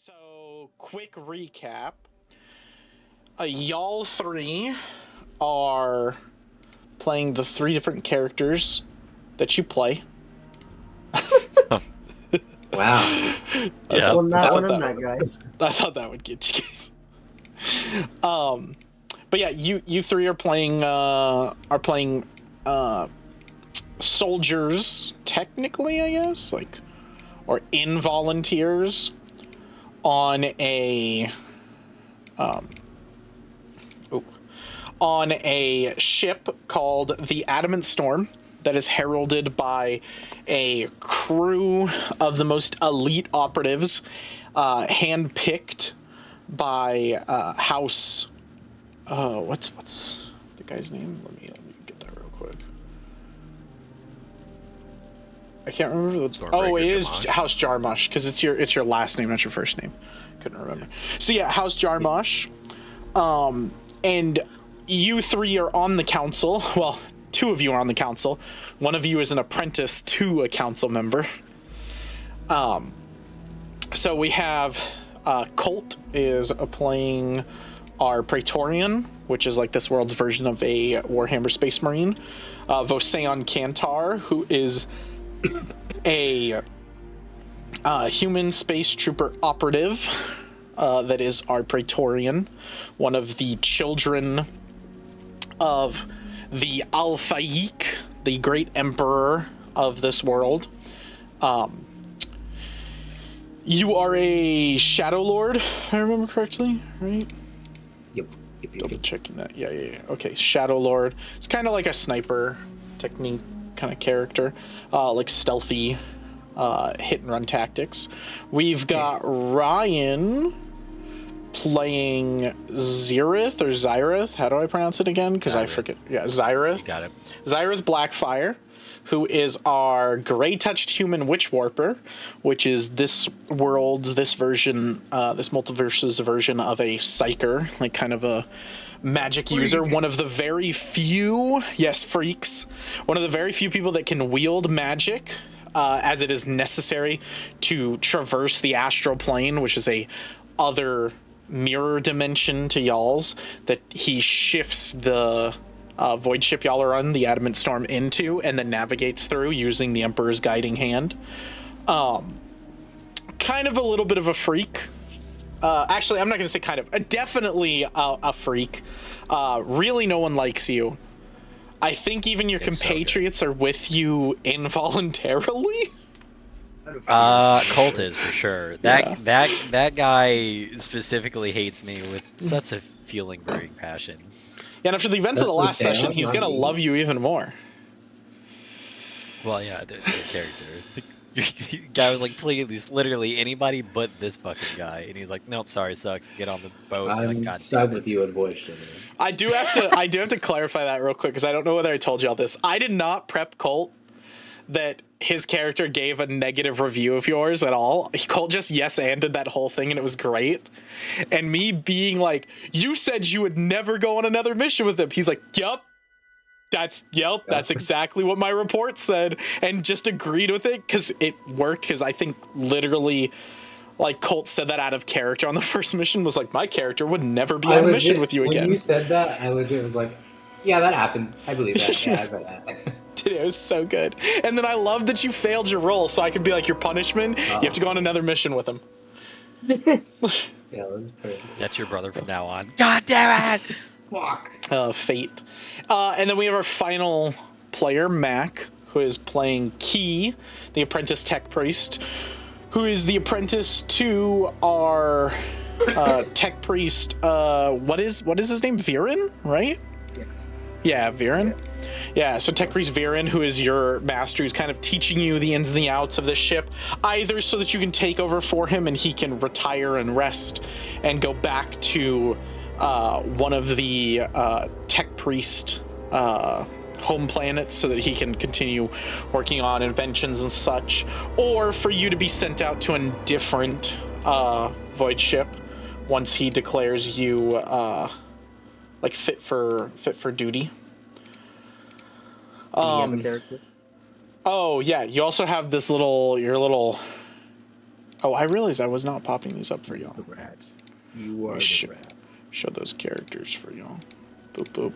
So, quick recap. Y'all three are playing the three different characters that you play. Wow. Yeah. Well, that one and that that guy. I thought that would get you guys. But yeah, you three are playing soldiers, technically, I guess, like, or involunteers on a ship called the Adamant Storm that is heralded by a crew of the most elite operatives, handpicked by House. What's the guy's name? Let me get that real quick. I can't remember. It is House Jarmusch, because it's your last name, not your first name. Couldn't remember. So yeah, House Jarmusch, and you three are on the council. Well, two of you are on the council. One of you is an apprentice to a council member. So we have Colt is playing our Praetorian, which is like this world's version of a Warhammer Space Marine. Voseon Kantar, who is a human space trooper operative that is our Praetorian, one of the children of the Aldaeon, the great emperor of this world. You are a Shadow Lord, if I remember correctly, right? Yep. Double checking that. Yeah. Okay, Shadow Lord. It's kind of like a sniper technique kind of character, like stealthy hit and run tactics. We've got Ryan playing Zyrith. How do I pronounce it again? Because I forget. Yeah, Zyrith. You got it. Zyrith Blackfire, who is our gray-touched human witch warper, which is this world's, this multiverse's version of a psyker, like kind of a magic user. One of the very few, freaks. One of the very few people that can wield magic, as it is necessary to traverse the astral plane, which is a other mirror dimension to y'all's, that he shifts the void ship y'all are on, the Adamant Storm, into, and then navigates through using the Emperor's guiding hand. Kind of a little bit of a freak. Actually, I'm not going to say kind of. Definitely a freak. Really, no one likes you. I think even your compatriots are with you involuntarily. Colt is for sure. That guy specifically hates me with such a fueling-burning passion. Yeah, and after the events of the last session, he's gonna love you even more. Well, yeah, the character. The guy was like, please, literally anybody but this fucking guy, and he's like, nope, sorry, sucks. Get on the boat. I'm stuck with you in voice. I do have to clarify that real quick, because I don't know whether I told y'all this. I did not prep Colt that his character gave a negative review of yours at all. Colt just yes-anded that whole thing, and it was great. And me being like, you said you would never go on another mission with him. He's like, yup. That's exactly what my report said, and just agreed with it because it worked. Because I think literally, like, Colt said that out of character on the first mission, was like, my character would never be on a mission with you again. When you said that, I legit was like, yeah, that happened. I believe that. Yeah, I read that. Dude, it was so good. And then I love that you failed your role, so I could be like, your punishment, you have to go on another mission with him. Yeah, that was perfect. That's your brother from now on. God damn it! Fuck. Fate. And then we have our final player, Mac, who is playing Key, the apprentice tech priest, who is the apprentice to our tech priest. What is his name? Viren, right? Yes. Yeah, Viren. Yeah, so Tech Priest Viren, who is your master, who's kind of teaching you the ins and the outs of this ship, either so that you can take over for him and he can retire and rest and go back to one of the Tech Priest home planets so that he can continue working on inventions and such, or for you to be sent out to a different void ship once he declares you like fit for duty. Do you have a character? Oh yeah, you also have this your little Oh, I realized I was not popping these up for He's y'all. the rat. You are Sh- the rat. Show those characters for y'all. Boop boop.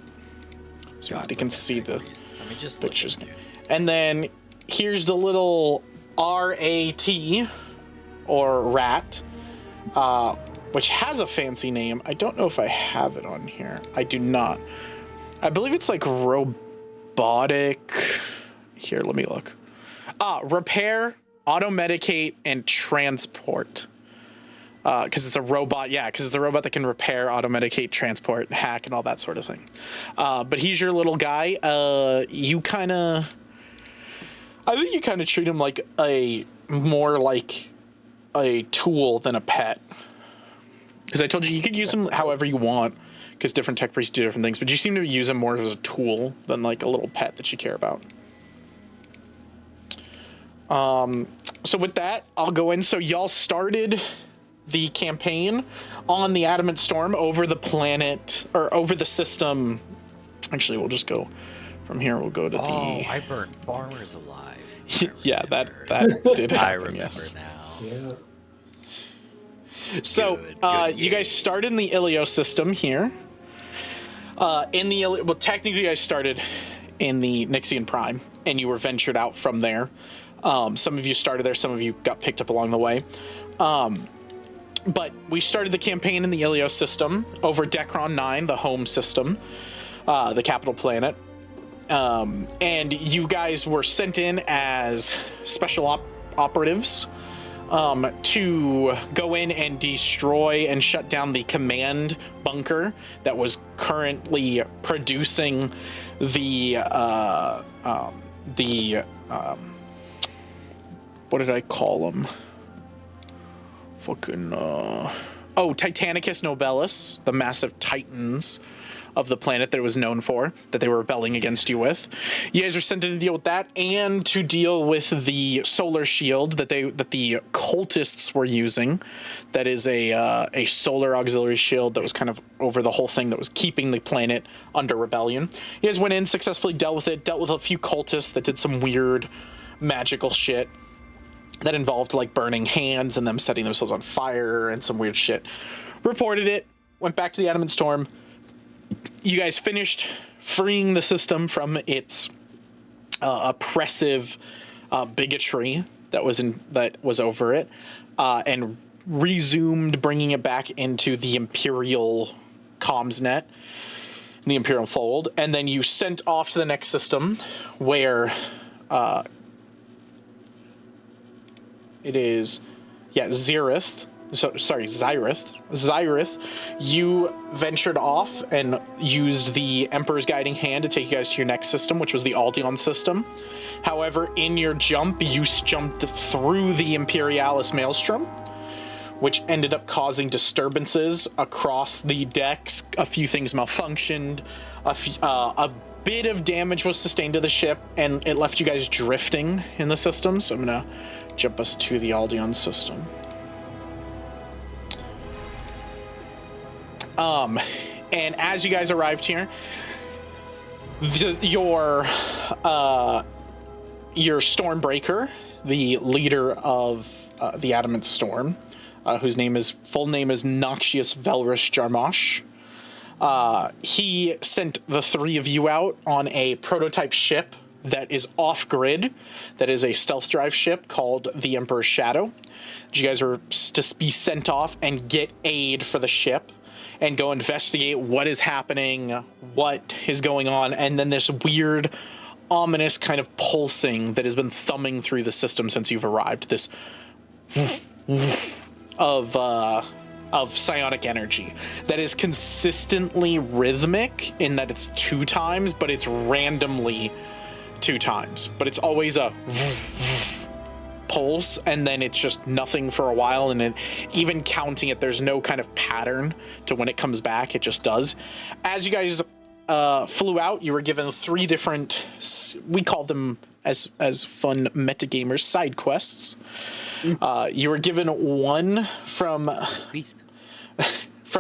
So God, they can look at see that the priest. I mean, just pictures. look at him, And then here's the little RAT or rat, which has a fancy name. I don't know if I have it on here. I do not. I believe it's like robotic. Here, let me look. Repair, auto-medicate, and transport. Because it's a robot, because it's a robot that can repair, auto-medicate, transport, hack, and all that sort of thing. But he's your little guy. I think you kind of treat him like more like a tool than a pet. Because I told you could use him however you want, because different tech priests do different things, but you seem to use him more as a tool than like a little pet that you care about. So with that, I'll go in. So y'all started the campaign on the Adamant Storm over the planet, or over the system. Actually, we'll just go from here. We'll go to Oh, the... I burned farmers alive. Yeah, that did I happen, remember yes. now. Yeah. So, Good you guys started in the Ilios system here. Well, technically, you guys started in the Nixian Prime, and you were ventured out from there. Some of you started there, some of you got picked up along the way. But we started the campaign in the Ilios system over Dekron 9, the home system, the capital planet. And you guys were sent in as special operatives to go in and destroy and shut down the command bunker that was currently producing the what did I call them? Fucking Titanicus Nobilis, the massive titans of the planet that it was known for, that they were rebelling against you with. You guys were sent in to deal with that and to deal with the solar shield that the cultists were using. That is a solar auxiliary shield that was kind of over the whole thing that was keeping the planet under rebellion. You guys went in, successfully dealt with it, dealt with a few cultists that did some weird magical shit that involved like burning hands and them setting themselves on fire and some weird shit. Reported it, went back to the Adamant Storm. You guys finished freeing the system from its oppressive bigotry that was over it, and resumed bringing it back into the Imperial comms net, the Imperial fold, and then you sent off to the next system where it is, Zyrith. Zyrith, you ventured off and used the Emperor's Guiding Hand to take you guys to your next system, which was the Aldaeon system. However, in your jump, you jumped through the Imperialis Maelstrom, which ended up causing disturbances across the decks. A few things malfunctioned. A bit of damage was sustained to the ship, and it left you guys drifting in the system. So I'm going to jump us to the Aldaeon system. And as you guys arrived here, your Stormbreaker, the leader of the Adamant Storm, whose full name is Noxious Velrus Jarmosh, he sent the three of you out on a prototype ship that is off-grid, that is a stealth drive ship called the Emperor's Shadow. You guys are to be sent off and get aid for the ship and go investigate what is happening, what is going on, and then this weird, ominous kind of pulsing that has been thumbing through the system since you've arrived. This of psionic energy that is consistently rhythmic in that it's 2 times, but it's randomly 2 times. But it's always a pulse, and then it's just nothing for a while, and then even counting it, there's no kind of pattern to when it comes back. It just does. As you guys flew out, you were given 3 different, we call them as fun metagamers, side quests. You were given one from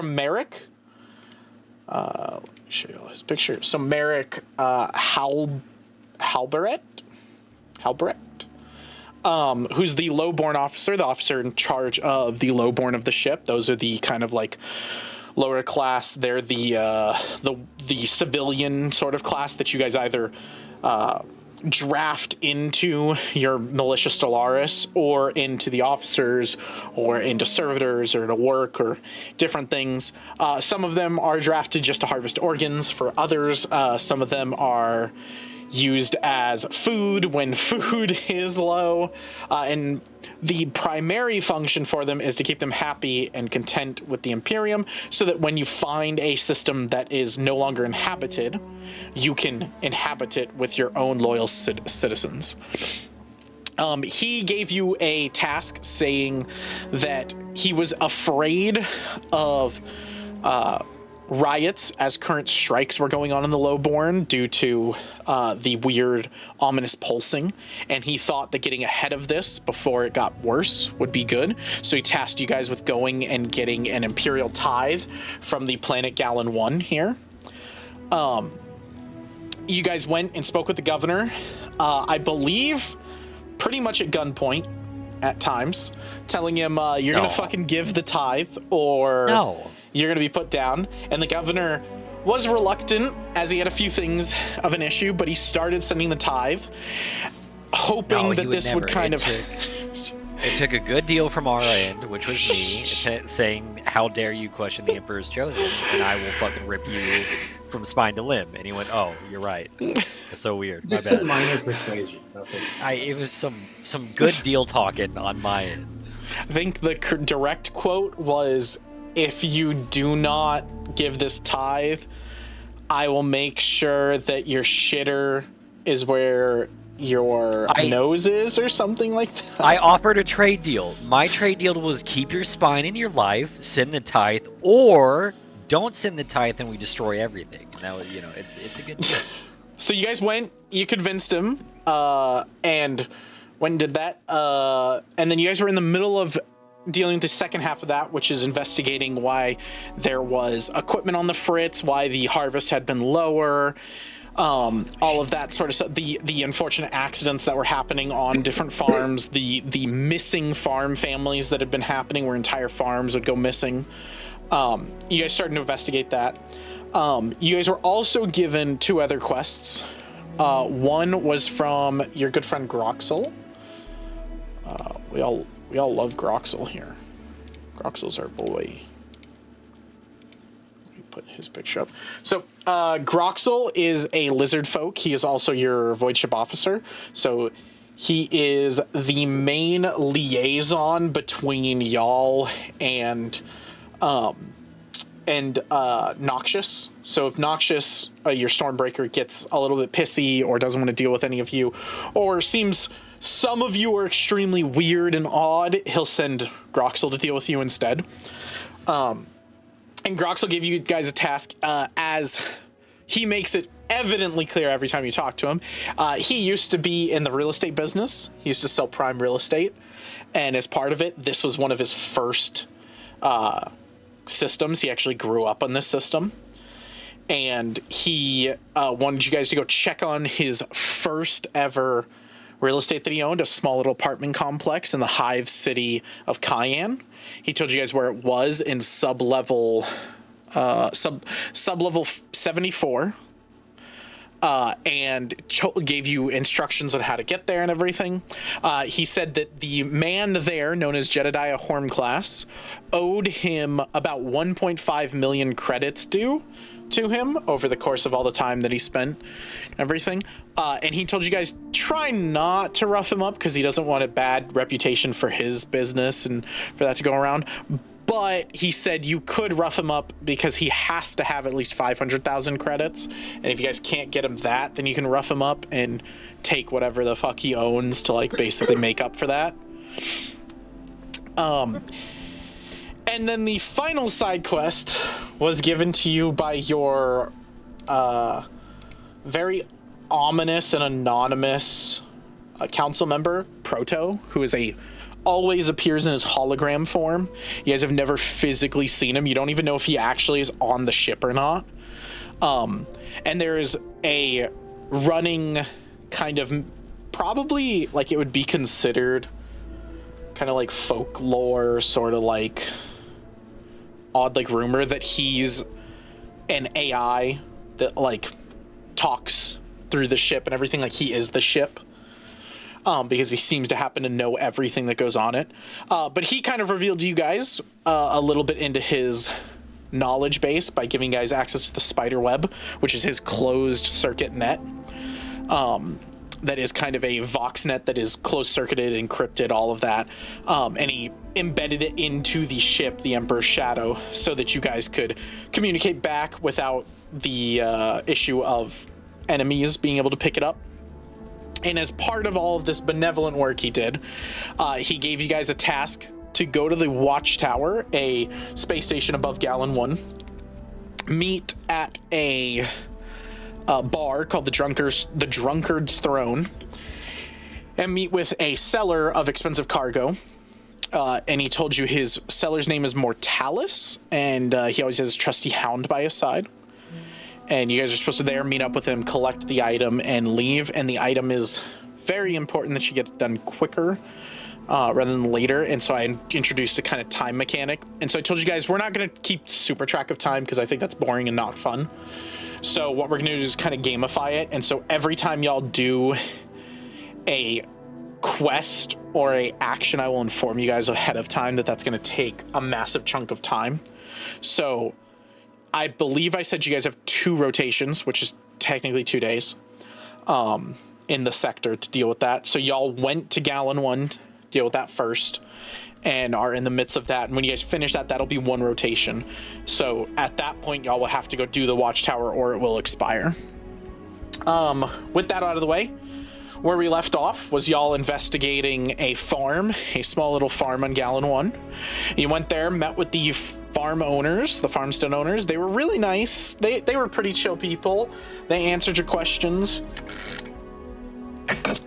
Merrick. Let me show you his picture. So Merrick Halberet. who's the lowborn officer, the officer in charge of the lowborn of the ship. Those are the kind of like lower class. They're the civilian sort of class that you guys either draft into your militia Stellaris or into the officers or into servitors or to work or different things. Some of them are drafted just to harvest organs. For others, some of them are used as food when food is low, and the primary function for them is to keep them happy and content with the Imperium, so that when you find a system that is no longer inhabited, you can inhabit it with your own loyal citizens. He gave you a task saying that he was afraid of riots as current strikes were going on in the lowborn due to the weird ominous pulsing, and he thought that getting ahead of this before it got worse would be good. So he tasked you guys with going and getting an imperial tithe from the planet Gallon 1 here. You guys went and spoke with the governor, I believe pretty much at gunpoint at times, telling him you're gonna fucking give the tithe or you're gonna be put down. And the governor was reluctant, as he had a few things of an issue, but he started sending the tithe, hoping that this would kind of It took a good deal from our end, which was me, saying, how dare you question the Emperor's chosen, and I will fucking rip you from spine to limb. And he went, oh, you're right. That's so weird. Just my bad. some minor persuasion. Nothing. It was some good deal talking on my end. I think the direct quote was, if you do not give this tithe, I will make sure that your shitter is where your nose is, or something like that. I offered a trade deal. My trade deal was keep your spine in your life, send the tithe, or don't send the tithe and we destroy everything. And that was, it's a good deal. So you guys went, you convinced him, and when did that, and then you guys were in the middle of dealing with the second half of that, which is investigating why there was equipment on the fritz, why the harvest had been lower, all of that sort of stuff, the unfortunate accidents that were happening on different farms, the missing farm families that had been happening where entire farms would go missing. You guys started to investigate that. You guys were also given 2 other quests. One was from your good friend Groxel. We all love Groxel here. Groxel's our boy. Put his picture up. So Groxel is a lizard folk. He is also your void ship officer. So he is the main liaison between y'all and Noxious. So if Noxious, your Stormbreaker, gets a little bit pissy or doesn't want to deal with any of you, or seems some of you are extremely weird and odd, he'll send Groxel to deal with you instead. And Groxel gave you guys a task, as he makes it evidently clear every time you talk to him. He used to be in the real estate business. He used to sell prime real estate. And as part of it, this was one of his first systems. He actually grew up on this system. And he wanted you guys to go check on his first ever real estate that he owned, a small little apartment complex in the hive city of Cayenne. He told you guys where it was in sub-level 74, and gave you instructions on how to get there and everything. He said that the man there, known as Jedediah Hornclass, owed him about 1.5 million credits due to him over the course of all the time that he spent and everything. And he told you guys, try not to rough him up because he doesn't want a bad reputation for his business and for that to go around. But he said you could rough him up because he has to have at least 500,000 credits. And if you guys can't get him that, then you can rough him up and take whatever the fuck he owns to like basically make up for that. And then the final side quest was given to you by your very ominous and anonymous council member, Proto, who is always appears in his hologram form. You guys have never physically seen him. You don't even know if he actually is on the ship or not. And there is a running kind of probably like it would be considered kind of like folklore, sort of like odd like rumor that he's an AI that like talks through the ship and everything, like he is the ship. Because he seems to happen to know everything that goes on it. But he kind of revealed to you guys a little bit into his knowledge base by giving you guys access to the spider web, which is his closed circuit net. That is kind of a Vox net that is closed circuited, encrypted, all of that. And he embedded it into the ship, the Emperor's Shadow, so that you guys could communicate back without the issue of enemies being able to pick it up. And as part of all of this benevolent work he did, he gave you guys a task to go to the Watchtower, a space station above Gallon 1, meet at a bar called the Drunkard's Throne, and meet with a seller of expensive cargo. And he told you his seller's name is Mortalis, and he always has his trusty hound by his side. And you guys are supposed to there meet up with him, collect the item, and leave. And the item is very important that you get it done quicker rather than later. And so I introduced a kind of time mechanic. And so I told you guys we're not going to keep super track of time because I think that's boring and not fun. So what we're going to do is kind of gamify it. And so every time y'all do a quest or a action, I will inform you guys ahead of time that that's going to take a massive chunk of time. So I believe I said you guys have 2 rotations, which is technically 2 days, in the sector to deal with that. So y'all went to Gallon 1, deal with that first, and are in the midst of that. And when you guys finish that, that'll be 1 rotation. So at that point, y'all will have to go do the Watchtower or it will expire. With that out of the way, where we left off was y'all investigating a farm, a small little farm on Gallon 1. You went there, met with the farm owners, the farmstead owners. They were really nice. They were pretty chill people. They answered your questions.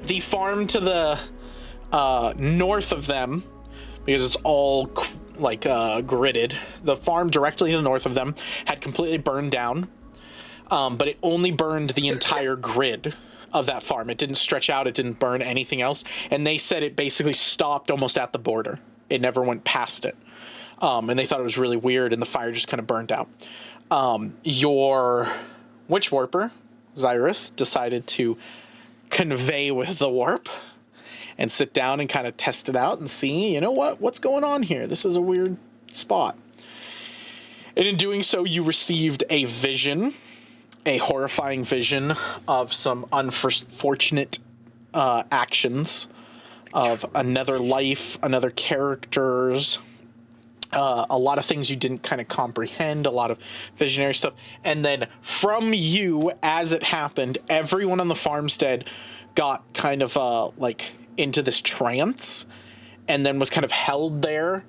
The farm to the north of them, because it's all like gridded, the farm directly to the north of them had completely burned down, but it only burned the entire grid of that farm. It didn't stretch out, it didn't burn anything else, and they said it basically stopped almost at the border. It never went past it. And they thought it was really weird, and the fire just kind of burned out. Your witch warper, Zyrith, decided to convey with the warp and sit down and kind of test it out and see, you know what's going on here? This is a weird spot. And in doing so, you received a vision, a horrifying vision of some unfortunate actions of another life, another characters, a lot of things you didn't kind of comprehend, a lot of visionary stuff. And then from you, as it happened, everyone on the farmstead got kind of like into this trance and then was kind of held there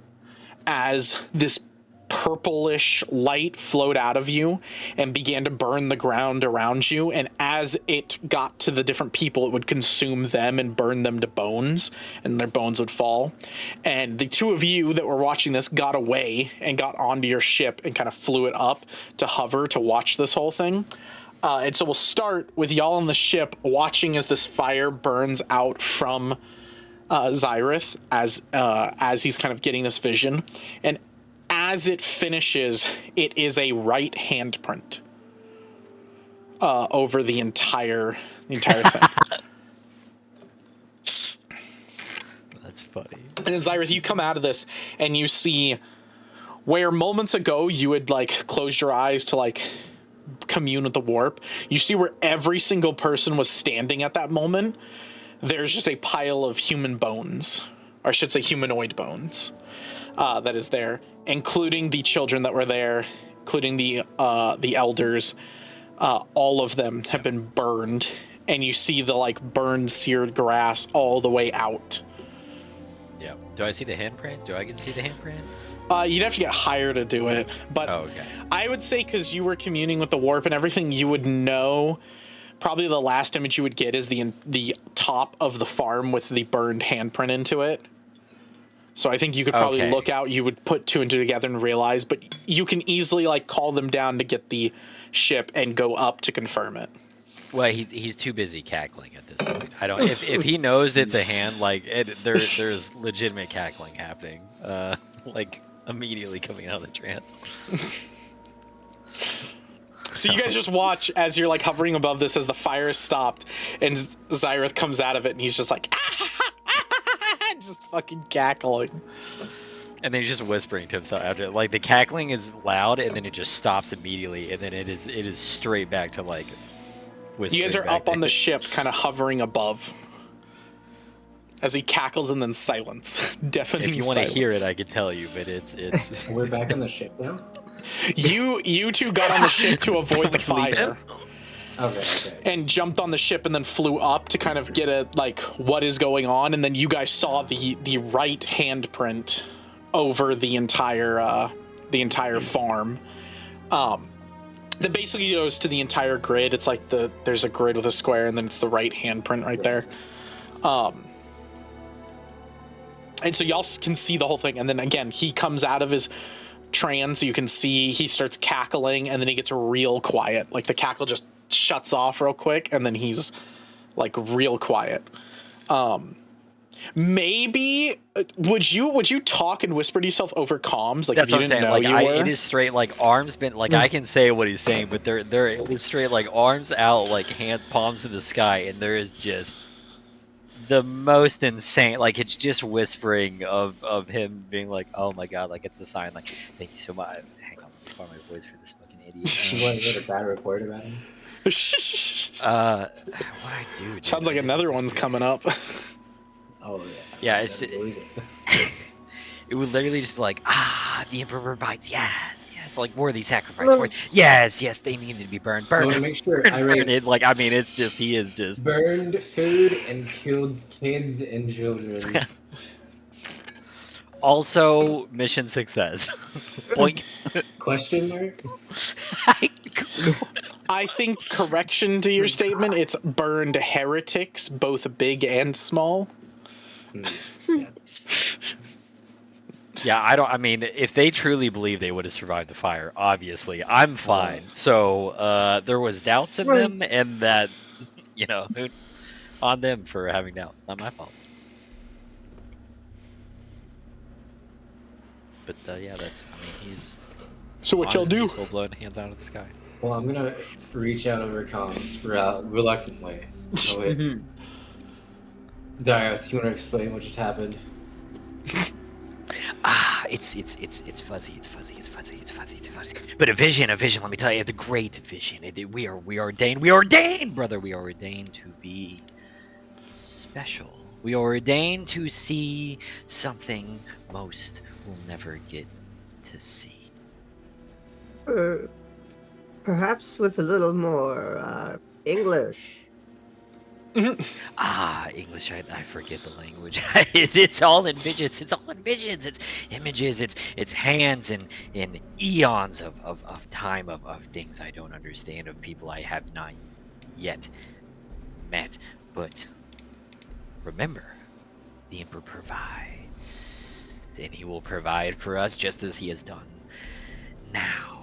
as this purplish light flowed out of you and began to burn the ground around you. And as it got to the different people, it would consume them and burn them to bones, and their bones would fall. And the 2 of you that were watching this got away and got onto your ship and kind of flew it up to hover to watch this whole thing. And so we'll start with y'all on the ship watching as this fire burns out from Zyrith as he's kind of getting this vision. And as it finishes, it is a right handprint over the entire thing. That's funny. And then Zyrith, you come out of this and you see where moments ago you would like close your eyes to like commune with the warp. You see where every single person was standing at that moment. There's just a pile of human bones, or I should say humanoid bones, that is there, including the children that were there, including the elders. All of them have been burned, and you see the like burned, seared grass all the way out. Yeah. Do I see the handprint? Do I get to see the handprint? You'd have to get higher to do it, but okay. I would say because you were communing with the warp and everything, you would know. Probably the last image you would get is the top of the farm with the burned handprint into it. So I think you could probably look out, you would put 2 and 2 together and realize, but you can easily like call them down to get the ship and go up to confirm it. Well, he's too busy cackling at this point. I don't. If he knows it's a hand, like there's legitimate cackling happening. Like immediately coming out of the trance. So you guys just watch as you're like hovering above this as the fire is stopped, and Xyrath comes out of it, and he's just like, just fucking cackling. And then he's just whispering to himself after. Like the cackling is loud, and then it just stops immediately, and then it is straight back to like. Whispering. You guys are up on the ship, kind of hovering above, as he cackles and then silence. Deafening If you want to silence. hear it, I could tell you, but it's. We're back on the ship now? You two got on the ship to avoid the fire. Okay. And jumped on the ship and then flew up to kind of get a like what is going on, and then you guys saw the right handprint over the entire farm. That basically goes to the entire grid. It's like there's a grid with a square, and then it's the right handprint right there. And so y'all can see the whole thing, and then again he comes out of his trance. You can see he starts cackling, and then he gets real quiet. Like the cackle just shuts off real quick, and then he's like real quiet. Maybe would you talk and whisper to yourself over comms? Like That's if you what I'm didn't saying. know Like you were? it is straight like arms been like I can say what he's saying, but it is straight like arms out, like hand palms in the sky, and there is just the most insane. Like it's just whispering of him being like, "Oh my god!" Like it's a sign. Like thank you so much. Hang on, let me find my voice for this fucking idiot. You want to get a bad report about him? What I do? Dude? Sounds like another one's coming up. Oh, yeah. Yeah, I it's gotta believe it. it would literally just be like, the Emperor bites. Yeah, it's like worthy sacrifice. Yes, they needed to be burned. I Burned. want to make sure I Burn read it. Like I mean, it's just he is just. burned food and killed kids and children. Also, mission success. Boink. Question mark? I think correction to your statement. It's burned heretics, both big and small. Yeah. Yeah, I mean, if they truly believe they would have survived the fire, obviously, I'm fine. So, there was doubts in them, and that, on them for having doubts. Not my fault. But, yeah, he's... So what y'all do? Full blown hands out of the sky. Well, I'm gonna reach out over comms reluctantly. Oh, wait. Darius, you want to explain what just happened? It's fuzzy. But a vision, let me tell you, the great vision. We are ordained, brother. We are ordained to be special. We are ordained to see something most will never get to see. Perhaps with a little more English. English, I forget the language. It's all in visions. It's images. It's hands and in eons of time of things I don't understand, of people I have not yet met. But remember, the Emperor provides, and he will provide for us just as he has done now.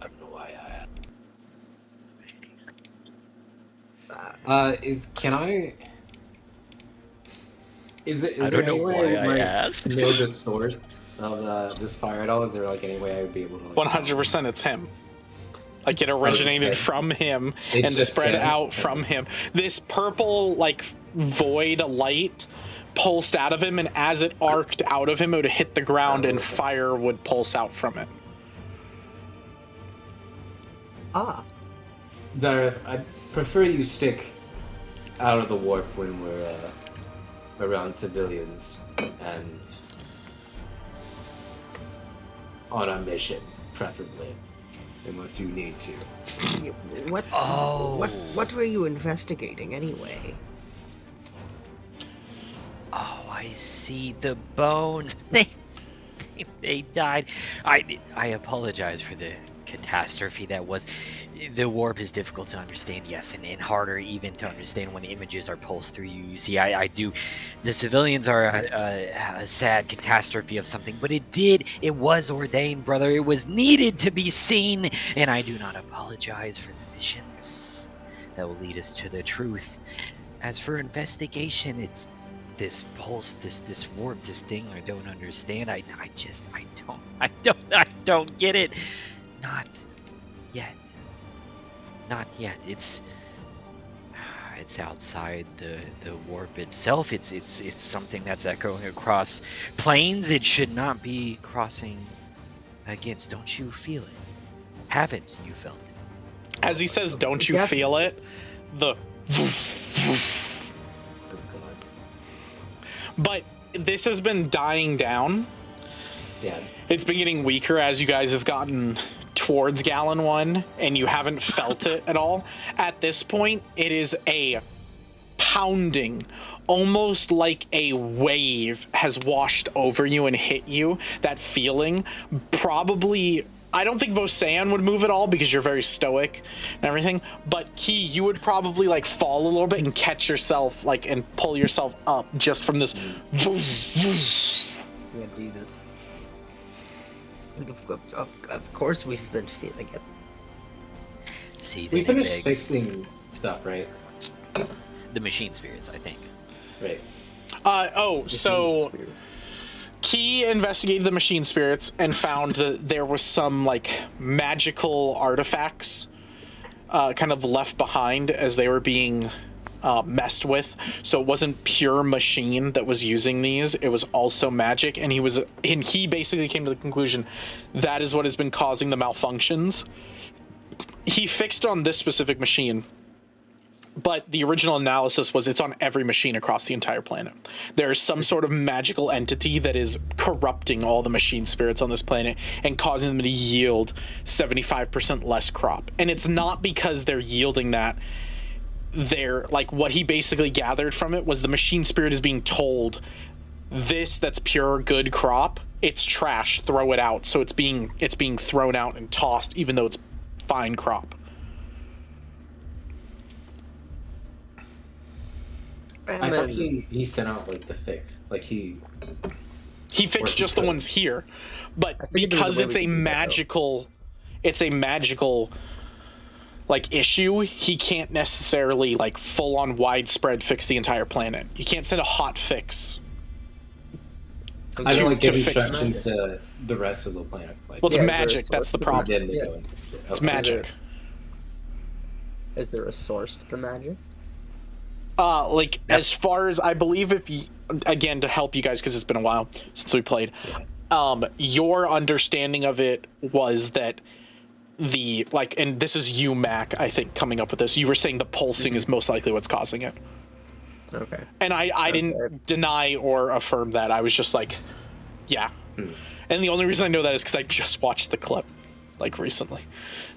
I don't know why I Is there any way I might know the source of this fire at all? Is there like any way I would be able to? 100% it's him. Like it originated from him and spread out from him. This purple like void light pulsed out of him, and as it arced out of him, it would hit the ground and fire would pulse out from it. Zareth, I prefer you stick out of the warp when we're around civilians and on a mission, preferably, unless you need to. What were you investigating anyway? Oh, I see the bones. They died. I apologize for the catastrophe that was. The warp is difficult to understand, yes, and harder even to understand when images are pulsed through you. You see, I do. The civilians are a sad catastrophe of something, but it was ordained, brother. It was needed to be seen, and I do not apologize for the missions that will lead us to the truth. As for investigation, it's this pulse, this warp, this thing I don't understand. I don't get it. Not yet. Not yet. It's outside the warp itself. It's something that's echoing across planes. It should not be crossing against. Don't you feel it? Haven't you felt it? As he says, "Don't you feel it?" The. But this has been dying down. Yeah. It's been getting weaker as you guys have gotten towards Gallon 1, and you haven't felt it at all. At this point, it is a pounding, almost like a wave has washed over you and hit you. That feeling, probably, I don't think Vosean would move at all because you're very stoic and everything, but Key, you would probably like fall a little bit and catch yourself like and pull yourself up just from this. Yeah, Jesus. Of course we've been feeling it. See, We then it finished begs- fixing stuff, right? the machine spirits, I think. Right. So Key investigated the machine spirits and found that there was some like magical artifacts kind of left behind as they were being messed with. So it wasn't pure machine that was using these, it was also magic, and he basically came to the conclusion that is what has been causing the malfunctions. He fixed on this specific machine, but the original analysis was it's on every machine across the entire planet. There's some sort of magical entity that is corrupting all the machine spirits on this planet and causing them to yield 75% less crop. And it's not because they're yielding that. They're like, what he basically gathered from it was the machine spirit is being told this that's pure good crop, it's trash, throw it out. So it's being thrown out and tossed even though it's fine crop. I thought he sent out like the fix. Like he fixed just the ones here, but think because there's it's a way a we can do that, magical like issue, he can't necessarily like full on widespread fix the entire planet. You can't send a hot fix. I don't like to give fix instructions to the rest of the planet. Like, Well, it's Yeah, magic. there's That's the source. problem. then they Yeah. go. It's Okay. magic. Is there a source to the magic? As far as I believe, if you, again, to help you guys because it's been a while since we played, your understanding of it was that the like, and this is you, Mac, I think, coming up with this. You were saying the pulsing is most likely what's causing it, Okay. and I didn't deny or affirm that. I was just like, yeah. And the only reason I know that is because I just watched the clip like recently.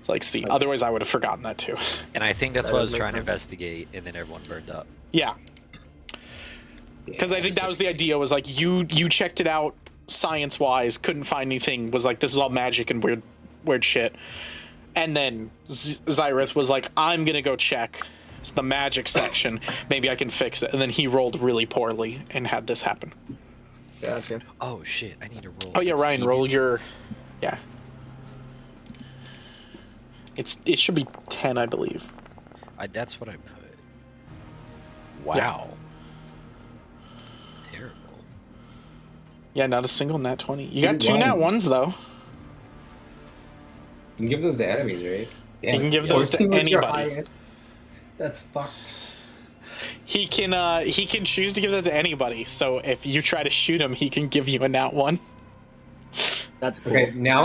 It's like, see, otherwise I would have forgotten that too. And I think that's That what I does was make trying to sense. investigate, and then everyone burned up. Yeah. Because I think that was the idea, was like you checked it out science wise, couldn't find anything, was like, this is all magic and weird shit. And then Zyrith was like, I'm gonna go check the magic section, maybe I can fix it. And then he rolled really poorly and had this happen. Gotcha. Oh shit! I need to roll. Oh yeah, It's Ryan, TV. roll your, yeah. It should be 10, I believe. That's what I put. Wow. Terrible. Yeah, not a single nat 20. You got You 2 won. nat 1s though. You can give those to enemies, right? You can give those to 14 was your anybody. highest. That's fucked. He can choose to give that to anybody. So if you try to shoot him, he can give you a nat 1. That's cool. Okay, now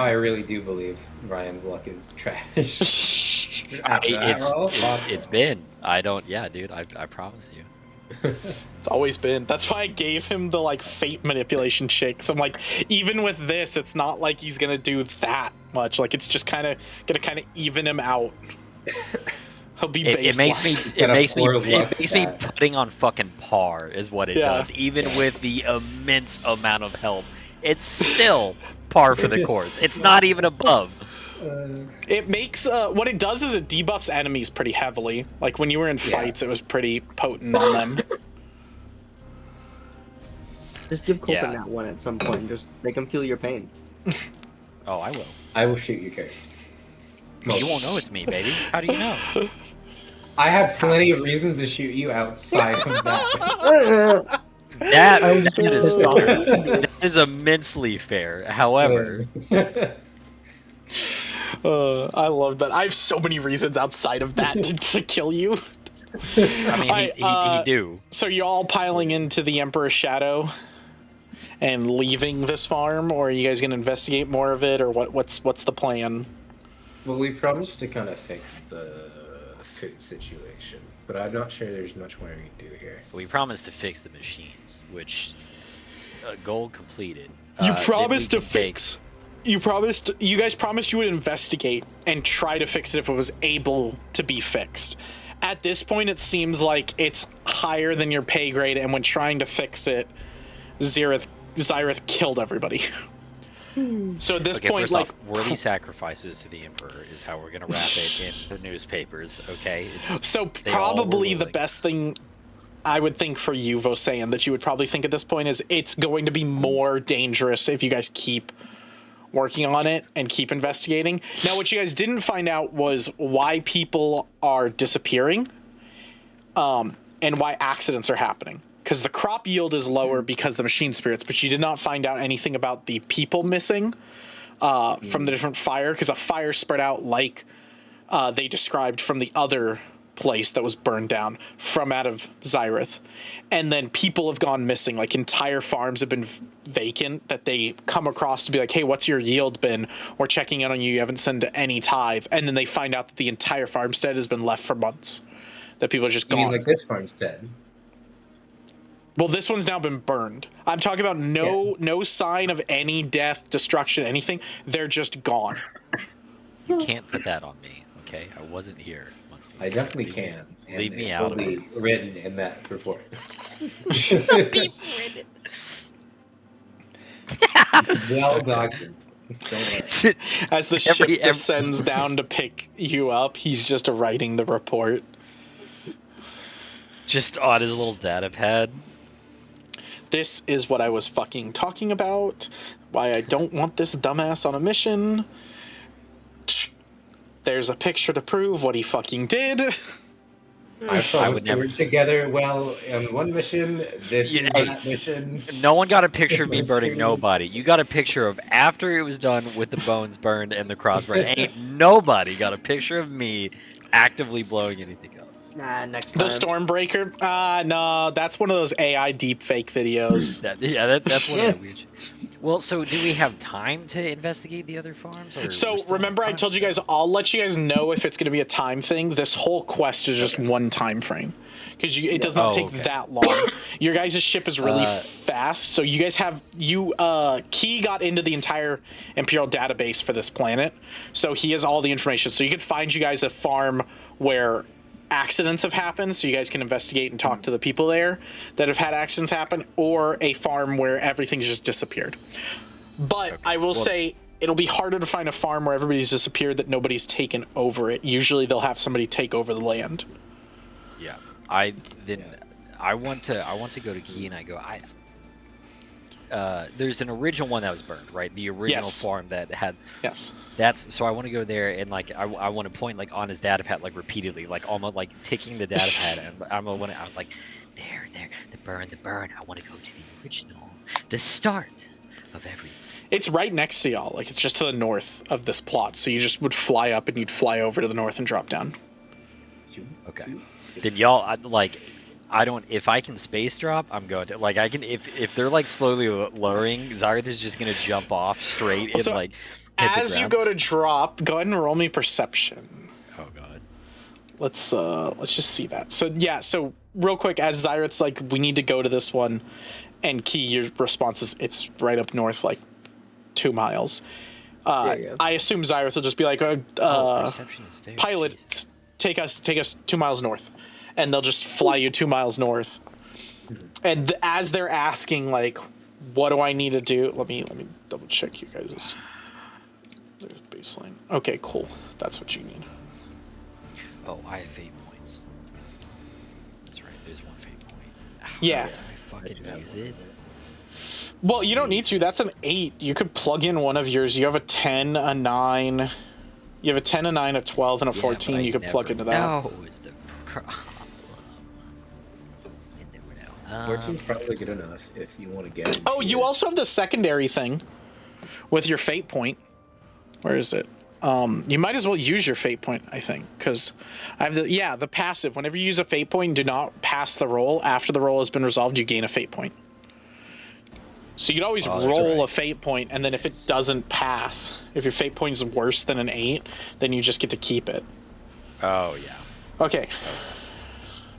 I really do believe Ryan's luck is trash. After that roll, fuck. It's been. I don't. Yeah, dude. I promise you. It's always been. That's why I gave him the like fate manipulation shit. So I'm like, even with this, it's not like he's gonna do that much. Like it's just gonna even him out. He'll be It makes me. baseline. It makes me. poor It luck makes me stat. putting on fucking par is what it Yeah. does. Even with the immense amount of help, it's still par for the course. It's not even above. It makes what it does is it debuffs enemies pretty heavily. Like when you were in fights, it was pretty potent on them. Just give Colton Yeah. that one at some point. Just make him feel your pain. Oh, I will. I will shoot your character. You won't know it's me, baby. How do you know? I have plenty of reasons to shoot you outside of that. That, I'm just that, is, pissed off. that is immensely fair. However, I love that. I have so many reasons outside of that to kill you. I mean, he do. So you're all piling into the Emperor's Shadow and leaving this farm, or are you guys gonna investigate more of it, or what's the plan? Well, we promised to kind of fix the food situation, but I'm not sure there's much more we can do here. We promised to fix the machines, which goal completed. You Then promised we to can take- fix. You guys promised you would investigate and try to fix it if it was able to be fixed. At this point, it seems like it's higher than your pay grade, and when trying to fix it, Zyrith killed everybody. So at this Okay, point, first like, off, worthy sacrifices to the Emperor is how we're gonna wrap it in the newspapers. Okay. so they all were probably the willing. best thing I would think for you, Vosayan, that you would probably think at this point is it's going to be more dangerous if you guys keep working on it and keep investigating. Now, what you guys didn't find out was why people are disappearing, and why accidents are happening. Because the crop yield is lower because the machine spirits, but you did not find out anything about the people missing from the different fire, because a fire spread out like they described from the other place that was burned down from out of Zyrith. And then people have gone missing, like entire farms have been vacant that they come across to be like, hey, what's your yield been? We're checking in on you, you haven't sent any tithe. And then they find out that the entire farmstead has been left for months, that people are just You gone. mean like this farmstead? Well, this one's now been burned. I'm talking about no sign of any death, destruction, anything. They're just gone. You can't put that on me. Okay, I wasn't here. I definitely can. And leave me it out will of be written in that report. Well documented. Don't worry. As the ship descends down to pick you up, he's just writing the report. Just on his little data pad. This is what I was fucking talking about. Why I don't want this dumbass on a mission. There's a picture to prove what he fucking did. I promised would to never- work together well on one mission. This Yeah, is hey. that mission. No one got a picture of me My burning experience. nobody. You got a picture of after it was done with the bones burned and the cross burned. Ain't nobody got a picture of me actively blowing anything up. Nah, next The time. Stormbreaker? No, that's one of those AI deepfake videos. That's one of the weird. Well, so do we have time to investigate the other farms? Or So we're still on remember I told you guys, I'll let you guys know if it's going to be a time thing. This whole quest is just one time frame. Because it does not Oh, take okay. that long. Your guys' ship is really fast, so you guys have Key got into the entire Imperial database for this planet, so he has all the information. So you could find you guys a farm where accidents have happened, so you guys can investigate and talk to the people there that have had accidents happen, or a farm where everything's just disappeared. But I will say it'll be harder to find a farm where everybody's disappeared that nobody's taken over it. Usually they'll have somebody take over the land. Yeah, I want to go to Key and I go. There's an original one that was burned, right? The original Yes. farm that had. Yes. That's so I want to go there and like I want to point like on his data pad like repeatedly, like almost like ticking the data pad, and I'm like, there, the burn. I want to go to the original, the start of everything. It's right next to y'all. Like, it's just to the north of this plot. So you just would fly up and you'd fly over to the north and drop down. Okay. Then y'all, I don't. If I can space drop, I'm going to. Like, I can. If they're like slowly lowering, Zyrith is just gonna jump off straight and So, like. Hit the As you ground. go to drop, go ahead and roll me perception. Oh god. Let's just see that. So yeah. So real quick, as Zyrith's like, we need to go to this one, and Key, your response is it's right up north, like 2 miles. Yeah. I assume Zyrith will just be like, Perception is there. pilot, Jesus. take us 2 miles north, and they'll just fly you 2 miles north. And as they're asking, like, what do I need to do? Let me double check you guys. There's baseline. Okay, cool. That's what you need. Oh, I have fate points. That's right. There's one fate point. Yeah. Did I fucking use it? Well, you don't need to. That's an 8. You could plug in one of yours. You have a 10, a 9. You have a 10, a 9, a 12, and a 14. You could plug into that. No, is the problem. You never know. 14's probably good enough if you want to get into Oh, you it. also have the secondary thing with your fate point. Where is it? You might as well use your fate point, I think, because I have the passive. Whenever you use a fate point, do not pass the roll. After the roll has been resolved, you gain a fate point. So you could always roll a fate point, and then if it doesn't pass, if your fate point is worse than an 8, then you just get to keep it. Oh, yeah. Okay.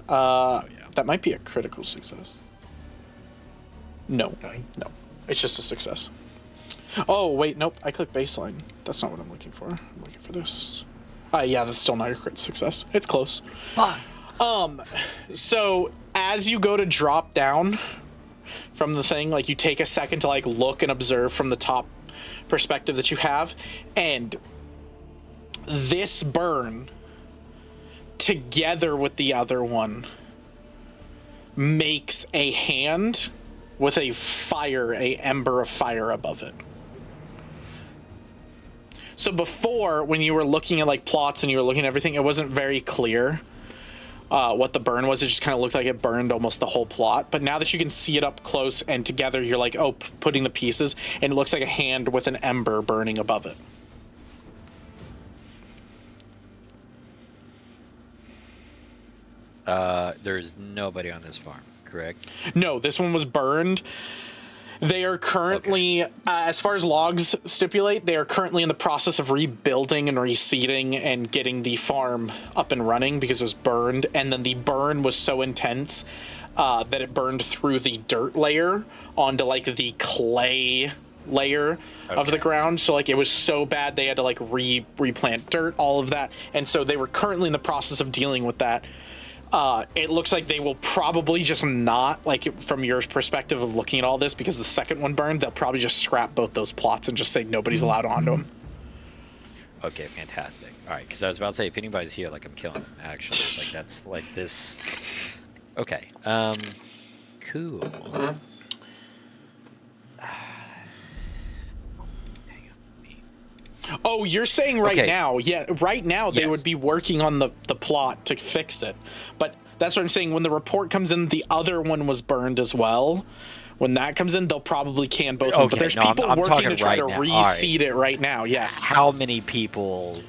That might be a critical success. No. No. It's just a success. Oh, wait, nope. I clicked baseline. That's not what I'm looking for. I'm looking for this. Yeah, that's still not a crit success. It's close. Fuck. So as you go to drop down from the thing, like you take a second to like look and observe from the top perspective that you have, and this burn together with the other one makes a hand with a ember of fire above it. So before, when you were looking at like plots and you were looking at everything, it wasn't very clear what the burn was. It just kind of looked like it burned almost the whole plot. But now that you can see it up close and together, you're like, oh, putting the pieces, and it looks like a hand with an ember burning above it. There's nobody on this farm, correct? No, this one was burned. They are currently, as far as logs stipulate, they are currently in the process of rebuilding and reseeding and getting the farm up and running because it was burned. And then the burn was so intense that it burned through the dirt layer onto like the clay layer of the ground. So like it was so bad they had to like replant dirt, all of that. And so they were currently in the process of dealing with that. It looks like they will probably just not, like from your perspective of looking at all this, because the second one burned, they'll probably just scrap both those plots and just say nobody's allowed onto them. Okay, fantastic. All right, because I was about to say, if anybody's here, like, I'm killing them, actually. Like, that's, like, this... Okay, cool. Oh, you're saying right now. Yeah, right now they Yes. would be working on the plot to fix it. But that's what I'm saying. When the report comes in, the other one was burned as well. When that comes in, they'll probably can both of them. But there's people I'm working talking to try right to now. reseed it right now, yes. How many people...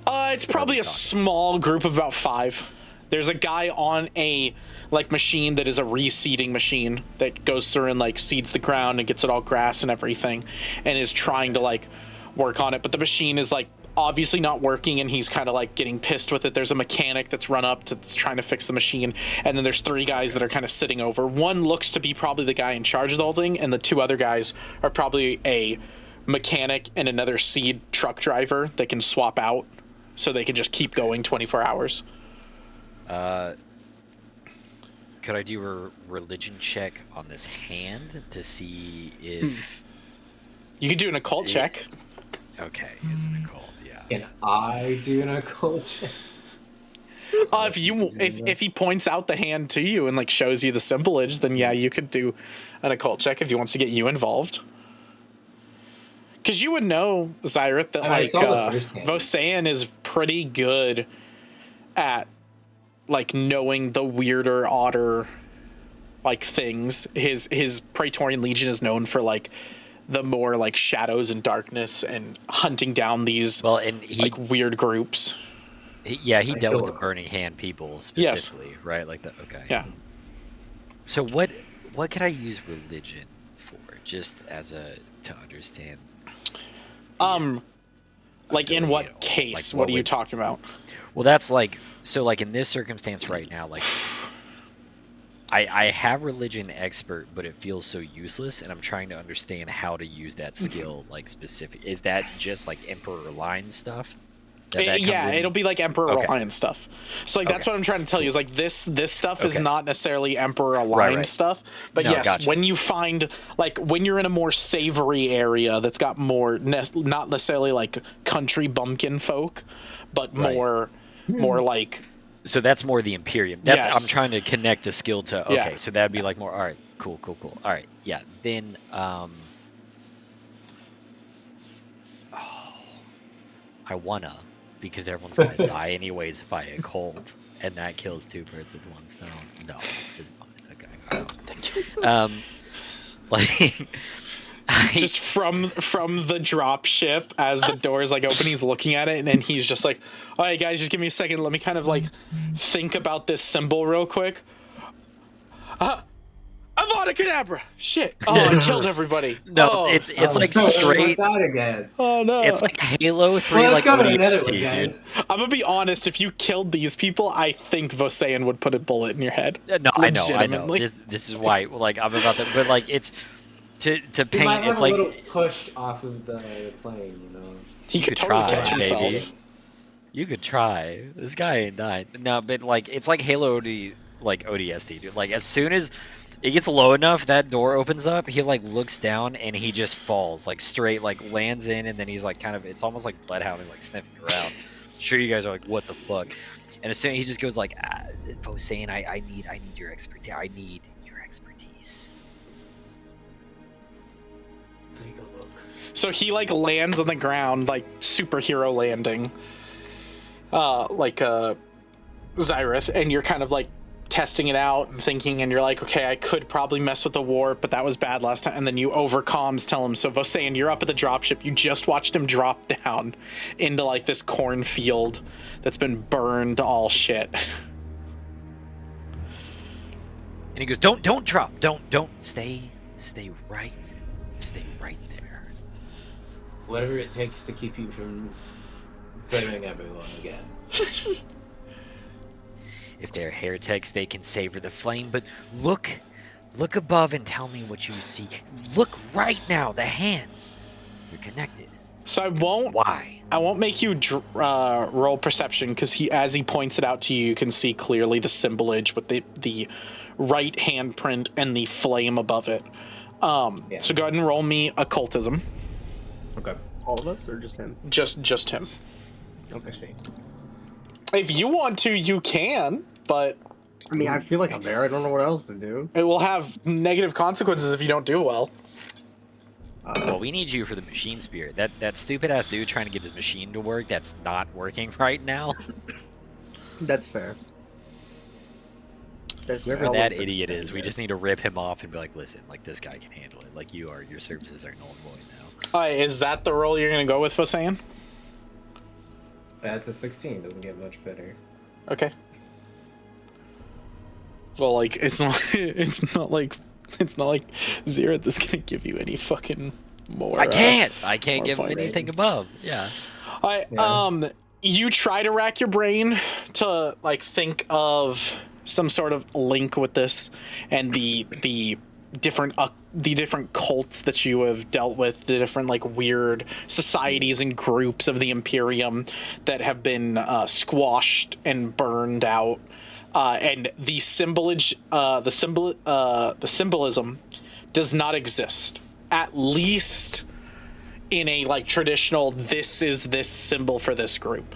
It's probably a small group of about 5. There's a guy on a like machine that is a reseeding machine that goes through and like seeds the ground and gets it all grass and everything, and is trying to like work on it. But the machine is like obviously not working, and he's kind of like getting pissed with it. There's a mechanic that's run up to trying to fix the machine, and then there's 3 guys that are kind of sitting over. One looks to be probably the guy in charge of the whole thing, and the 2 other guys are probably a mechanic and another seed truck driver that can swap out so they can just keep going 24 hours. Could I do a religion check on this hand to see if... You could do an occult check. Okay, it's an occult, yeah. Can I do an occult check? If he points out the hand to you and like shows you the symbolage, then yeah, you could do an occult check if he wants to get you involved. Because you would know, Zyret, that like Vosayan is pretty good at like knowing the weirder, odder like things. His Praetorian Legion is known for like the more like shadows and darkness and hunting down these like weird groups. He dealt with the Burning Hand people specifically, right? Like the Yeah. So what could I use religion for, just as to understand? Like in what case? Like what are you talking about? Well, that's like, so like in this circumstance right now, like I have religion expert, but it feels so useless, and I'm trying to understand how to use that skill, like specific. Is that just like Emperor line stuff? Yeah, in? it'll be like Emperor Okay. Alliance stuff. So like that's Okay. what I'm trying to tell you is like this stuff is Okay. not necessarily Emperor aligned right. stuff, but No, yes, gotcha. when you find like when you're in a more savory area that's got more not necessarily like country bumpkin folk, but Right. more like So that's more the Imperium. That's Yes. I'm trying to connect the skill to. Okay, Yeah. so that'd be like more. All right, cool. All right, yeah. Then I wanna, because everyone's gonna die anyways if I occult, and that kills two birds with one stone. No, it's fine. Okay. All right. Like just from the drop ship as the doors like open, he's looking at it and he's just like, all right guys, just give me a second, let me kind of like think about this symbol real quick. Avada Kedavra! Shit! Oh, I killed everybody. no, Oh, it's like straight. That again. oh no. It's like Halo 3, Well, like let's go to another ODST, one, dude. guys. I'm gonna be honest. If you killed these people, I think Vosayan would put a bullet in your head. No, I know. Legitimately. This is why, like, I'm about to, but like, it's to We paint. might have It's a like little push off of the plane, you know. He you could could totally try, catch himself. baby. You could try. This guy ain't dying. No, but like, it's like Halo OD, like ODST, dude. Like, as soon as it gets low enough, that door opens up. He like looks down and he just falls, like straight, like lands in, and then he's like kind of. It's almost like bloodhounding, like sniffing around. I'm sure you guys are like, what the fuck? And as soon he just goes like, saying, I need your expertise. I need your expertise. Take a look. So he like lands on the ground, like superhero landing, like Zyrith, and you're kind of like testing it out and thinking, and you're like, okay, I could probably mess with the warp, but that was bad last time. And then you over comms tell him, so Vosayan, you're up at the dropship. You just watched him drop down into like this cornfield that's been burned to all shit. And he goes, don't drop, don't stay right there. Whatever it takes to keep you from burning everyone again. If they're heretics, they can savor the flame, but look above and tell me what you see. Look right now, the hands. They're connected. So I won't make you roll perception, because as he points it out to you, you can see clearly the symbolage with the right handprint and the flame above it. So go ahead and roll me occultism. Okay. All of us or just him? Just him. Okay. If you want to, you can, but I mean, I feel like I'm there. I don't know what else to do. it will have negative consequences if you don't do well. Well, we need you for the machine spirit. That stupid ass dude trying to get his machine to work, that's not working right now. That's fair. Whoever that idiot is, we just need to rip him off and be like, listen, like this guy can handle it. Like you are, your services are null and void now. Is that the role you're going to go with, Vosayan? That's a 16. Doesn't get much better. Okay. Well, like it's not like Xerath is gonna give you any fucking more. I can't more give him fighting. anything above. Yeah. You try to rack your brain to like think of some sort of link with this and the different cults that you have dealt with, the different like weird societies and groups of the Imperium that have been squashed and burned out, and the symbolism does not exist, at least in a like traditional this is this symbol for this group.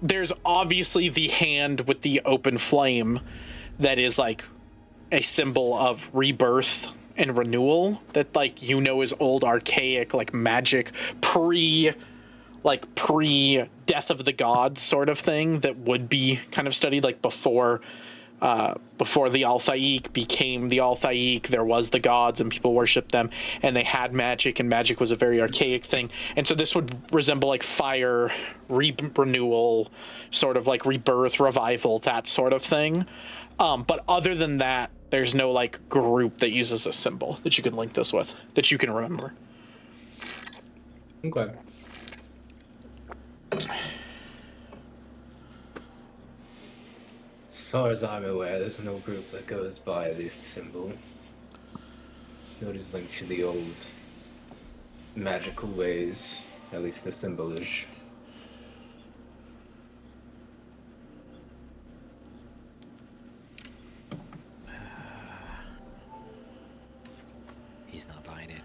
There's obviously the hand with the open flame that is like a symbol of rebirth and renewal that like is old archaic like magic pre death of the gods sort of thing that would be kind of studied like before the Aldaeon became the Aldaeon. There was the gods and people worshipped them and they had magic, and magic was a very archaic thing, and so this would resemble like fire renewal, sort of like rebirth, revival, that sort of thing. But other than that, there's no like group that uses a symbol that you can link this with that you can remember. Okay. As far as I'm aware, there's no group that goes by this symbol. It is linked to the old magical ways, at least the symbol is.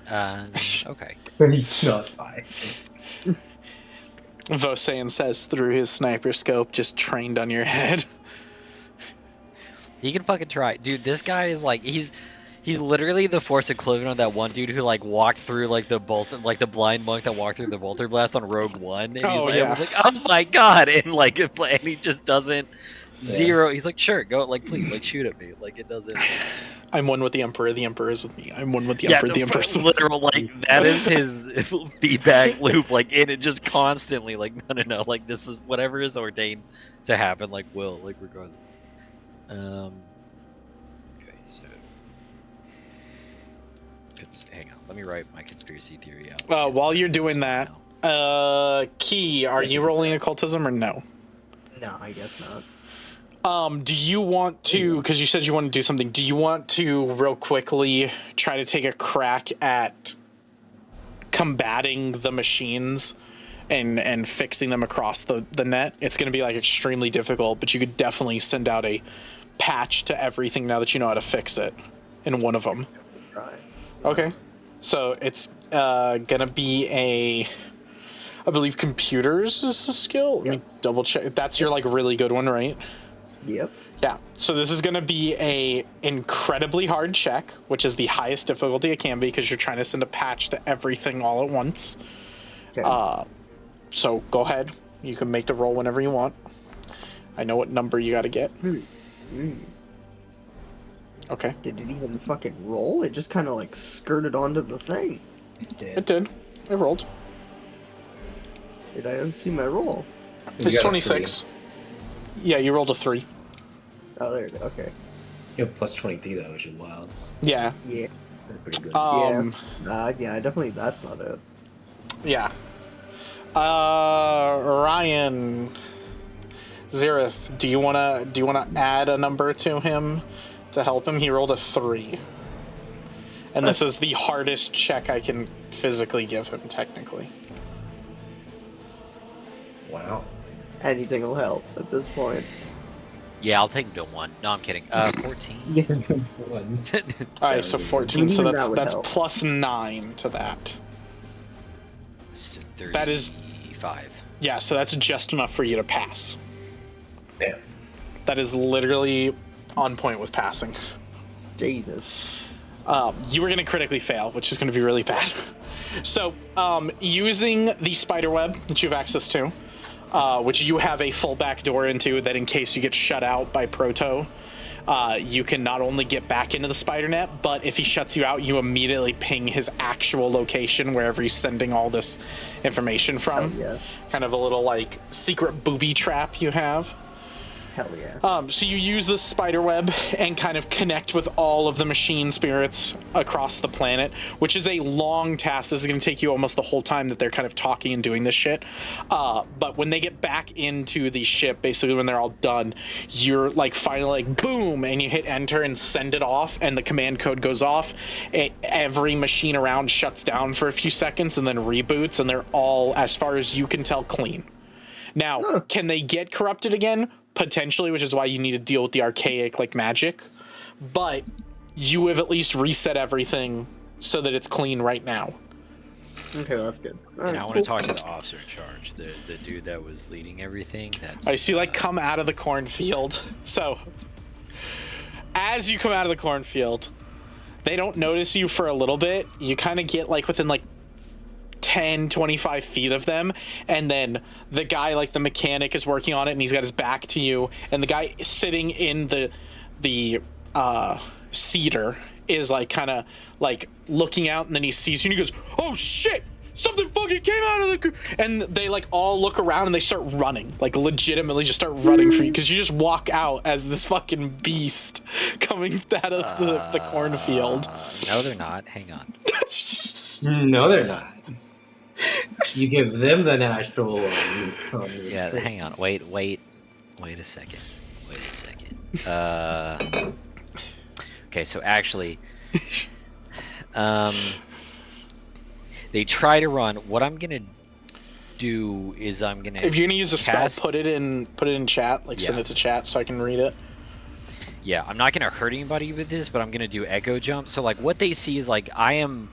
Okay. He's not fine. Vosayan says through his sniper scope, just trained on your head. He can fucking try. Dude, this guy is like, he's literally the Force equivalent of that one dude who like walked through like the like the blind monk that walked through the Bolter Blast on Rogue One. And he's Oh, like, yeah. everyone's like, oh my god, and like, and he just doesn't zero. He's like, sure, go, like, please, like, shoot at me. Like, it doesn't. I'm one with the Emperor is with me. I'm one with the Emperor, the Emperor is with me. Literal, like, that is his feedback loop, like, and it just constantly, like, no, like, this is whatever is ordained to happen, like, will, like, regardless. Okay, so. Hang on, let me write my conspiracy theory out. While you're doing that, Key, are you rolling occultism or no? No, I guess not. Do you want to, because you said you want to do something, do you want to real quickly try to take a crack at combating the machines and fixing them across the net? It's going to be like extremely difficult, but you could definitely send out a patch to everything now that you know how to fix it in one of them. Right. Okay. So it's going to be I believe computers is the skill. Let me double check. That's your like really good one, right? Yep. Yeah, so this is going to be a incredibly hard check, which is the highest difficulty it can be because you're trying to send a patch to everything all at once. Okay. So go ahead. You can make the roll whenever you want. I know what number you got to get. Okay. Did it even fucking roll? It just kind of like skirted onto the thing. It did. It rolled. I don't see my roll. It's 26. Yeah, you rolled a 3. Oh, there it is. Okay. You have plus 23 though, which is wild. Yeah. Yeah. That's pretty good. Yeah, definitely that's not it. Yeah. Ryan Zerith, do you wanna add a number to him to help him? He rolled a 3. And this is the hardest check I can physically give him, technically. Wow. Anything will help at this point. Yeah, I'll take him to 1. No, I'm kidding. 14. Yeah. One. Alright, so 14, Even so that would that's help. plus 9 to that. So That is- 35. Yeah, so that's just enough for you to pass. Damn. That is literally on point with passing. Jesus. You were going to critically fail, which is going to be really bad. So, using the spider web that you have access to, which you have a full back door into, that in case you get shut out by Proto, you can not only get back into the spider net, but if he shuts you out, you immediately ping his actual location wherever he's sending all this information from. Oh, yeah. Kind of a little like secret booby trap you have. Hell yeah. So you use the spider web and kind of connect with all of the machine spirits across the planet, which is a long task. This is going to take you almost the whole time that they're kind of talking and doing this shit. But when they get back into the ship, basically when they're all done, you're like finally like boom, and you hit enter and send it off, and the command code goes off. Every machine around shuts down for a few seconds and then reboots, and they're all, as far as you can tell, clean. Now, can they get corrupted again? Potentially, which is why you need to deal with the archaic like magic, but you have at least reset everything so that it's clean right now. Okay, well, that's good. And I want to talk to the officer in charge, the dude that was leading everything. That's, I see, like, come out of the cornfield. So, as you come out of the cornfield, they don't notice you for a little bit. You kind of get like within like 10, 25 feet of them, and then the guy, like the mechanic, is working on it, and he's got his back to you, and the guy sitting in the cedar is like kind of like looking out, and then he sees you and he goes, "Oh shit, something fucking came out of the," and they like all look around and they start running, like legitimately just start running for you, because you just walk out as this fucking beast coming out of the cornfield. No, they're not. Hang on. No, they're not. You give them the natural. Yeah, hang on. Wait a second. Okay, so actually, they try to run. What I'm gonna do is I'm gonna. If you're gonna use a spell, cast- put it in chat. Like send Yeah. it to chat so I can read it. Yeah, I'm not gonna hurt anybody with this, but I'm gonna do echo jump. So like, what they see is like I am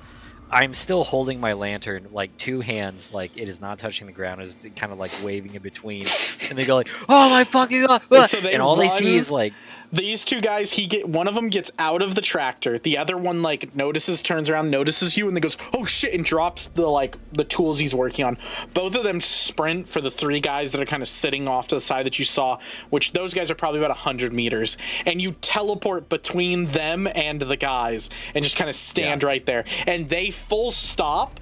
I'm still holding my lantern, like 2 hands, like it is not touching the ground, is kind of like waving in between, and they go like, "Oh my fucking god!" And so they and all they run. see is like, These two guys, one of them gets out of the tractor. The other one like turns around, notices you, and then goes, "Oh shit!" and drops the tools he's working on. Both of them sprint for the 3 guys that are kind of sitting off to the side that you saw, which those guys are probably about 100 meters. And you teleport between them and the guys, and just kind of stand right there. And they full stop,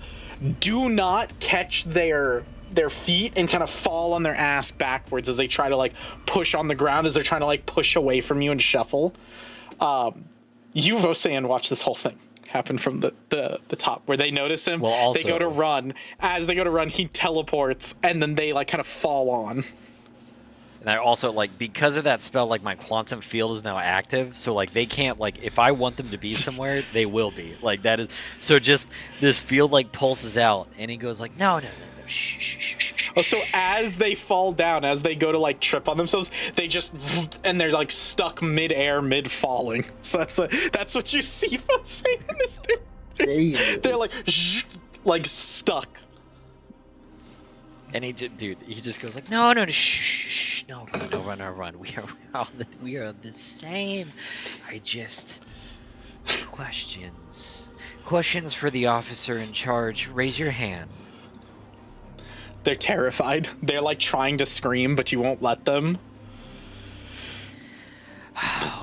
do not catch their feet and kind of fall on their ass backwards as they try to like push on the ground, as they're trying to like push away from you and shuffle. You, Vosan, watch this whole thing happen from the top where they notice him. Well, also, they go to run. As they go to run, he teleports, and then they like kind of fall on. and I also like, because of that spell, like my quantum field is now active, so like they can't, like, if I want them to be somewhere, they will be. Like that is, so just this field like pulses out, and he goes like, no, shh, shh, shh, shh, shh. Oh, so as they fall down, as they go to like trip on themselves, they just, and they're like stuck mid-air, mid-falling. So that's what you see them saying, is they're like stuck. And he just goes like, no, shh, no, run. We are the same. Questions for the officer in charge. Raise your hand. They're terrified. They're like trying to scream, but you won't let them.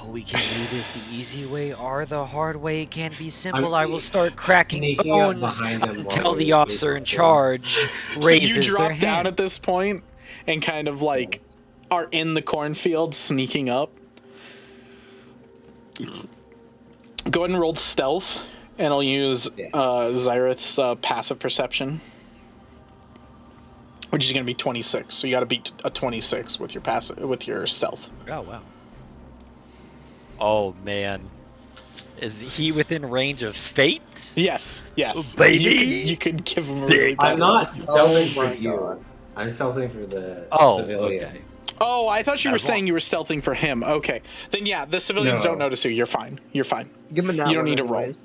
We can do this the easy way or the hard way. It can be simple. I will start cracking bones until the officer in charge raises so you drop their down hand. at this point and kind of like are in the cornfield sneaking up. Go ahead and roll stealth, and I'll use Zyrith's passive perception, which is going to be 26. So you got to beat a 26 with your stealth. Oh wow. Oh man, is he within range of fate? Yes. Baby! You could give him a really bad I'm not stealthing for my you. God. I'm stealthing for the Oh, civilians. Oh, I thought you were As saying well. you were stealthing for him. Okay. Then yeah, the civilians No. don't notice you. You're fine. You're fine. Give him that You don't one need to roll. anyways.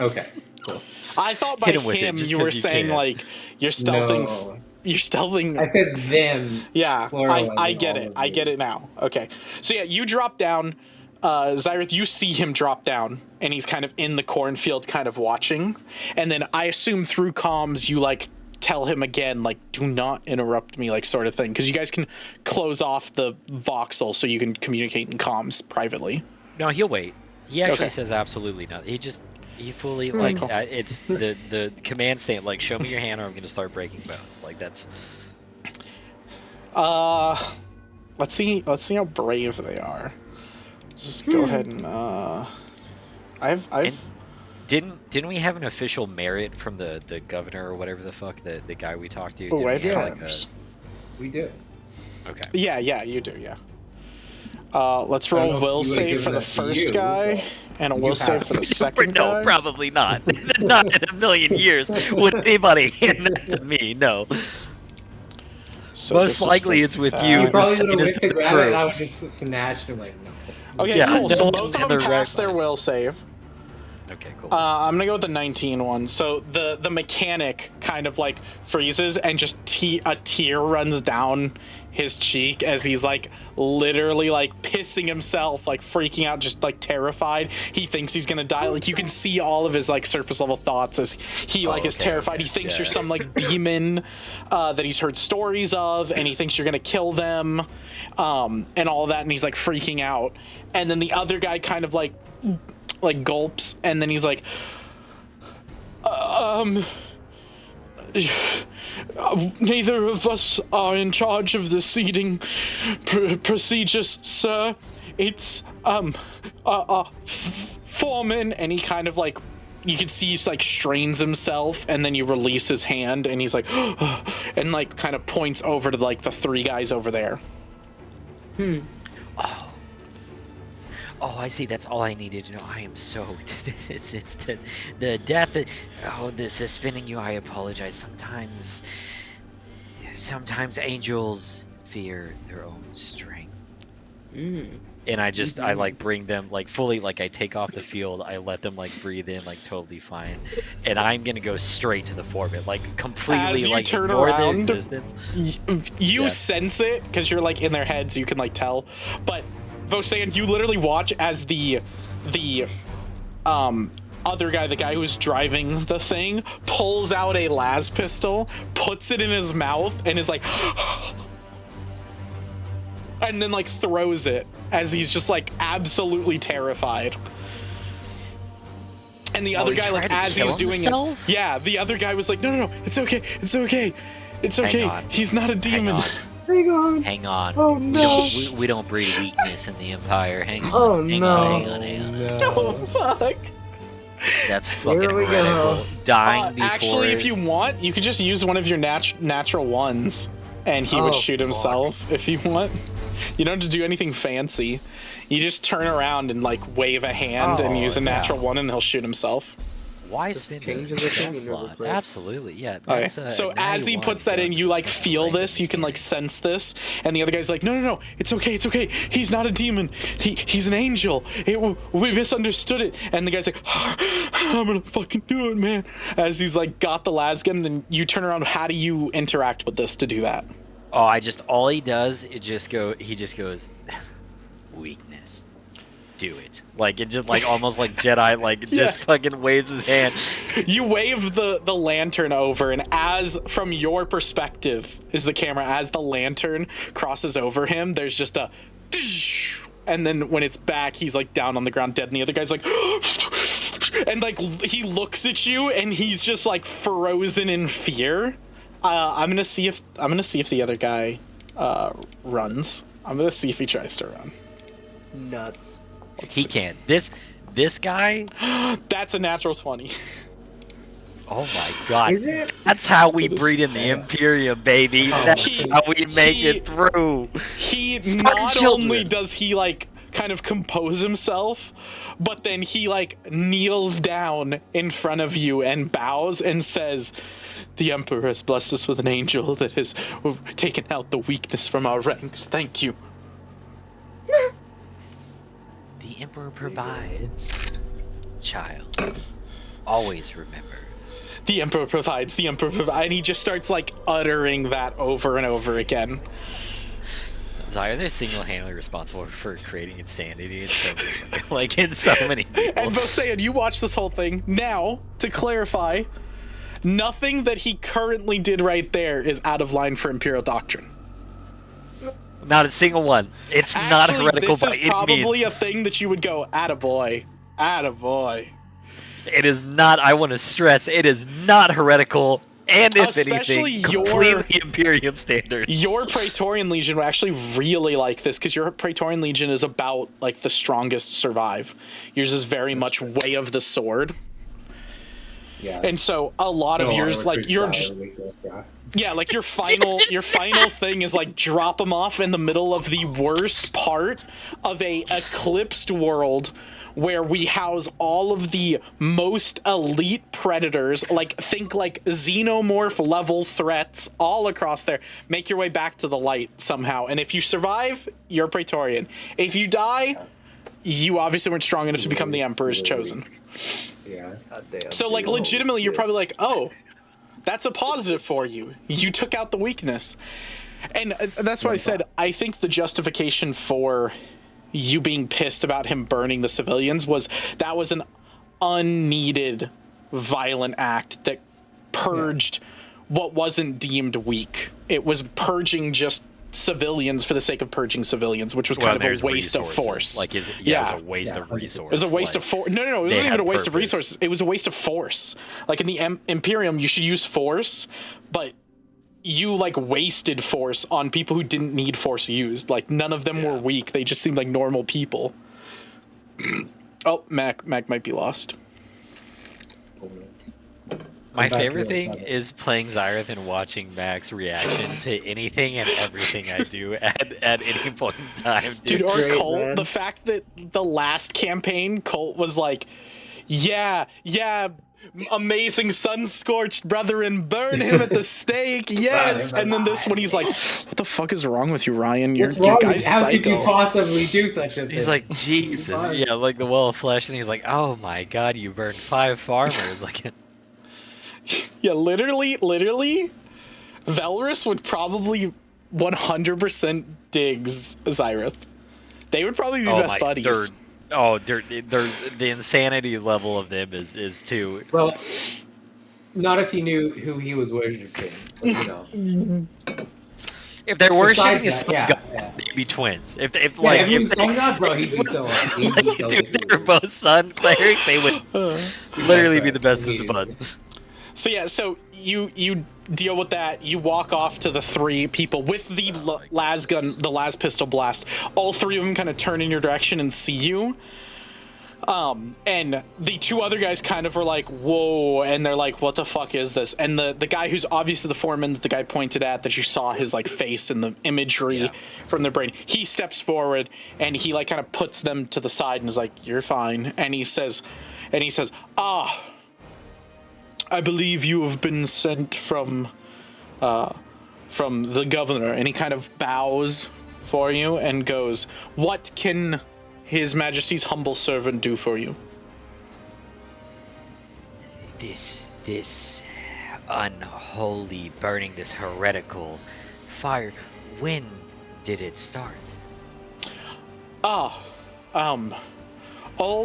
Okay, cool. I thought by Hit him with it, him just you were 'cause you saying can. like you're stealthing. No. You're stealthing. I said them. Yeah, Plural, I as in get all it. of I you. get it now. Okay. So yeah, you drop down. Zyrith, you see him drop down, and he's kind of in the cornfield kind of watching. And then I assume through comms you like tell him again, like, do not interrupt me, like sort of thing. Because you guys can close off the voxel so you can communicate in comms privately. No, he'll wait. He actually Okay. says absolutely not. He fully like cool. it's the command state, like, show me your hand or I'm gonna start breaking bones. Like that's Let's see how brave they are. Just go ahead and I've And didn't we have an official merit from the governor or whatever the fuck, the guy we talked to? oh, Didn't I've we have, colors. We do. Okay. Yeah, you do, yeah. Let's I don't roll know if will you would've save given for the that to first you, guy, and a you will have save for the it. second No, guy. probably not. Not in a million years would anybody hand that to me. No. So Most this is likely for it's with that. you. You the probably would have sanest went to of the grab it, crew. and I would just snatched him like, no. Okay, Yeah, cool. So no, both of another them passed their right will save. Okay, cool. I'm gonna go with the 19 one. So the mechanic kind of like freezes, and just a tear runs down his cheek as he's like literally like pissing himself, like freaking out, just like terrified. He thinks he's gonna die. Like you can see all of his like surface level thoughts as he like is okay, terrified. okay, He thinks yeah. you're some like demon that he's heard stories of, and he thinks you're gonna kill them, and all that. And he's like freaking out. And then the other guy kind of like gulps, and then he's like, neither of us are in charge of the seating procedures, sir. It's foreman. And he kind of like, you can see he's like strains himself, and then you release his hand, and he's like and like kind of points over to like the 3 guys over there. Oh, I see. That's all I needed to know. I am so. It's the death. Oh, the suspending you. I apologize. Sometimes angels fear their own strength. and I like bring them like fully, like I take off the field, I let them like breathe in like totally fine, and I'm gonna go straight to the foreman, like completely As you like turn ignore around, their existence. You Yeah. sense it because you're like in their heads, you can like tell. But Vosan, you literally watch as the other guy, the guy who's driving the thing, pulls out a las pistol, puts it in his mouth, and is like, and then like throws it as he's just like absolutely terrified. And the other he guy, like tried to as kill he's doing himself? it, yeah, the other guy was like, no, it's okay, it's okay, it's okay. on. He's not a demon. Hang on. Hang on. Oh, We no. we don't breed weakness in the Empire. Hang on. Oh, hang no. On, hang on. Oh fuck. That's fucking Here we go. heretical. Dying before. Actually, if you want, you could just use one of your natural ones, and he would Oh, shoot himself if you want. You don't have to do anything fancy. You just turn around and like wave a hand and Oh, use a yeah. natural one, and he'll shoot himself. Why Just spend change the his opinion death real slot? quick. Absolutely, yeah. Okay. That's, So now as you he won. puts that in, you like That's feel right this. in You the can like game. sense this, and the other guy's like, no, it's okay. He's not a demon. He's an angel. We misunderstood it. And the guy's like, I'm gonna fucking do it, man. As he's like got the las gun, then you turn around. How do you interact with this to do that? Oh, all he does, he just goes, weakness. Do it. Like, it just, like, almost like Jedi, like, Yeah. just fucking waves his hand. You wave the lantern over, and as from your perspective is the camera, as the lantern crosses over him, there's just a, and then when it's back, he's like down on the ground dead, and the other guy's like, and like he looks at you, and he's just like frozen in fear. I'm gonna see if the other guy runs. I'm gonna see if he tries to run. Nuts. He can't. This guy, That's a natural 20. oh my god. Is it? That's how we It is. breed in the Imperium, baby. That's He- how we make he- it through. He Spartan not children. only does he like kind of compose himself, but then he like kneels down in front of you and bows and says, "The Emperor has blessed us with an angel that has taken out the weakness from our ranks. Thank you." The Emperor provides. Child. Always remember. The Emperor provides, the Emperor provides, and he just starts like uttering that over and over again. Zaya, they're single-handedly responsible for creating insanity in so many, like in so many people. And Vosayan, you watch this whole thing. Now, to clarify, nothing that he currently did right there is out of line for Imperial doctrine. Not a single one. It's not Actually, heretical this by is any probably means. a thing that you would go, attaboy, attaboy. It is not. I want to stress, it is not heretical, and if Especially anything, your- completely Imperium standards. Your Praetorian Legion would actually really like this, because your Praetorian Legion is about, like, the strongest survive. Yours is very much way of the sword. Yeah. And so a lot of yours, like, you're just... Yeah, like your final thing is like drop them off in the middle of the worst part of a eclipsed world where we house all of the most elite predators, like think like xenomorph level threats all across there. Make your way back to the light somehow. And if you survive, you're Praetorian. If you die, you obviously weren't strong enough to become the Emperor's chosen. Yeah. God damn. So like legitimately you're probably like, "Oh, that's a positive for you. You took out the weakness." And that's why I said I think the justification for you being pissed about him burning the civilians was that was an unneeded violent act that purged what wasn't deemed weak. It was purging just civilians for the sake of purging civilians, which was kind of there's a waste of resources. force. Like, it was Yeah. a waste of Yeah. resources. It was a waste of force. No, it wasn't they even had a waste of purpose. resources. It was a waste of force. Like in the Imperium, you should use force, but you like wasted force on people who didn't need force used. Like none of them were weak. They just seemed like normal people. Oh, Mac might be lost. My Come back favorite here, thing brother. is playing Xyrath and watching Mac's reaction to anything and everything I do at any point in time. Dude, or great, Colt, man. the fact that the last campaign, Colt was like, yeah, amazing sun-scorched brethren, burn him at the stake, yes! And then this one, he's like, what the fuck is wrong with you, Ryan? Your What's wrong? guy's How could you psycho. possibly do such a thing? He's like, Jesus, yeah, like the Well of Flesh, and he's like, oh my god, you burned 5 farmers. Like, Yeah, literally, Valorous would probably 100% dig Zyrith. They would probably be best buddies. They're the insanity level of them is too. Well, not if you knew who he was worshiping. But, you know. If they're worshiping a Besides sun that, god, yeah. they'd be twins. If Yeah, like if he if was they, sun god, bro, he'd be so. He'd be so dude, they were both sun clerics, they would literally be the best of the buds. So yeah, so you deal with that. You walk off to the 3 people with the las gun, the las pistol blast. All 3 of them kind of turn in your direction and see you. And the 2 other guys kind of are like, whoa, and they're like, what the fuck is this? And the guy who's obviously the foreman that the guy pointed at, that you saw his like face in the imagery from their brain, he steps forward and he like kind of puts them to the side and is like, you're fine. And he says, I believe you have been sent from the governor. And he kind of bows for you and goes, what can His Majesty's humble servant do for you? This unholy burning, this heretical fire, when did it start? All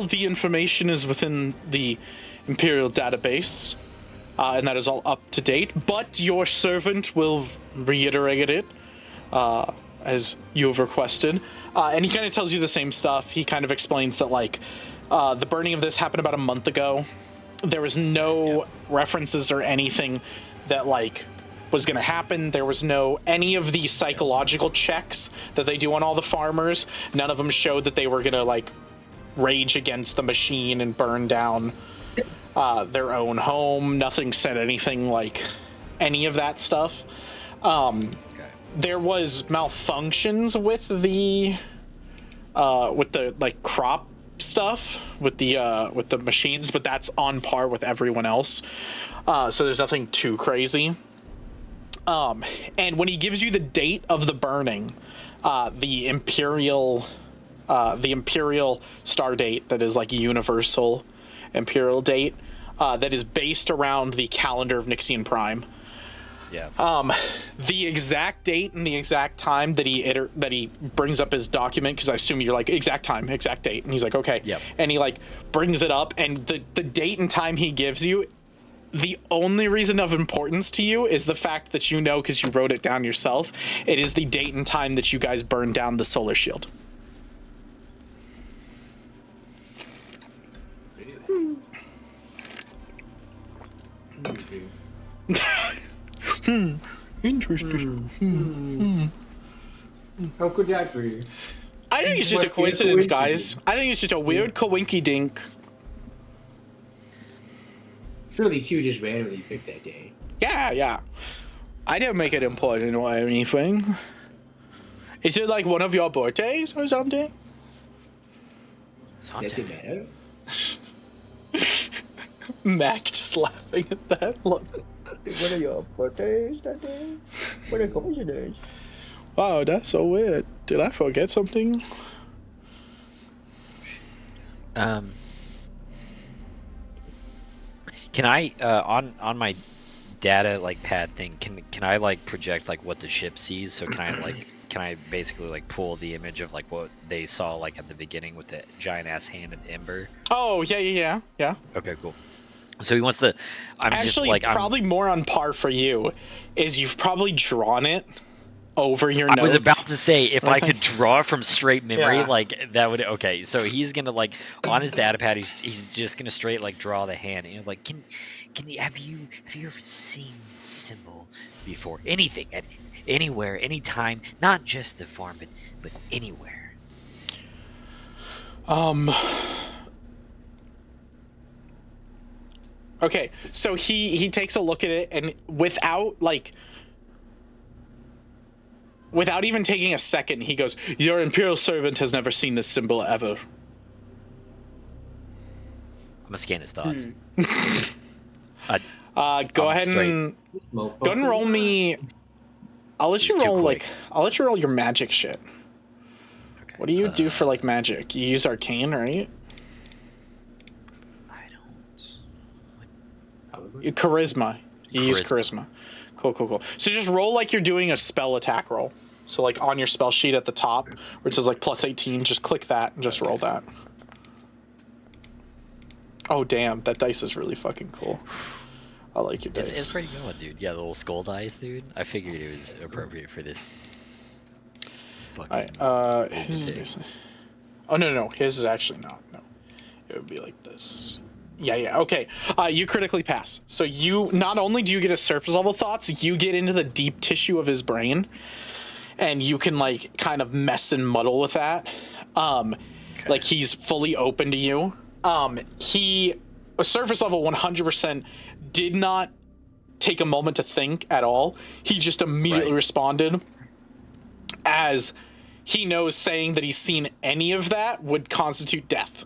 the information is within the Imperial database, and that is all up to date, but your servant will reiterate it, as you have requested. And he kind of tells you the same stuff. He kind of explains that, like, the burning of this happened about a month ago. There was no references or anything that, like, was going to happen. There was any of the psychological checks that they do on all the farmers. None of them showed that they were going to, like, rage against the machine and burn down their own home. Nothing said anything like any of that stuff. There was malfunctions with the like crop stuff with the machines, but that's on par with everyone else. So there's nothing too crazy. And when he gives you the date of the burning, the imperial star date, that is like a universal imperial date, that is based around the calendar of Nixian Prime. Yeah. The exact date and the exact time that he brings up his document, because I assume you're like, exact time, exact date, and he's like, okay. Yep. And he like brings it up, and the date and time he gives you, the only reason of importance to you is the fact that you know, because you wrote it down yourself, it is the date and time that you guys burned down the solar shield. Interesting. How could that be? I think it's just a coincidence, guys. I think it's just a weird coinky dink. Surely Q just randomly picked that day. Yeah. I didn't make it important or anything. Is it like one of your birthdays or something? Matter? Mac just laughing at that. Look. What are your birthdays that day? What a coincidence. Wow, that's so weird. Did I forget something? Can I on my data like pad thing, can I like project like what the ship sees? So can I basically like pull the image of like what they saw like at the beginning with the giant ass hand and ember? Oh yeah. Okay, cool. So he wants to. Probably more on par for you is you've probably drawn it over your notes. I was about to say, if I could draw from straight memory, like that would. Okay, so he's gonna like on his data pad, he's just gonna straight like draw the hand, and you're like, can you have you ever seen this symbol before? Anything, anywhere, anytime, not just the farm, but anywhere. Okay, so he takes a look at it, and without even taking a second, he goes, "Your imperial servant has never seen this symbol ever." I'm gonna scan his thoughts. Go I'm ahead straight. and Smoke go ahead and roll me. I'll let you He's too roll quick. I'll let you roll your magic shit. Okay. What do you do for like magic? You use arcane, right? I don't. Charisma. You use Charisma. charisma. Cool. So just roll like you're doing a spell attack roll. So like on your spell sheet at the top, where it says like plus 18, just click that and just roll that. Oh damn, that dice is really fucking cool. I like your dice. It's pretty good, dude. Yeah, the little skull dice, dude. I figured it was appropriate for this. His is basically... Oh no, his is actually not. No, it would be like this. Yeah. Okay. You critically pass. So you not only do you get his surface level thoughts, you get into the deep tissue of his brain, and you can like kind of mess and muddle with that. Like he's fully open to you. He a surface level 100% did not take a moment to think at all. He just immediately responded, as he knows saying that he's seen any of that would constitute death,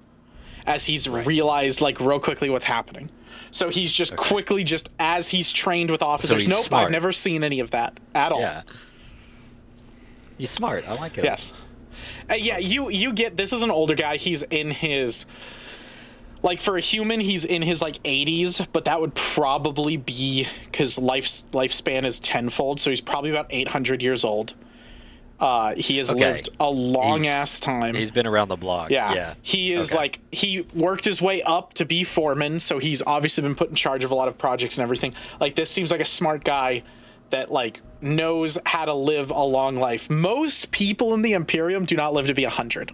as he's realized like real quickly what's happening. So he's just quickly, just as he's trained with officers, he's nope, smart. I've never seen any of that at all. Yeah. He's smart. I like it. Yes. Yeah, you get, this is an older guy. He's in his, like for a human, he's in his like 80s, but that would probably be because lifespan is tenfold. So he's probably about 800 years old. He has lived a long ass time. He's been around the block. Yeah. He is like, he worked his way up to be foreman. So he's obviously been put in charge of a lot of projects and everything. Like this seems like a smart guy that like knows how to live a long life. Most people in the Imperium do not live to be 100.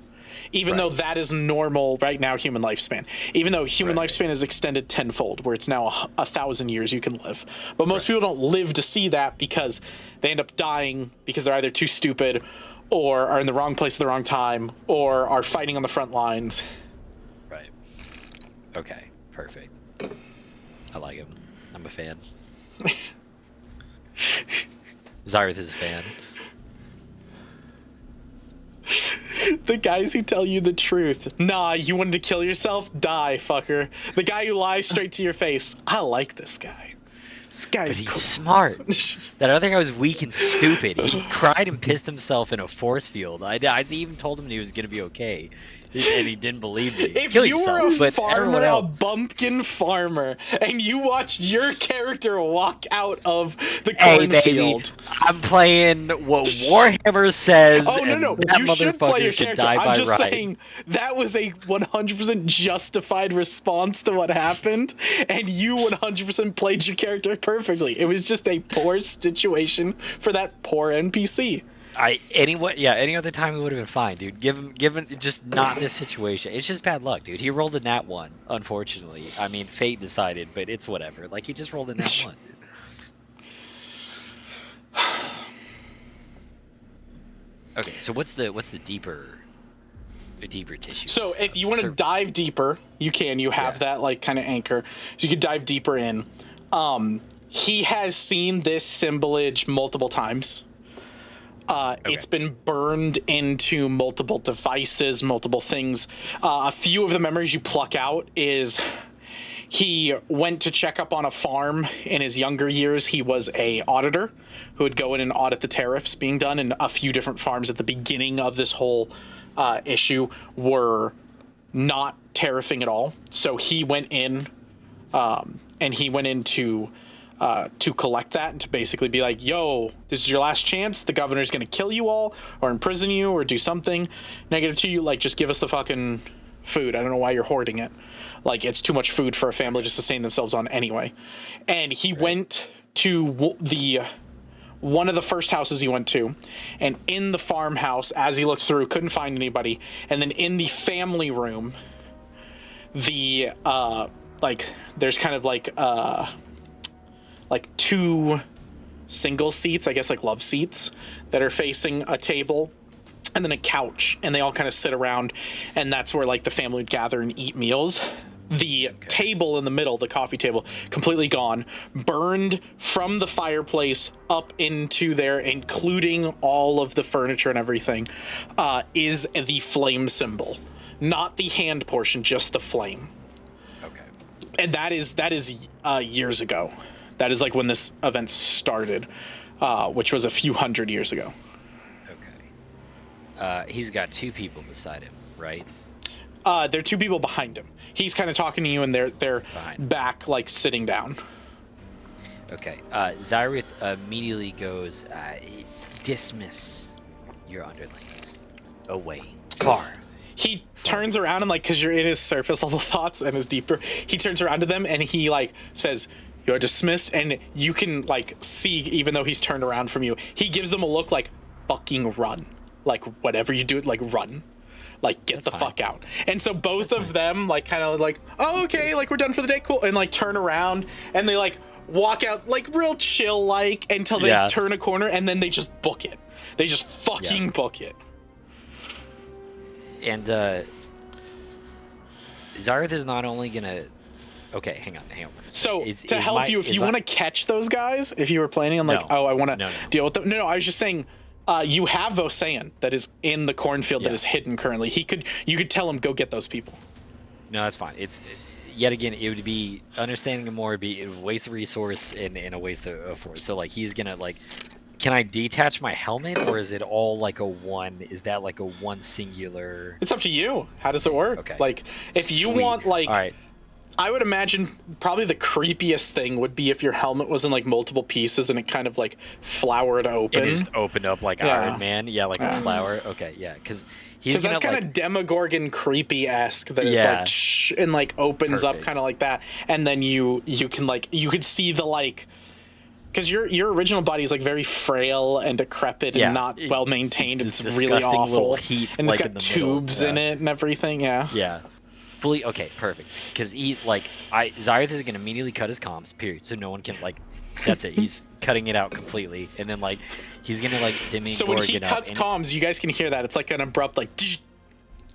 Even though that is normal right now, human lifespan. Even though human lifespan is extended tenfold, where it's now 1,000 years you can live. But most people don't live to see that because they end up dying because they're either too stupid or are in the wrong place at the wrong time or are fighting on the front lines. Right. Okay. Perfect. I like him. I'm a fan. Zareth is a fan. The guys who tell you the truth. Nah, you wanted to kill yourself? Die, fucker. The guy who lies straight to your face. I like this guy. This guy's He's cool. smart. That other guy was weak and stupid. He cried and pissed himself in a force field. I even told him he was gonna be okay, and he didn't believe me. If Kill you yourself, were a but farmer, everyone a else. bumpkin farmer, and you watched your character walk out of the Hey, baby, cornfield. I'm playing what Warhammer says. Oh, no. and that You should play your motherfucker should character. die I'm by just right. saying that was a 100% justified response to what happened, and you 100% played your character perfectly. It was just a poor situation for that poor NPC. Any other time it would have been fine, dude. Given just not this situation. It's just bad luck, dude. He rolled a nat 1, unfortunately. I mean, fate decided, but it's whatever. Like he just rolled a nat 1. Okay, so what's the deeper tissue? So stuff? if you want to dive deeper, you can. You have that like kind of anchor. So you could dive deeper in. He has seen this symbolage multiple times. It's been burned into multiple devices, multiple things. A few of the memories you pluck out is he went to check up on a farm in his younger years. He was a auditor who would go in and audit the tariffs being done, and a few different farms at the beginning of this whole issue were not tariffing at all. So he went in, and he went in to collect that and to basically be like, yo, this is your last chance. The governor's going to kill you all or imprison you or do something negative to you. Like, just give us the fucking food. I don't know why you're hoarding it. Like, it's too much food for a family to sustain themselves on anyway. And he went to one of the first houses he went to, and in the farmhouse, as he looked through, couldn't find anybody. And then in the family room, there's kind of like two single seats, I guess like love seats, that are facing a table, and then a couch, and they all kind of sit around, and that's where like the family would gather and eat meals. The table in the middle, the coffee table, completely gone, burned from the fireplace up into there, including all of the furniture and everything, is the flame symbol. Not the hand portion, just the flame. Okay. And that is years ago. That is like when this event started, which was a few hundred years ago. Okay. He's got 2 people beside him, right? There are 2 people behind him. He's kind of talking to you, and they're back, like sitting down. Okay. Zyrith immediately goes, dismiss your underlings. Away. Far. He turns around and, like, because you're in his surface level thoughts and his deeper, he turns around to them and he, like, says, "You're dismissed," and you can, like, see, even though he's turned around from you, he gives them a look like, "Fucking run. Like, whatever you do, like, run. Like, get the fuck out." And so both of them, like, kind of like, "Oh, okay, like, we're done for the day, cool," and, like, turn around, and they, like, walk out, like, real chill, like, until they turn a corner, and then they just book it. They just fucking book it. And Zareth is not only gonna. Okay, hang on. So to help you, if you want to catch those guys, if you were planning on, like, I want to deal with them. No, I was just saying, you have Vosayan that is in the cornfield that is hidden currently. You could tell him, go get those people. No, that's fine. It's yet again, it would be understanding him more. It would waste a resource and a waste of force. So like he's gonna like. Can I detach my helmet, or is it all like a one? Is that like a one singular? It's up to you. How does it work? Okay. Like, if you want, like, all right. I would imagine probably the creepiest thing would be if your helmet was in like multiple pieces and it kind of like flowered open. It just opened up like Iron Man, like a flower. Okay, yeah, because that's kind of Demogorgon creepy-esque. That it's like shh, and like opens up kind of like that, and then you can like you could see the like. Because your original body is like very frail and decrepit and not well maintained. It's really awful, heat, and like, it's got tubes in it and everything. Yeah. Fully okay, perfect. Because Zyrith is gonna immediately cut his comms. Period. So no one can like. That's it. He's cutting it out completely, and then like he's gonna like Demi. So when he cuts comms, you guys can hear that. It's like an abrupt like,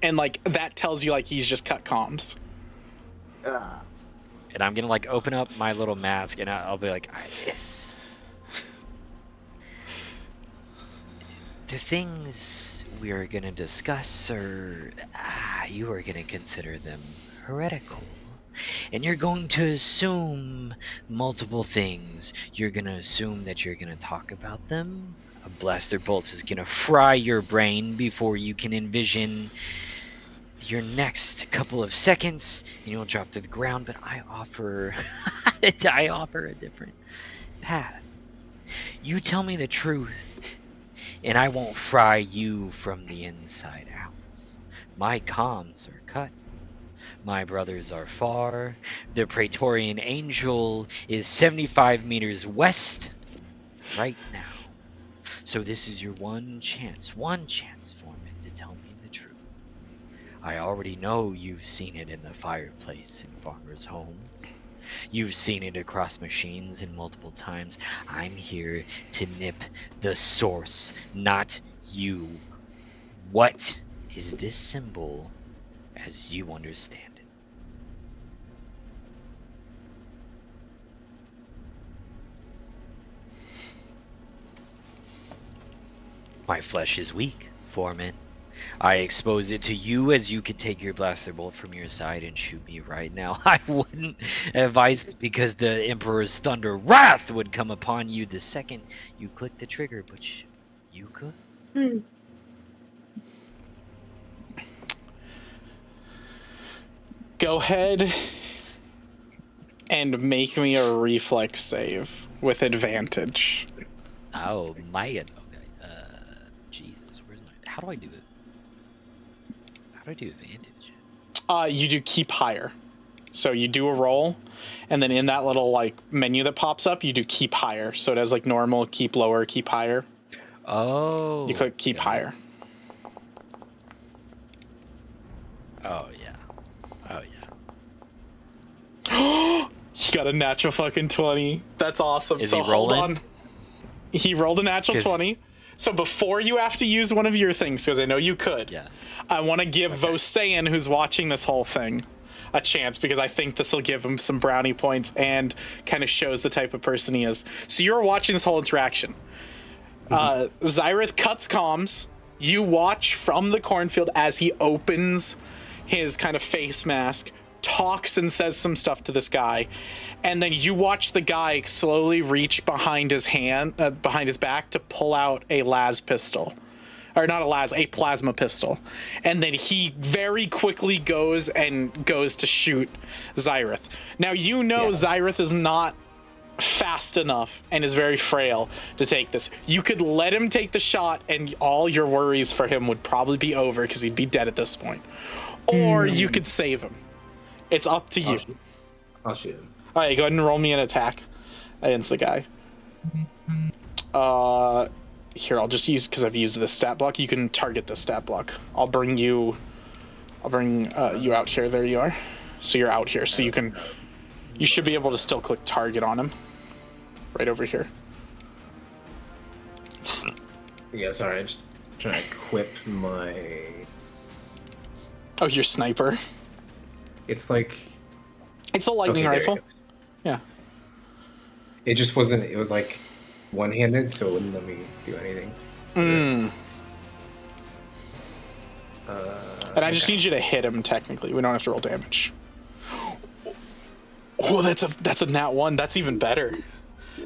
and like that tells you like he's just cut comms. And I'm gonna like open up my little mask, and I'll be like, the things we are going to discuss are, you are going to consider them heretical. And you're going to assume multiple things. You're going to assume that you're going to talk about them. A blaster bolt is going to fry your brain before you can envision your next couple of seconds, and you'll drop to the ground. But I offer, I offer a different path. You tell me the truth, and I won't fry you from the inside out. My comms are cut. My brothers are far. The Praetorian Angel is 75 meters west right now. So this is your one chance, Foreman, to tell me the truth. I already know you've seen it in the fireplace in farmers' homes. You've seen it across machines and multiple times. I'm here to nip the source, not you. What is this symbol as you understand it? My flesh is weak, Foreman. I expose it to you as you could take your blaster bolt from your side and shoot me right now. I wouldn't advise it because the Emperor's thunder wrath would come upon you the second you click the trigger, but you could. Go ahead and make me a reflex save with advantage. Oh, my... Okay. Jesus, where's my... How do I do it? How do I do advantage? You do keep higher. So you do a roll, and then in that little like menu that pops up, you do keep higher. So it has like normal, keep lower, keep higher. Oh. You click keep higher. Oh yeah. Oh yeah. He got a natural fucking 20. That's awesome. Is so he rolling? Hold on. He rolled a natural 20. So before you have to use one of your things, because I know you could, I want to give Vosayan, who's watching this whole thing, a chance, because I think this will give him some brownie points and kind of shows the type of person he is. So you're watching this whole interaction. Zyrith cuts comms. You watch from the cornfield as he opens his kind of face mask, talks and says some stuff to this guy, and then you watch the guy slowly reach behind his back to pull out a las pistol. Or not a las, a plasma pistol. And then he very quickly goes to shoot Xyrath. Now Xyrath is not fast enough and is very frail to take this. You could let him take the shot and all your worries for him would probably be over because he'd be dead at this point. Or you could save him. It's up to you. I'll shoot him. All right, go ahead and roll me an attack against the guy. Here, I'll just use, because I've used this stat block, you can target this stat block. I'll bring you out here. There you are. So you're out here. So you should be able to still click target on him. Right over here. Yeah, sorry, I'm just trying to equip my... Oh, your sniper. It's like... It's a lightning rifle. Yeah. It just wasn't, it was like one-handed, so it wouldn't let me do anything. And I just need you to hit him, technically. We don't have to roll damage. Oh, that's a nat 1. That's even better.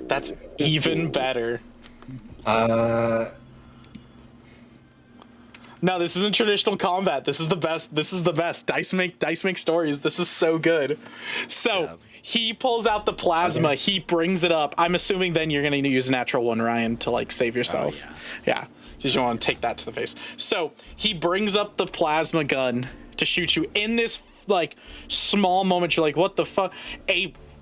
That's even better. No, this isn't traditional combat. This is the best. This is the best. Dice make stories. This is so good. So he pulls out the plasma. Okay. He brings it up. I'm assuming then you're going to use a natural 1, Ryan, to like save yourself. Oh, yeah. Because you don't want to take that to the face. So he brings up the plasma gun to shoot you. In this like small moment, you're like, what the fuck?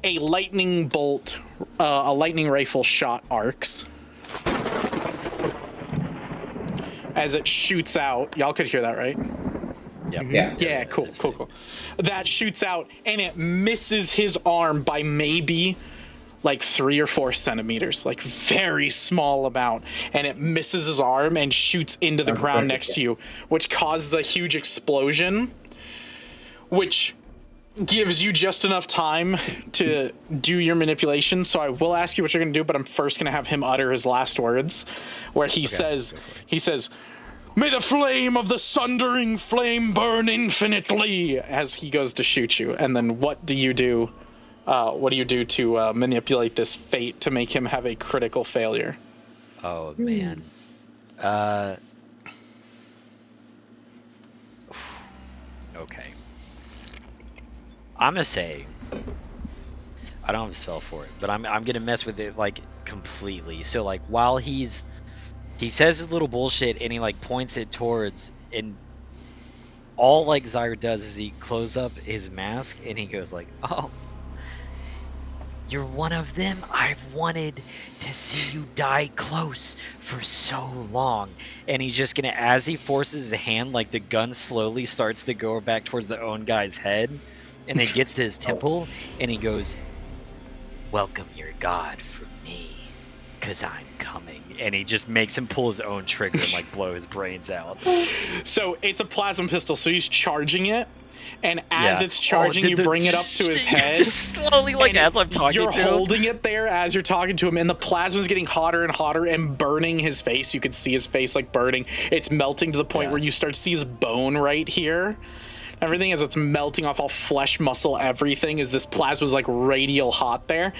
A lightning bolt, a lightning rifle shot arcs. As it shoots out, y'all could hear that, right? Yep. Yeah, cool. That shoots out, and it misses his arm by maybe like 3 or 4 centimeters, like very small amount, and it misses his arm and shoots into the ground next to you, which causes a huge explosion, which gives you just enough time to do your manipulation. So I will ask you what you're going to do, but I'm first going to have him utter his last words, where he says, "May the flame of the sundering flame burn infinitely," as he goes to shoot you. And then what do you do? What do you do to manipulate this fate to make him have a critical failure? Oh, man. Okay. I'm gonna say, I don't have a spell for it, but I'm gonna mess with it like completely. So like while he says his little bullshit and he like points it towards, and all like Zyra does is he closes up his mask and he goes like, "Oh, you're one of them? I've wanted to see you die close for so long." And he's just gonna, as he forces his hand, like the gun slowly starts to go back towards the own guy's head, and it gets to his temple, and he goes, "Welcome your god for me, 'cause I'm coming." And he just makes him pull his own trigger and like blow his brains out. So it's a plasma pistol, so he's charging it. And as it's charging, you bring it up to his head. Just slowly, like as I'm talking to him. You're holding it there as you're talking to him, and the plasma's getting hotter and hotter and burning his face. You could see his face like burning. It's melting to the point where you start to see his bone right here. Everything as it's melting off, all flesh, muscle, everything, as this plasma's like radial hot there.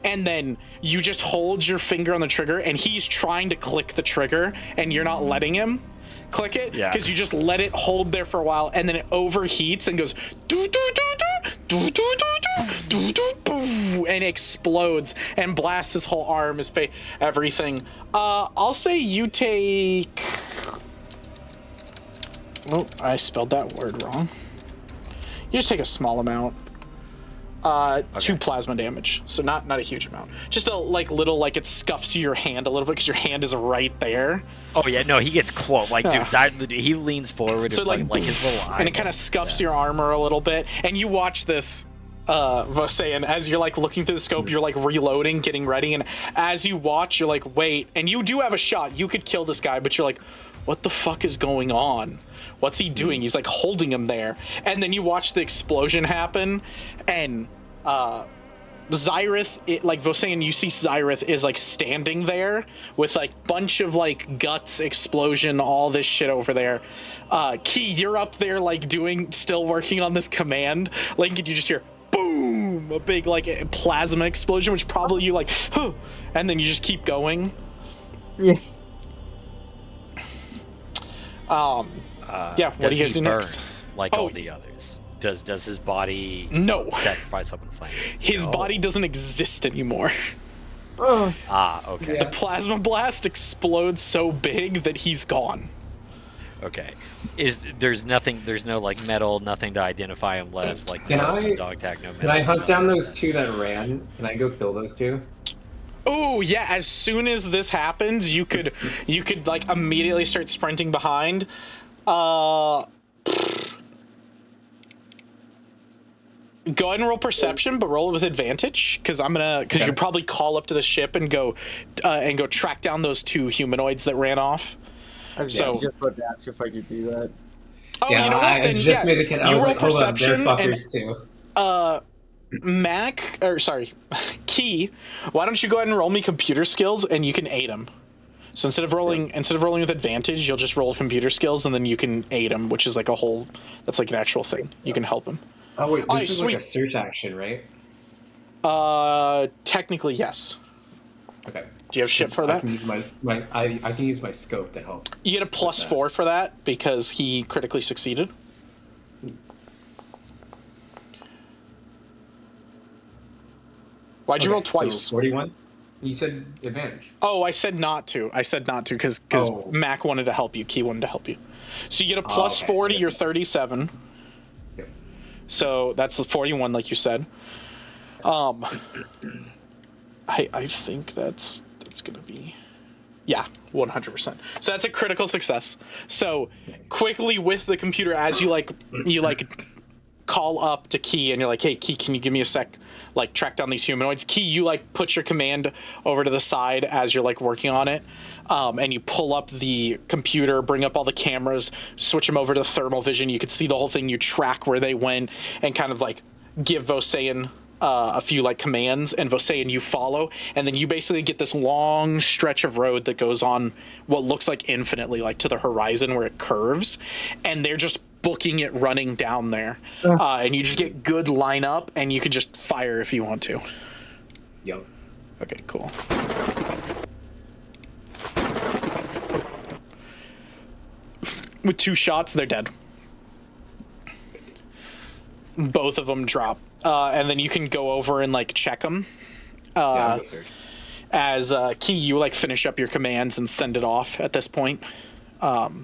And then you just hold your finger on the trigger, and he's trying to click the trigger, and you're not letting him click it, because you just let it hold there for a while, and then it overheats and goes doo doo doo doo doo doo doo doo doo, and explodes and blasts his whole arm, his face, everything. I'll say you take. Oh, I spelled that word wrong. You just take a small amount. 2 plasma damage, so not a huge amount. Just a little, like it scuffs your hand a little bit because your hand is right there. Oh yeah, no, he gets close. Like dude, he leans forward, so and like his little eye, and it kind of scuffs your armor a little bit. And you watch this, Vosean, as you're like looking through the scope, you're like reloading, getting ready, and as you watch, you're like, wait, and you do have a shot. You could kill this guy, but you're like, what the fuck is going on? What's he doing? He's like holding him there. And then you watch the explosion happen, and Xyrith, like Vosayan, you see Xyrith is like standing there with like bunch of like guts, explosion, all this shit over there. Key, you're up there like still working on this command. Like, you just hear boom, a big like plasma explosion, which probably you like, huh, and then you just keep going. Yeah. Yeah. What do you guys do next? Like all the others? Does his body sacrifice up in flame? His body doesn't exist anymore. Oh. Okay. The plasma blast explodes so big that he's gone. Okay. There's no like metal, nothing to identify him left, like Can no I- dog tag, no metal. Can I hunt down those two that ran? Can I go kill those two? Oh yeah, as soon as this happens, you could like immediately start sprinting behind. Go ahead and roll perception, but roll it with advantage, because you'll probably call up to the ship and go track down those two humanoids that ran off. I was just about to ask if I could do that. Oh, Yeah, you know what? I Then just made the you roll like, hold on, they're perception fuckers too. Key, why don't you go ahead and roll me computer skills, and you can aid him. So instead of rolling with advantage, you'll just roll computer skills, and then you can aid him, which is like that's like an actual thing. You can help him. Oh wait, this is sweet. like a search action, right? Technically yes. Okay. Do you have shit for I that? can use I can use my scope to help. You get a +4 for that because he critically succeeded. Why'd you roll twice? So 41? You said advantage. Oh, I said not to because Mac wanted to help you. Key wanted to help you. So you get a +4 to your 37. Yep. So that's the 41, like you said. I think that's gonna be, yeah, 100%. So that's a critical success. So quickly with the computer, as you call up to Key and you're like, hey Key, can you give me a sec, like track down these humanoids. Key, you like put your command over to the side as you're like working on it, and you pull up the computer, bring up all the cameras, switch them over to thermal vision. You could see the whole thing. You track where they went and kind of like give Vosayan a few like commands, and Vosayan you follow, and then you basically get this long stretch of road that goes on what looks like infinitely, like to the horizon where it curves, and they're just booking it running down there, and you just get good lineup, and you can just fire if you want to. Yep. Okay, cool. With 2 shots, they're dead. Both of them drop, and then you can go over and like check them. As Key, you like finish up your commands and send it off at this point.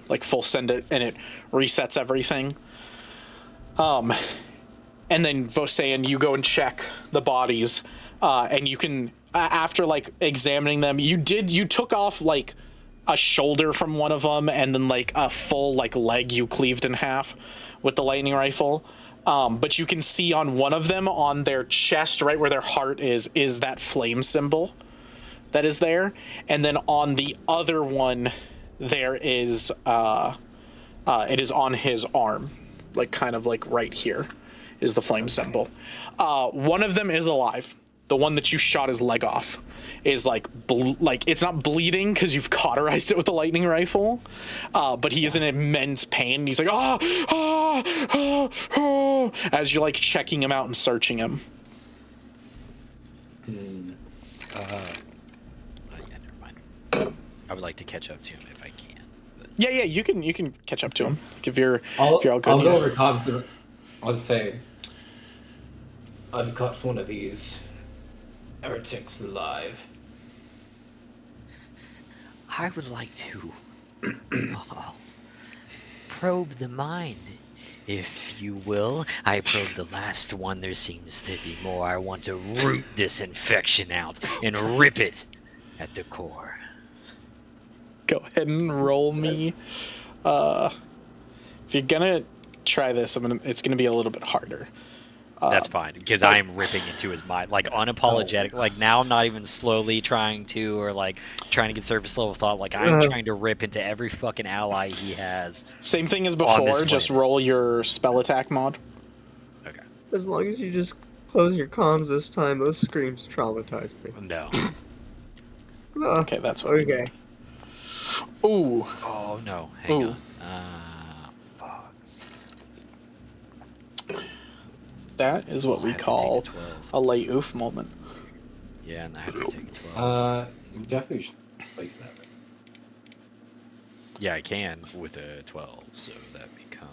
Like full send it, and it resets everything. And then Vosayan, you go and check the bodies, and you can, after like examining them, you took off like a shoulder from one of them, and then like a full like leg you cleaved in half with the lightning rifle. But you can see on one of them, on their chest, right where their heart is that flame symbol that is there, and then on the other one, there is it is on his arm, like kind of like right here is the flame symbol. One of them is alive. The one that you shot his leg off is like it's not bleeding because you've cauterized it with the lightning rifle, but he is in immense pain. He's like as you're like checking him out and searching him. Yeah, never mind. I would like to catch up to him if I can. But... Yeah, you can catch up to him if you're I'll all good. I'll go over comms. I'll just say, I've caught one of these heretics alive. I would like to probe the mind, if you will. I probed the last one. There seems to be more. I want to root this infection out and rip it at the core. Go ahead and roll me. If you're gonna try this, it's gonna be a little bit harder. That's fine, because I am ripping into his mind, like unapologetic. Like now, I'm not even slowly trying to, or like trying to get surface level thought. Like I'm trying to rip into every fucking ally he has. Same thing as before. Just roll your spell attack mod. Okay. As long as you just Close your comms this time. Those screams traumatized me. No. Okay, that's what we Okay. need. Ooh. Oh no. Hang Ooh. on. Fuck. That is what I we have to call take a 12. a late oof moment. Yeah, and I have to take a 12. You definitely should place that. Yeah, I can with a 12, so that becomes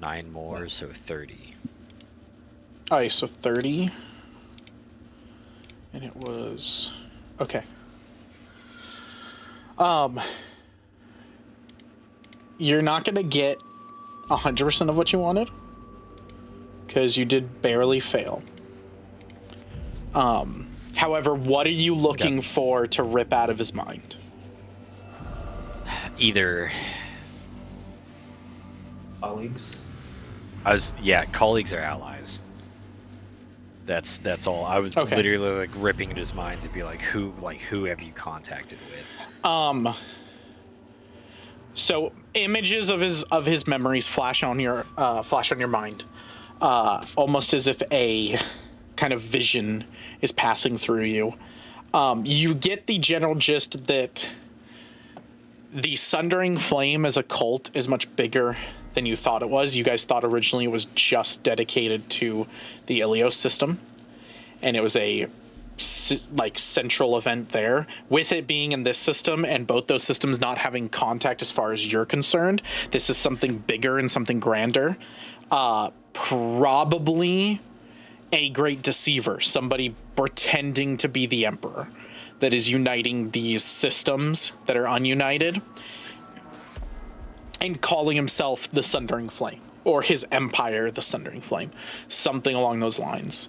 9 more, so 30. Alright, so 30. And it was... Okay. You're not going to get 100% of what you wanted, because you did barely fail. However, what are you looking for to rip out of his mind? Either Colleagues. colleagues or allies. That's all. I was Okay. literally like ripping at his mind to be like who have you contacted with? So images of his memories flash on your mind, almost as if a kind of vision is passing through you. You get the general gist that the Sundering Flame as a cult is much bigger than you thought it was. You guys thought originally it was just dedicated to the Ilios system, and it was a central event there. With it being in this system and both those systems not having contact as far as you're concerned, this is something bigger and something grander. Probably a great deceiver, somebody pretending to be the Emperor that is uniting these systems that are ununited and calling himself the Sundering Flame, or his empire the Sundering Flame, something along those lines.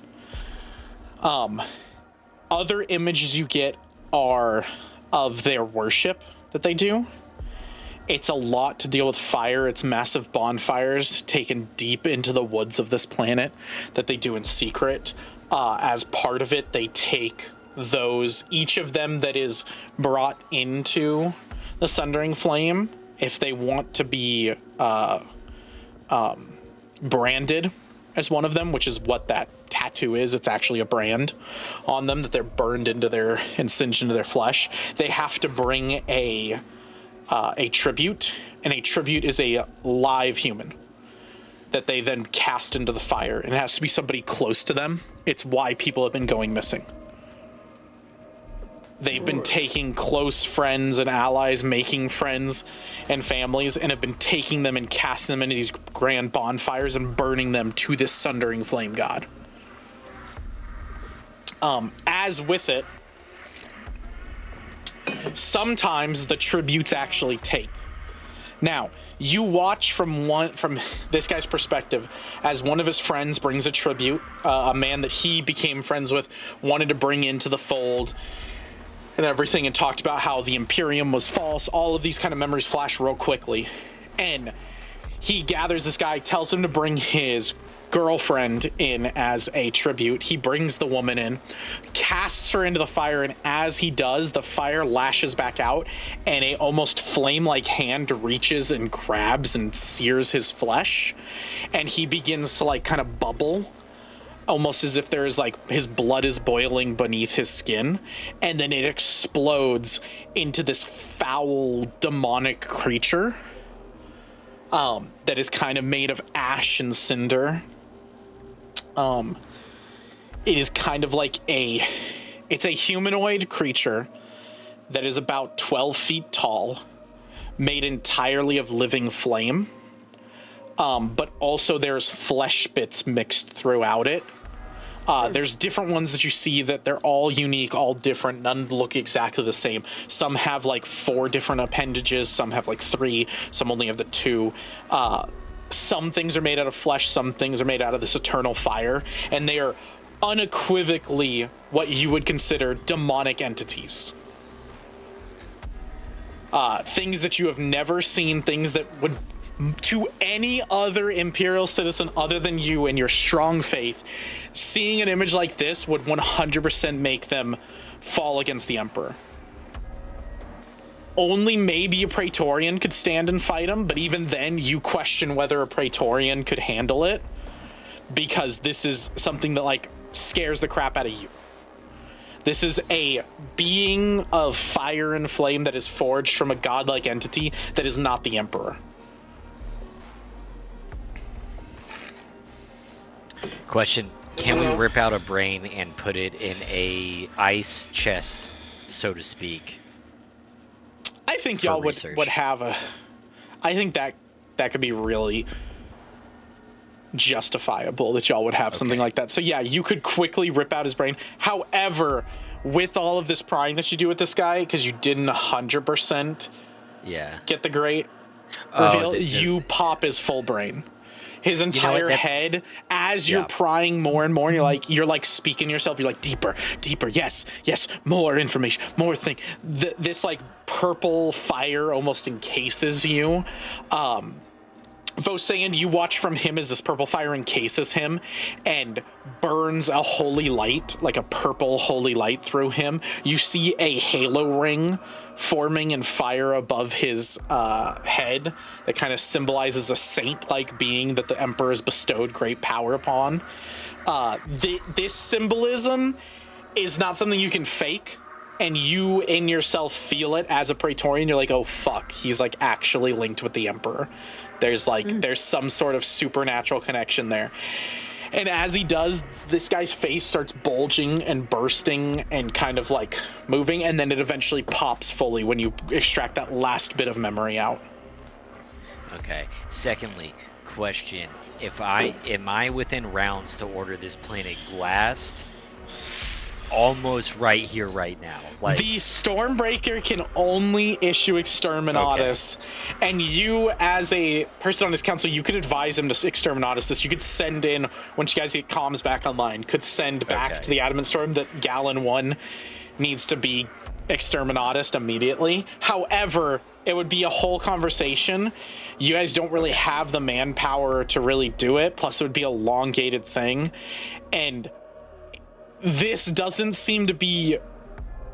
Other images you get are of their worship that they do. It's a lot to deal with fire. It's massive bonfires taken deep into the woods of this planet that they do in secret. As part of it, they take each of them that is brought into the Sundering Flame, if they want to be branded as one of them, which is what that tattoo is. It's actually a brand on them that they're burned into and singed into their flesh. They have to bring a tribute, and a tribute is a live human that they then cast into the fire, and it has to be somebody close to them. It's why people have been going missing. They've been taking close friends and allies, making friends and families, and have been taking them and casting them into these grand bonfires and burning them to this Sundering Flame god. As with it, sometimes the tributes actually take. Now, you watch from this guy's perspective as one of his friends brings a tribute, a man that he became friends with, wanted to bring into the fold and everything, and talked about how the Imperium was false. All of these kind of memories flash real quickly. And he gathers this guy, tells him to bring his girlfriend in as a tribute. He brings the woman in, casts her into the fire, and as he does, the fire lashes back out, and a almost flame-like hand reaches and grabs and sears his flesh, and he begins to kind of bubble, almost as if there's his blood is boiling beneath his skin, and then it explodes into this foul demonic creature that is kind of made of ash and cinder. It is kind of it's a humanoid creature that is about 12 feet tall, made entirely of living flame. But also there's flesh bits mixed throughout it. There's different ones that you see that they're all unique, all different. None look exactly the same. Some have 4 different appendages. Some have 3. Some only have the 2. Some things are made out of flesh. Some things are made out of this eternal fire. And they are unequivocally what you would consider demonic entities. Things that you have never seen, things that would, to any other Imperial citizen other than you and your strong faith, seeing an image like this would 100% make them fall against the Emperor. only maybe a Praetorian could stand and fight him, but even then you question whether a Praetorian could handle it, because this is something that like scares the crap out of you. This is a being of fire and flame that is forged from a godlike entity that is not the Emperor. Question: can we rip out a brain and put it in a ice chest, so to speak? I think For y'all research. would have a. I think that could be really justifiable that y'all would have something like that. So yeah, you could quickly rip out his brain. However, with all of this prying that you do with this guy, because you didn't 100% Yeah. get the great Oh, reveal, you pop his full brain. His entire that's- head, as you're Yeah. prying more and more, and you're like speaking yourself, you're like deeper, yes, more information, more thing. This like purple fire almost encases you. Vosand, you watch from him as this purple fire encases him and burns a holy light, like a purple holy light through him. You see a halo ring forming in fire above his head that kind of symbolizes a saint-like being that the Emperor has bestowed great power upon. This symbolism is not something you can fake, and you in yourself feel it as a Praetorian. You're like, oh fuck, he's like actually linked with the Emperor. There's like there's some sort of supernatural connection there. And as he does, this guy's face starts bulging and bursting and kind of like moving, and then it eventually pops fully when you extract that last bit of memory out. Okay. Secondly, question: am I within rounds to order this planet glassed? Almost right here, right now. Like, the Stormbreaker can only issue Exterminatus, and you, as a person on his council, you could advise him to Exterminatus this. You could send in, once you guys get comms back online, could send back to the Adamant Storm that Gallon 1 needs to be Exterminatus immediately. However, it would be a whole conversation. You guys don't really have the manpower to really do it, plus it would be a elongated thing, and this doesn't seem to be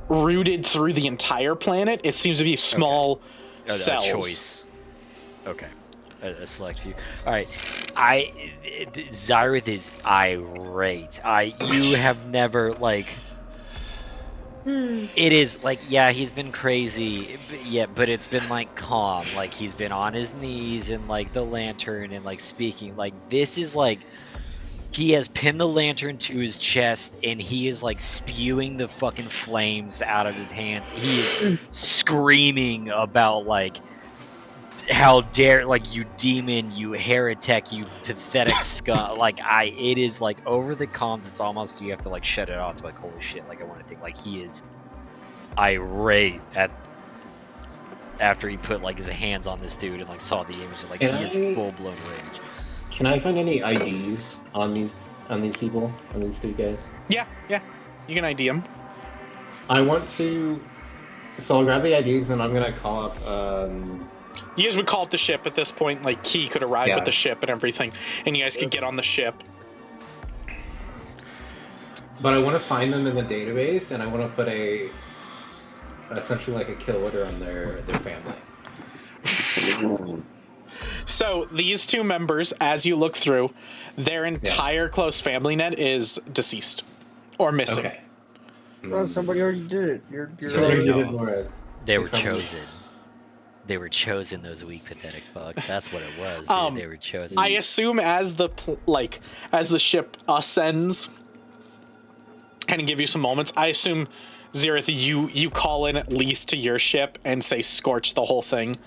rooted through the entire planet. It seems to be small cells. A choice. Okay. A select few. All right. Zyrith is irate. You have never like. It is like, yeah, he's been crazy, but it's been like calm. Like he's been on his knees and like the lantern and like speaking. Like this is like. He has pinned the lantern to his chest, and he is like spewing the fucking flames out of his hands. He is screaming about like, how dare, like, you demon, you heretic, you pathetic scum. Like, it is like over the comms. It's almost, you have to like shut it off to like, holy shit. Like, I want to think like he is irate after he put like his hands on this dude and like saw the image. Like, he is full blown rage. Can I find any IDs on these people, on these two guys? Yeah, you can ID him. I want to. So I'll grab the IDs, then I'm gonna call up. You guys would call up the ship at this point. Like, Key could arrive with the ship and everything, and you guys could get on the ship. But I want to find them in the database, and I want to put essentially like a kill order on their family. So these two members, as you look through, their entire close family net is deceased or missing. Okay. Well, somebody already did it. You're Somebody no. did it for us. They were From- chosen. They were chosen, those weak, pathetic fucks. That's what it was, dude. They were chosen. I assume as the ship ascends, and give you some moments, I assume, Zerith, you call in at least to your ship and say scorch the whole thing.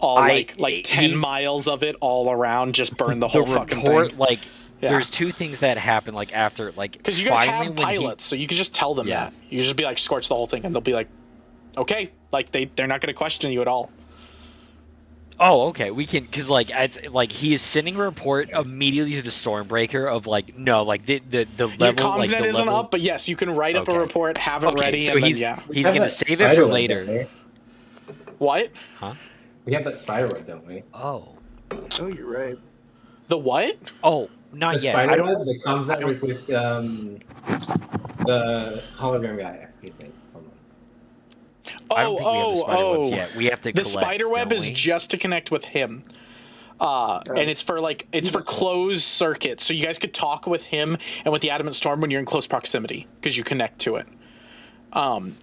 Like 10 miles of it all around, just burn the whole fucking thing. Like, there's two things that happen, like, after, like, because you guys have pilots, so you can just tell them that. You can just be like, scorch the whole thing, and they'll be like, okay. Like, they're not going to question you at all. Oh, okay. We can, because like, it's like he is sending a report immediately to the Stormbreaker of like, no, like the level. Your comms like, net isn't up, but yes, you can write up a report, have it ready, so and he's then he's gonna save it for later. What? Huh? We have that spiderweb, don't we? Oh. Oh, you're right. The what? Oh, not The yet. I spiderweb don't. that comes out with the hologram guy. His name. Hold on. I don't think we have the spider webs yet. We have to The collect, spider web don't is we? just to connect with him. And it's for closed circuit, so you guys could talk with him and with the adamant storm when you're in close proximity because you connect to it.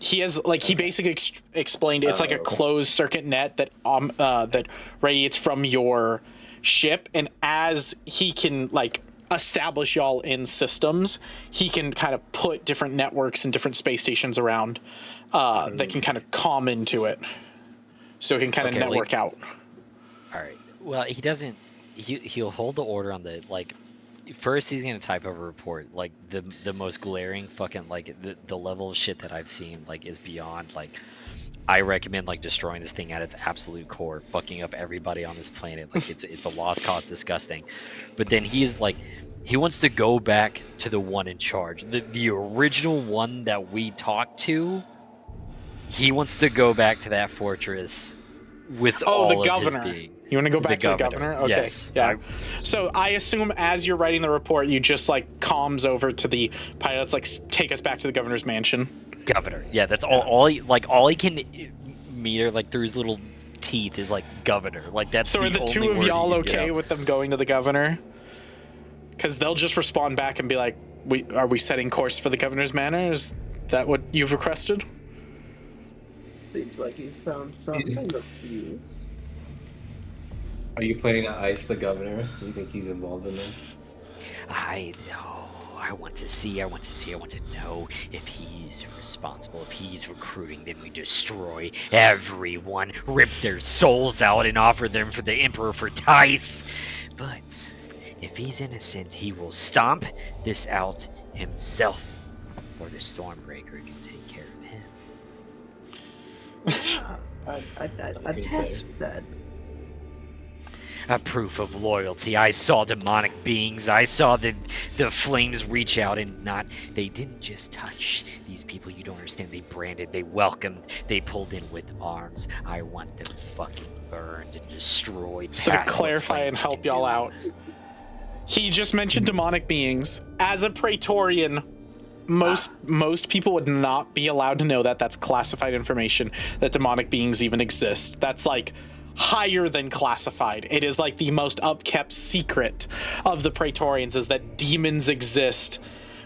He has he basically explained it's like a closed circuit net that that radiates from your ship, and as he can establish y'all in systems, he can kind of put different networks and different space stations around that can kind of calm into it, so it can kind of network out. All right. Well, he doesn't. He'll hold the order on the First, he's gonna type up a report. The most glaring fucking the level of shit that I've seen is beyond I recommend destroying this thing at its absolute core, fucking up everybody on this planet. It's a lost cause, disgusting. But then he is he wants to go back to the one in charge, the original one that we talked to. He wants to go back to that fortress with all the of governor. his being. You want to go back to the governor? Okay. Yes. Yeah. So I assume as you're writing the report, you just comms over to the pilots, take us back to the governor's mansion. Governor. Yeah, that's all he can meter through his little teeth is governor. That's so are the two of y'all okay with them going to the governor? Because they'll just respond back and be like, are we setting course for the governor's manor? Is that what you've requested? Seems like he's found something of you. Are you planning to ice the governor? Do you think he's involved in this? I know. I want to know if he's responsible. If he's recruiting, then we destroy everyone, rip their souls out, and offer them for the Emperor for tithe. But if he's innocent, he will stomp this out himself, or the Stormbreaker can take care of him. I test that. A proof of loyalty. I saw demonic beings. I saw the flames reach out and they didn't just touch these people. You don't understand. They branded, they welcomed, they pulled in with arms. I want them fucking burned and destroyed. So to clarify and help y'all out, he just mentioned demonic beings. As a Praetorian, most people would not be allowed to know that. That's classified information, that demonic beings even exist. That's higher than classified. It is the most upkept secret of the Praetorians is that demons exist,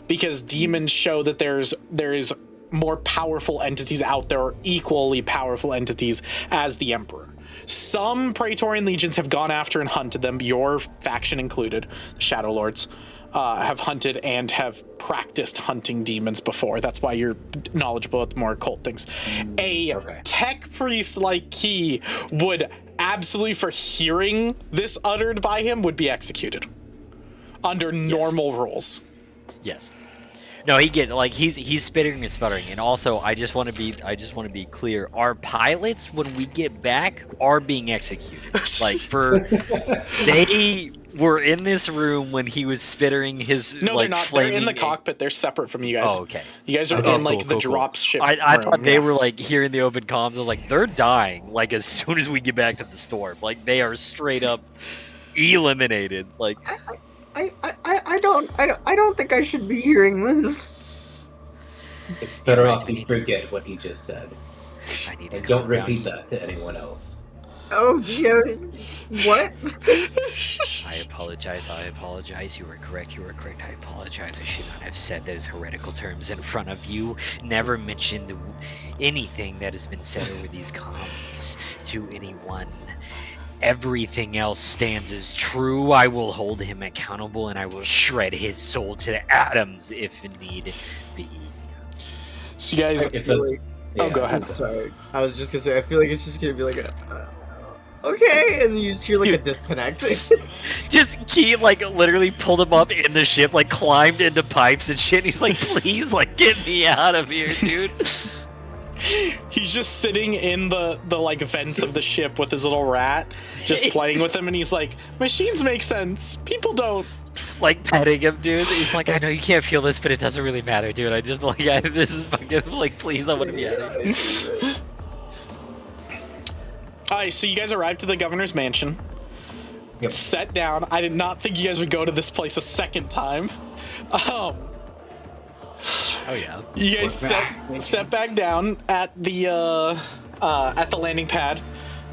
because demons show that there is more powerful entities out there, or equally powerful entities as the Emperor. Some Praetorian legions have gone after and hunted them, your faction included, the Shadow Lords, have hunted and have practiced hunting demons before. That's why you're knowledgeable about the more occult things. A tech priest like he would absolutely, for hearing this uttered by him, would be executed under normal rules. Yes. No, he gets he's spitting and sputtering, and also I just want to be clear. Our pilots, when we get back, are being executed. They were in this room when he was spittering his. No, they're not. They're in the cockpit. They're separate from you guys. Oh, okay. You guys are in the drop ship. I room. thought they were here in the open comms. I was they're dying. As soon as we get back to the storm, they are straight up eliminated. I don't think I should be hearing this. It's better off you forget what he just said. I need to And don't calm down. repeat that to anyone else. Oh, yeah. What? I apologize. You were correct. I apologize. I should not have said those heretical terms in front of you. Never mentioned anything that has been said over these comms to anyone. Everything else stands as true. I will hold him accountable, and I will shred his soul to the atoms if need be. So you guys... go ahead. Sorry. I was just gonna say, I feel like it's just gonna be okay, and then you just hear a disconnect. Just keep literally pulled him up in the ship, climbed into pipes and shit. And he's please, get me out of here, dude. He's just sitting in the vents of the ship with his little rat, just playing with him, and he's machines make sense. People don't. Petting him, dude. He's I know you can't feel this, but it doesn't really matter, dude. I just this is fucking please, I want to be out of here. Alright, so you guys arrived to the governor's mansion. Yep. Sat down. I did not think you guys would go to this place a second time. Oh yeah. You guys set back down at the landing pad,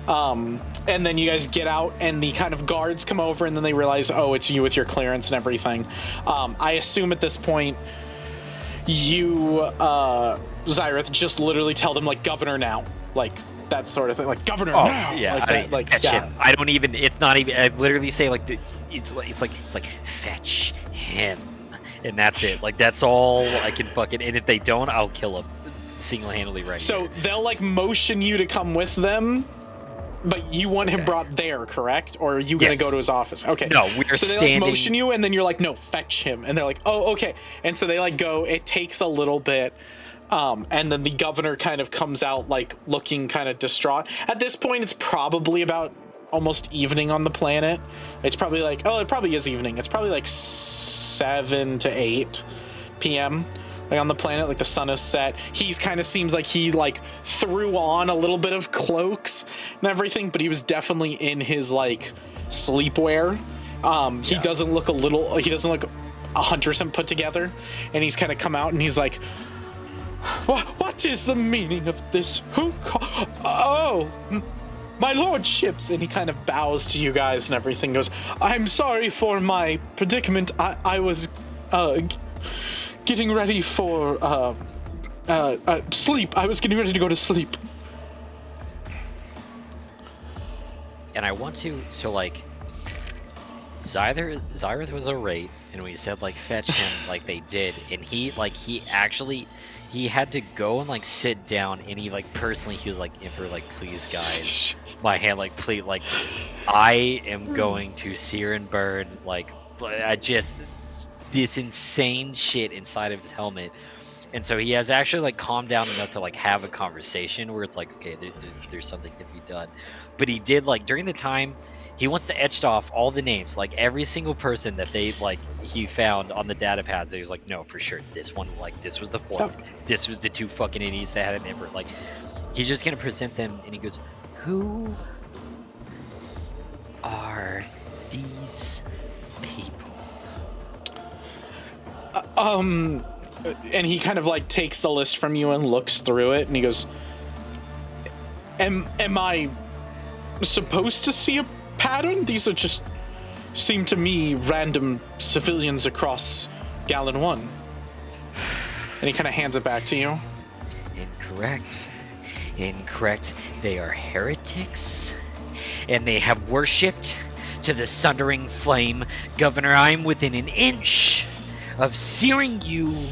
and then you guys get out, and the kind of guards come over, and then they realize, oh, it's you with your clearance and everything. I assume at this point, you, Zyrith, just literally tell them like Governor now, like that sort of thing, like Governor now. Yeah, like that, like fetch yeah. him. I don't even. It's not even. I literally say like it's like fetch him, and that's it. Like that's all I can fucking. And if they don't, I'll kill them single-handedly right So here. they'll like motion you to come with them, but you want him brought there, correct? Or are you gonna Yes. go to his office? Okay. No, we're so they standing. like motion you, and then you're like, no, fetch him, and they're like, oh, okay. And so they like go. It takes a little bit. And then the governor kind of comes out like looking kind of distraught. At this point, it's probably about almost evening on the planet. It's probably like, oh, it probably is evening. It's probably like 7 to 8 p.m. like on the planet. Like the sun is set. He's kind of seems like he like threw on a little bit of cloaks and everything, but he was definitely in his like sleepwear. He doesn't look he doesn't look 100% put together, and he's kind of come out and he's like, what is the meaning of this? Oh, my lordships. And he kind of bows to you guys and everything, goes, I'm sorry for my predicament. I was getting ready for sleep. I was getting ready to go to sleep. And I want to, so like, Zyrith was a rate, and we said like fetch him, like they did, and he had to go and like sit down, and he like personally, he was like, Emperor, like please guys, my hand, like please, like I am going to sear and burn, like I just this insane shit inside of his helmet. And so he has actually like calmed down enough to like have a conversation where it's like, okay, there's something to be done. But he did like during the time he wants to etch off all the names, like every single person that they like he found on the data pads. He was like, no, for sure, this one, like this was the fourth, this was the two fucking idiots that had an emperor. Like he's just gonna present them, and he goes, who are these people? And he kind of like takes the list from you and looks through it, and he goes, am I supposed to see a pattern? These are just seem to me random civilians across Gallon 1. And he kind of hands it back to you. Incorrect. They are heretics, and they have worshipped to the sundering flame. Governor, I'm within an inch of searing you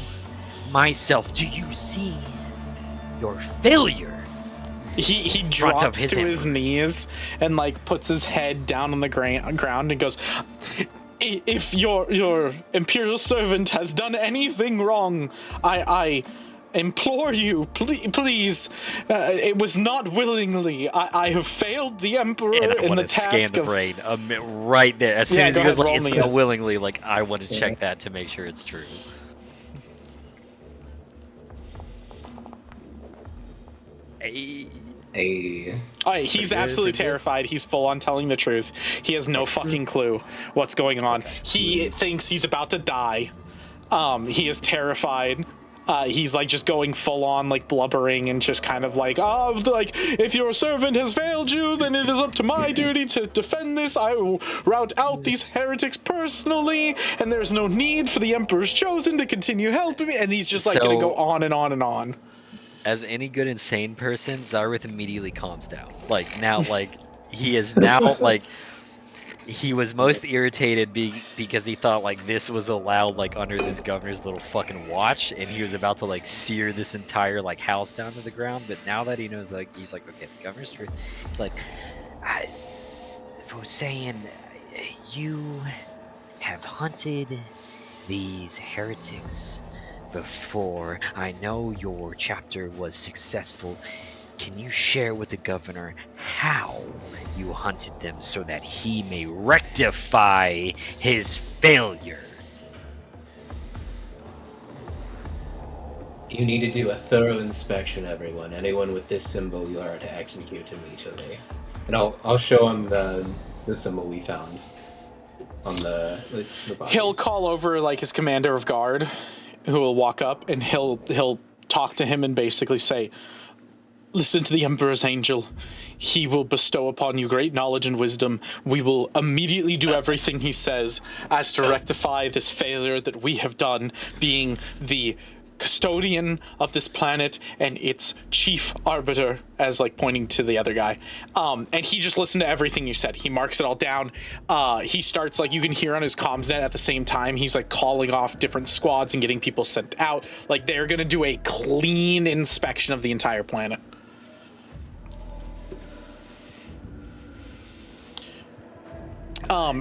myself. Do you see your failure? He Front of drops his to his emperors. knees and like puts his head down on the ground and goes, if your imperial servant has done anything wrong, I implore you, please. It was not willingly. I have failed the emperor And I in the want to scan task the of. brain right there. As soon as go he goes, ahead, like, roll it's me not it. willingly, like, I want to check that to make sure it's true. A Oh, he's absolutely terrified. He's full on telling the truth. He has no fucking clue what's going on. He thinks he's about to die. He is terrified. He's like just going full on like blubbering and just kind of like, oh, like if your servant has failed you, then it is up to my duty to defend this. I will rout out these heretics personally, and there's no need for the Emperor's Chosen to continue helping me. And he's just like gonna go on and on and on. As any good insane person, Zyrith immediately calms down. Like now, like he is now like he was most irritated because he thought like this was allowed like under this governor's little fucking watch, and he was about to like sear this entire like house down to the ground. But now that he knows, like he's like, okay, the governor's truth. He's like, I was saying, you have hunted these heretics before. I know your chapter was successful. Can you share with the governor how you hunted them so that he may rectify his failure? You need to do a thorough inspection, everyone. Anyone with this symbol, you are to execute immediately. And I'll show him the symbol we found on the bodies. He'll call over like his commander of guard who will walk up and he'll talk to him and basically say, "Listen to the Emperor's angel. He will bestow upon you great knowledge and wisdom. We will immediately do everything he says as to rectify this failure that we have done, being the custodian of this planet and its chief arbiter," as like pointing to the other guy. And he just listened to everything you said. He marks it all down. He starts, like, you can hear on his comms net at the same time, he's like calling off different squads and getting people sent out. Like, they're gonna do a clean inspection of the entire planet.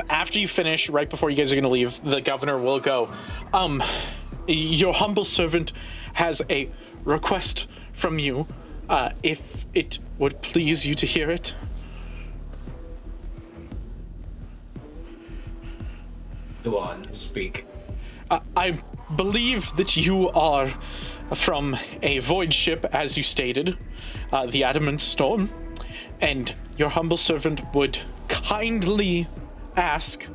After you finish, right before you guys are gonna leave, the governor will go, "Your humble servant has a request from you, if it would please you to hear it." Go on, speak. I believe that you are from a void ship, as you stated, the Adamant Storm, and your humble servant would kindly ask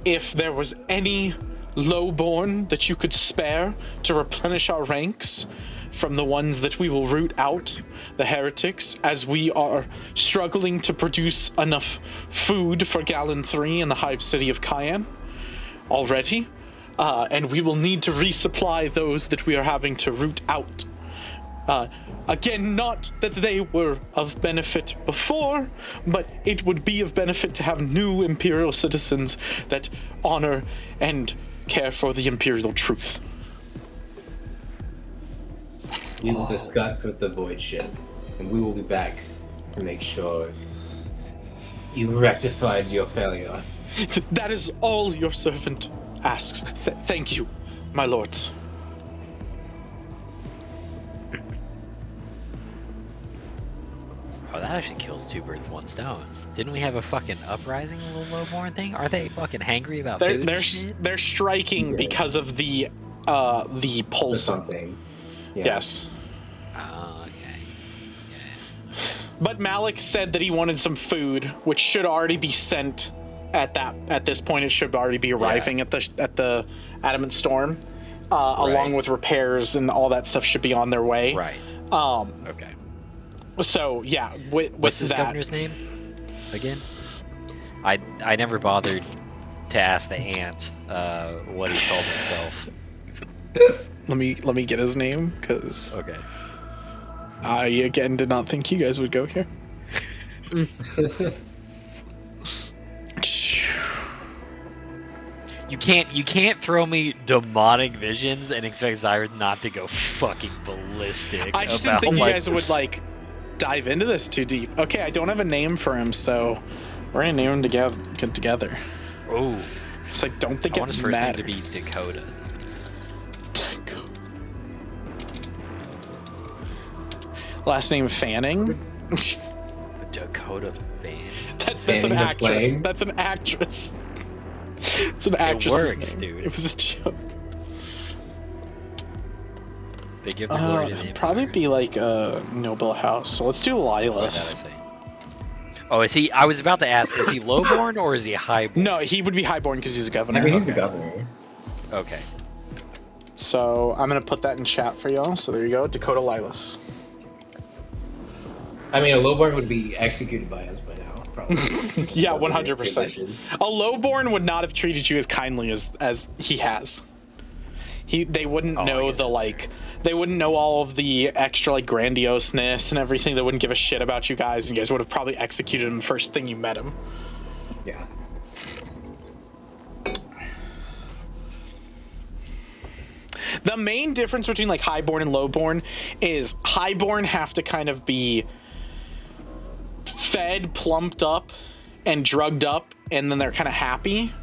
if there was any lowborn that you could spare to replenish our ranks from the ones that we will root out, the heretics, as we are struggling to produce enough food for Gallon 3 in the hive city of Cayenne already, and we will need to resupply those that we are having to root out. Again, not that they were of benefit before, but it would be of benefit to have new Imperial citizens that honor and care for the Imperial truth. We will discuss with the void ship, and we will be back to make sure you rectified your failure. That is all your servant asks. Thank you, my lords. Oh, that actually kills two birds with one stone. Didn't we have a fucking uprising little lowborn thing? Are they fucking hangry about food? They're striking because of the pulsing. Something. Yeah. Yes. Oh, okay. Yeah. But Malik said that he wanted some food, which should already be sent at this point. It should already be arriving at the Adamant Storm, along with repairs and all that stuff should be on their way. Right. Okay. So yeah, with What's his that, governor's name again? I never bothered to ask the ant what he called himself. let me get his name, because Okay. I again did not think you guys would go here. You can't throw me demonic visions and expect Zyron not to go fucking ballistic. I just didn't think you guys would like dive into this too deep. Okay, I don't have a name for him, so we're gonna name him together. Oh, Because I don't think I want it his first name matters. to be Dakota. Last name Fanning. Dakota Fan. That's Fanning an the actress. Flames? That's an actress. It's an actress. works, dude. It was a joke. They give the glory to the Probably Empire. be like a noble house. So let's do What did I Lilith. say? Oh, is he? I was about to ask, is he lowborn or is he highborn? No, he would be highborn because he's a governor. I mean, he's a governor. Okay. So I'm gonna put that in chat for y'all. So there you go, Dakota Lilith. I mean, a lowborn would be executed by us by now, probably. Yeah, 100%. Position. A lowborn would not have treated you as kindly as he has. They wouldn't Oh, I know guess that's fair. they wouldn't know all of the extra like grandioseness and everything. They wouldn't give a shit about you guys, and you guys would have probably executed him first thing you met him. Yeah. The main difference between like highborn and lowborn is highborn have to kind of be fed, plumped up, and drugged up, and then they're kind of happy.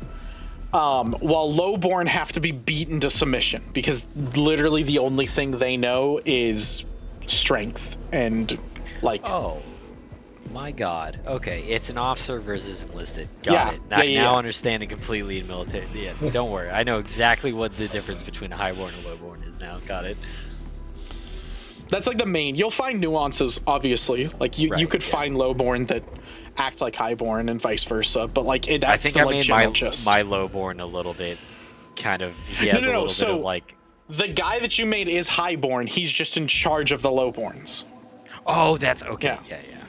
While lowborn have to be beaten to submission because literally the only thing they know is strength and like. Oh, my God. Okay, it's an officer versus enlisted. Yeah, Got it. yeah. Now understanding completely in military. Yeah, don't worry. I know exactly what the difference between a highborn and lowborn is now. Got it. That's like the main. You'll find nuances, obviously. Like you Right, could yeah. find lowborn that act like highborn and vice versa. But like that's I think the I like made general my gist. my lowborn a little bit kind of. He has No, a little bit so of like The guy that you made is highborn. He's just in charge of the lowborns. Oh, that's okay. Yeah. Yeah.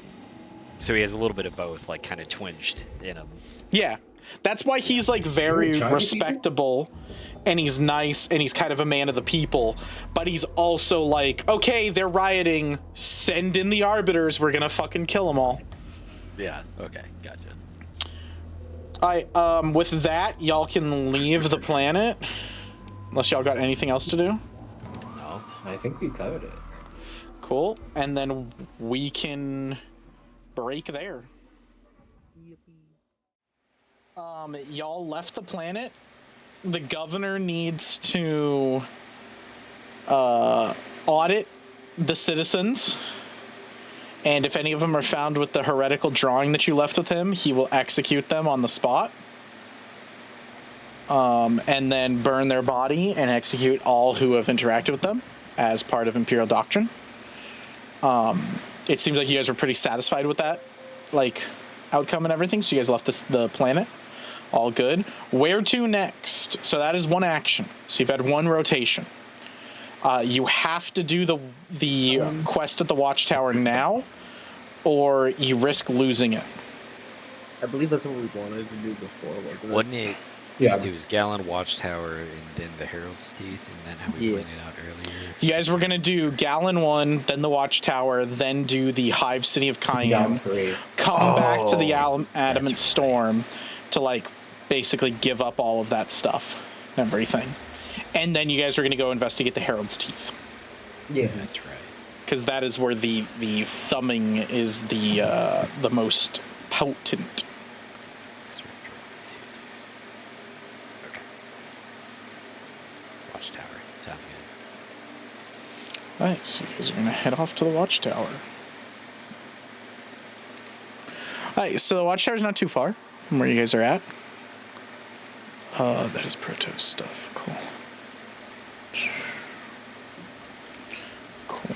So he has a little bit of both, like kind of twinged in him. Yeah. That's why he's like very respectable and he's nice and he's kind of a man of the people, but he's also like, okay, they're rioting, send in the arbiters, we're gonna fucking kill them all. Yeah. Okay. Gotcha. With that, y'all can leave the planet. Unless y'all got anything else to do. No. I think we covered it. Cool. And then we can break there. Y'all left the planet. The governor needs to audit the citizens. And if any of them are found with the heretical drawing that you left with him, he will execute them on the spot. And then burn their body and execute all who have interacted with them as part of Imperial doctrine. It seems like you guys were pretty satisfied with that, like, outcome and everything, so you guys left the planet. All good. Where to next? So that is one action. So you've had one rotation. You have to do the quest at the Watchtower now, or you risk losing it. I believe that's what we wanted to do before, wasn't it? Wasn't it? Yeah. It was Gallon Watchtower and then the Herald's Teeth, and then how we Yeah. planned it out earlier. You guys were gonna do Gallon 1, then the Watchtower, then do the Hive City of Down Cayenne, 3. come back to the that's Adamant right. Storm to, like, basically give up all of that stuff and everything. And then you guys were gonna go investigate the Herald's Teeth. Yeah. That's right. Because that is where the thumbing is the most potent. That's right. Okay. Watchtower. Sounds good. Alright, so you guys are gonna head off to the Watchtower. Alright, so the Watchtower's not too far from where you guys are at. That is Protoss stuff. Cool. Cool.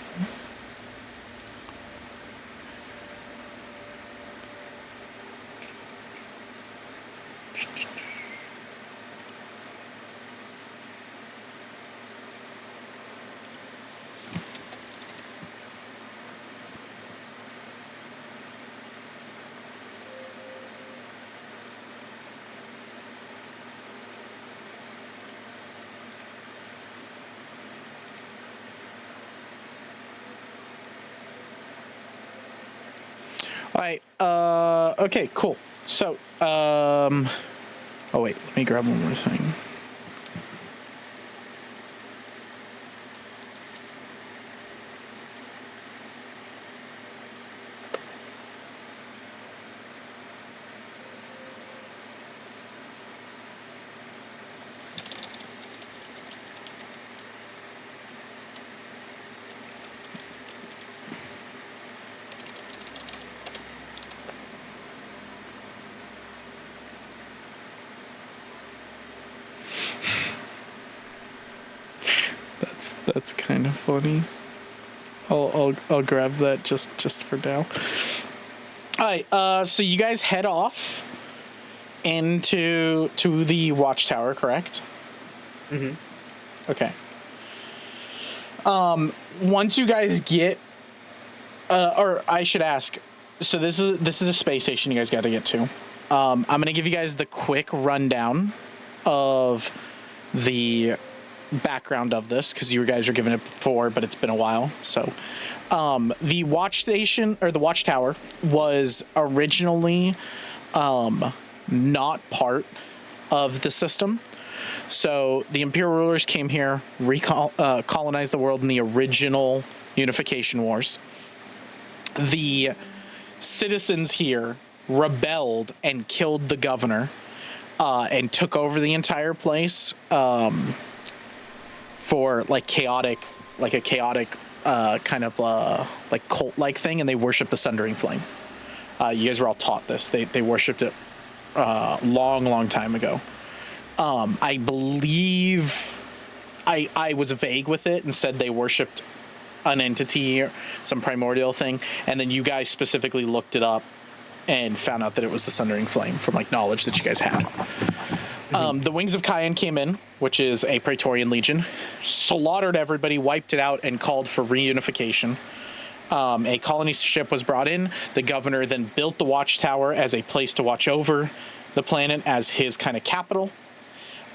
Alright, okay, cool. So, oh wait, let me grab one more thing. That's kind of funny. I'll grab that just for now. All right, so you guys head off to the Watchtower, correct? Mm-hmm. Okay. Once you guys get, or I should ask, so this is a space station you guys got to get to. I'm gonna give you guys the quick rundown of the background of this because you guys were given it before, but it's been a while. So, the watch station or the Watchtower was originally not part of the system. So the Imperial rulers came here, colonized the world in the original Unification Wars. The citizens here rebelled and killed the governor and took over the entire place for like a chaotic kind of like cult-like thing, and they worshipped the Sundering Flame. You guys were all taught this. They worshipped it long time ago. I believe I was vague with it and said they worshipped an entity or some primordial thing, and then you guys specifically looked it up and found out that it was the Sundering Flame from like knowledge that you guys had. The Wings of Cayenne came in, which is a Praetorian legion, slaughtered everybody, wiped it out, and called for reunification. A colony ship was brought in. The governor then built the watchtower as a place to watch over the planet as his kind of capital.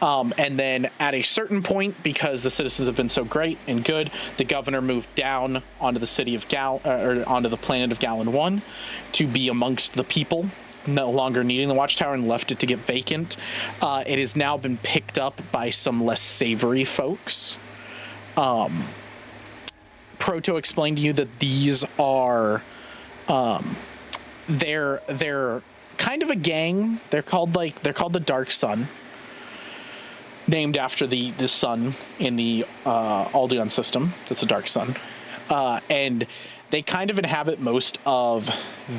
And then at a certain point, because the citizens have been so great and good, the governor moved down onto the city of or onto the planet of Gallon 1 to be amongst the people, no longer needing the watchtower, and left it to get vacant. It has now been picked up by some less savory folks. Proto explained to you that these are, they're kind of a gang. They're called the Dark Sun, named after the sun in the Aldaeon system. That's a dark sun. And they kind of inhabit most of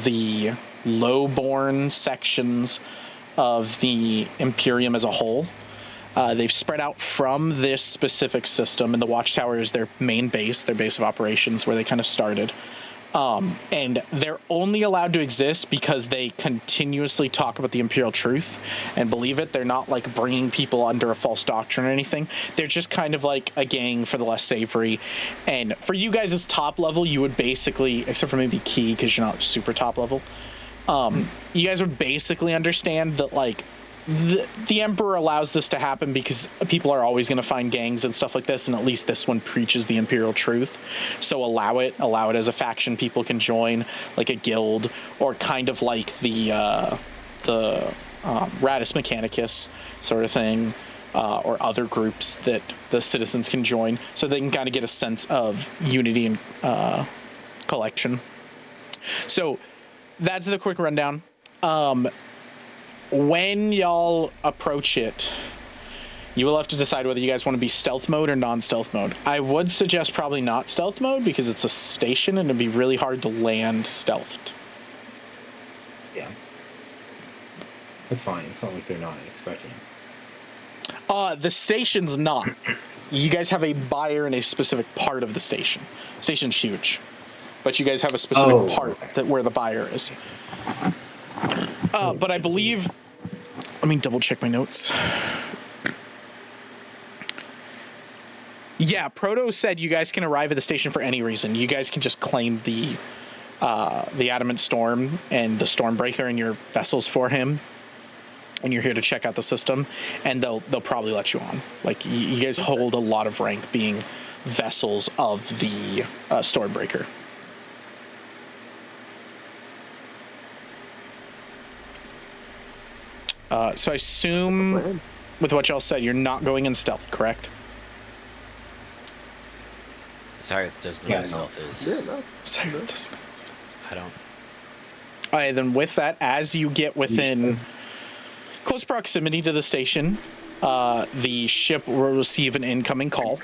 the low-born sections of the Imperium as a whole. They've spread out from this specific system, and the Watchtower is their main base, their base of operations, where they kind of started. And they're only allowed to exist because they continuously talk about the Imperial truth and believe it. They're not like bringing people under a false doctrine or anything. They're just kind of like a gang for the less savory. And for you guys as top level, you would basically, except for maybe Key, because you're not super top level, you guys would basically understand that like the Emperor allows this to happen because people are always going to find gangs and stuff like this, and at least this one preaches the Imperial truth. So allow it as a faction people can join, like a guild, or kind of like the Radis Mechanicus sort of thing, or other groups that the citizens can join, so they can kind of get a sense of unity and collection. So that's the quick rundown. When y'all approach it, you will have to decide whether you guys want to be stealth mode or non-stealth mode. I would suggest probably not stealth mode because it's a station and it'd be really hard to land stealthed. Yeah. That's fine. It's not like they're not expecting it. The station's not. You guys have a buyer in a specific part of the station. Station's huge, but you guys have a specific part that where the buyer is. But I believe, let me double check my notes. Yeah, Proto said you guys can arrive at the station for any reason. You guys can just claim the Adamant Storm and the Stormbreaker in your vessels for him, and you're here to check out the system, and they'll probably let you on. Like, you guys hold a lot of rank being vessels of the Stormbreaker. So I assume, with what y'all said, you're not going in stealth, correct? Sorry, doesn't know what stealth is. Yeah, no. Sorry, it doesn't know what stealth is. I don't. All right, then with that, as you get within close proximity to the station, the ship will receive an incoming call.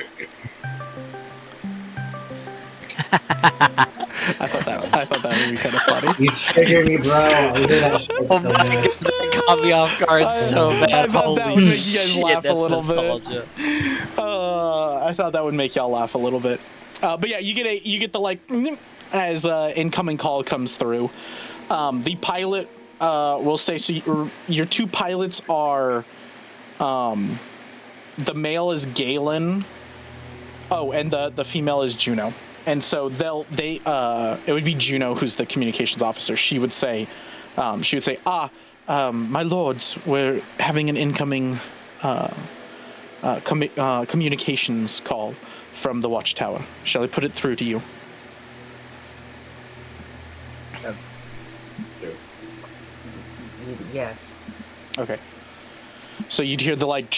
I thought that would be kind of funny. You triggered me, bro. I hear that shit Oh so my bad. god, that caught me off guard so bad. I thought that would make you guys Holy laugh shit, a little nostalgia. bit. I thought that would make y'all laugh a little bit. But yeah, you get the like as incoming call comes through. The pilot will say, so your two pilots are, the male is Galen. Oh, and the female is Juno. And so it would be Juno who's the communications officer. She would say, my lords, we're having an incoming communications call from the watchtower. Shall I put it through to you? Yes. Okay. So you'd hear the like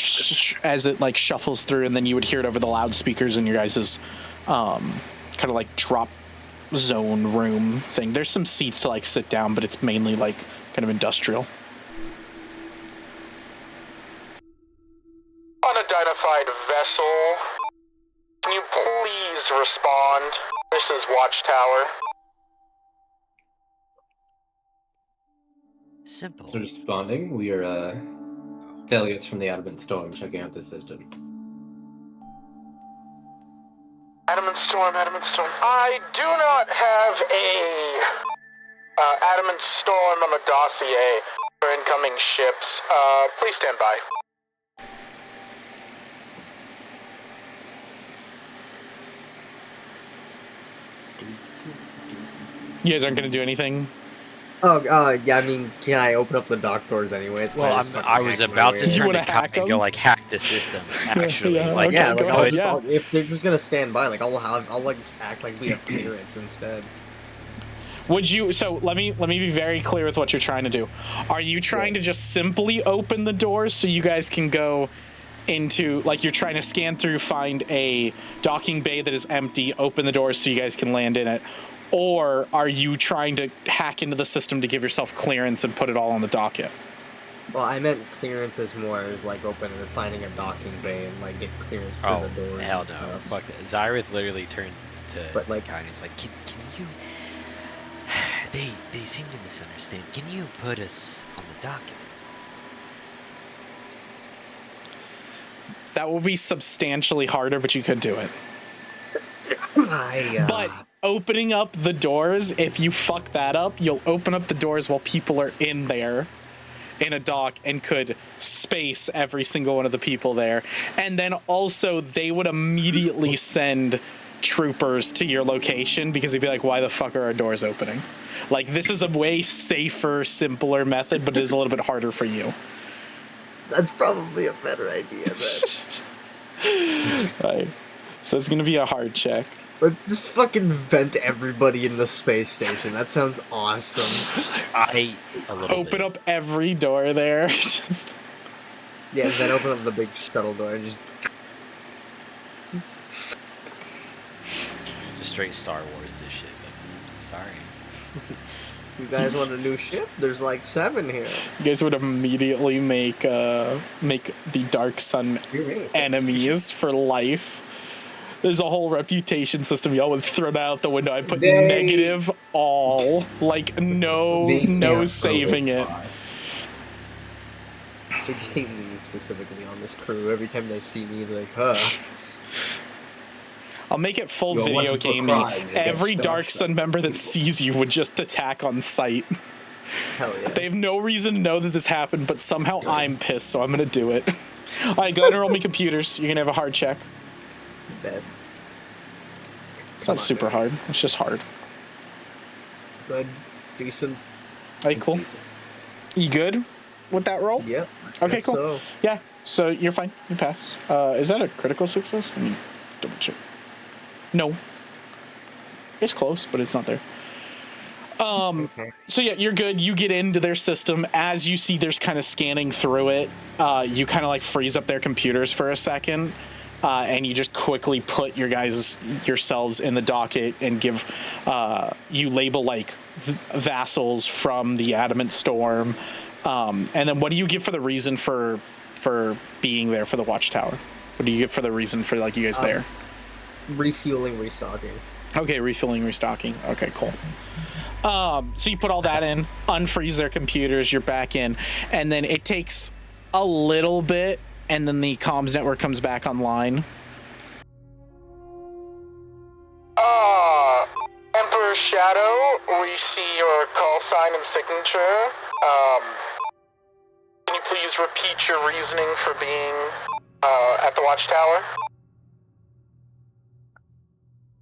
as it like shuffles through, and then you would hear it over the loudspeakers in your guys's kind of like drop zone room thing. There's some seats to like sit down, but it's mainly like kind of industrial. Unidentified vessel. Can you please respond? This is Watchtower. Simple. So responding, we are delegates from the Adamant Storm checking out the system. Adamant Storm. I do not have a Adamant Storm on the dossier for incoming ships. Please stand by. You guys aren't gonna do anything. Oh, yeah. I mean, can I open up the dock doors anyways? Well, I was about to You turn wanna to Kai hack and go them? like hack the system. Actually, Yeah, like okay, Yeah, go like ahead, if they're just gonna stand by, like I'll like act like we have clearance instead. Would you? So let me be very clear with what you're trying to do. Are you trying to just simply open the doors so you guys can go into, like, you're trying to scan through, find a docking bay that is empty, open the doors so you guys can land in it? Or are you trying to hack into the system to give yourself clearance and put it all on the docket? Well, I meant clearance as more as like opening and finding a docking bay and like get clearance to oh the doors. hell and no, stuff. fuck that. Zyrith literally turned to like- Kai and he's like, can you? They seem to misunderstand. Can you put us on the dockets? That will be substantially harder, but you could do it. But opening up the doors, if you fuck that up, you'll open up the doors while people are in there in a dock and could space every single one of the people there. And then also they would immediately send troopers to your location because they'd be like, why the fuck are our doors opening? Like, this is a way safer, simpler method, but it is a little bit harder for you. That's probably a better idea. Then. Right. So it's gonna be a hard check. Let's just fucking vent everybody in the space station. That sounds awesome. Open up every door there. Just... Yeah, and then open up the big shuttle door and Just straight Star Wars this shit. But sorry. You guys want a new ship? There's like 7 here. You guys would immediately make the Dark Sun enemies for life. There's a whole reputation system y'all would throw that out the window. I put negative all, like no saving it. They just hate me specifically on this crew. Every time they see me, they're like, huh. I'll make it full video gamey. Every Dark Sun member that sees you would just attack on sight. Hell yeah. They have no reason to know that this happened, but somehow I'm pissed, so I'm gonna do it. All right, go ahead and roll me computers. You're gonna have a hard check. Bad. It's not super hard. It's just hard. Good. Decent. All right, cool. Decent. You good with that roll? Yep. Okay, Guess cool. so. Yeah, so you're fine. You pass. Is that a critical success? Let me double check. No. It's close, but it's not there. So yeah, you're good. You get into their system. As you see there's kind of scanning through it, you kind of like freeze up their computers for a second, and you just quickly put yourselves in the docket and give, you label like vassals from the Adamant Storm. And then what do you give for the reason for being there for the Watchtower? What do you give for the reason for like you guys there? Refueling, restocking. Okay, refueling, restocking. Okay, cool. So you put all that in, unfreeze their computers, you're back in, and then it takes a little bit, and then the comms network comes back online. Emperor Shadow, we see your call sign and signature. Can you please repeat your reasoning for being at the Watchtower?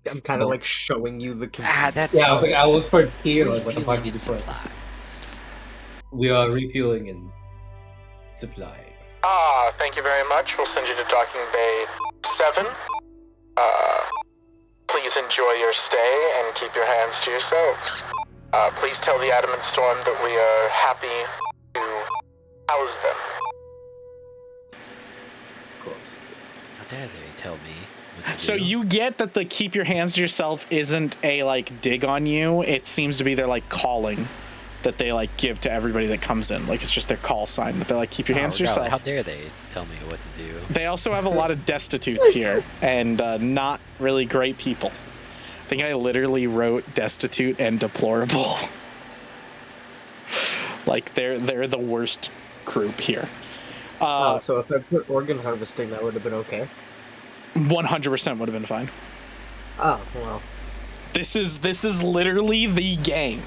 I'm kind of like showing you the computer. That's... Yeah, I look towards here, like, what the fuck are you doing? supplies. We are refueling and supplying. Thank you very much. We'll send you to Docking Bay 7. Please enjoy your stay and keep your hands to yourselves. Please tell the Adamant Storm that we are happy to house them. Of course. How dare they tell me what to So do? you get that the keep your hands to yourself isn't a like dig on you. It seems to be their like calling that they like give to everybody that comes in. Like it's just their call sign that they're like keep your hands to yourself. How dare they tell me what to do? They also have a lot of destitutes here and not really great people. I think I literally wrote destitute and deplorable. Like they're the worst group here. So if I put organ harvesting, that would have been okay. 100% would have been fine. Oh, well. This is literally the gang.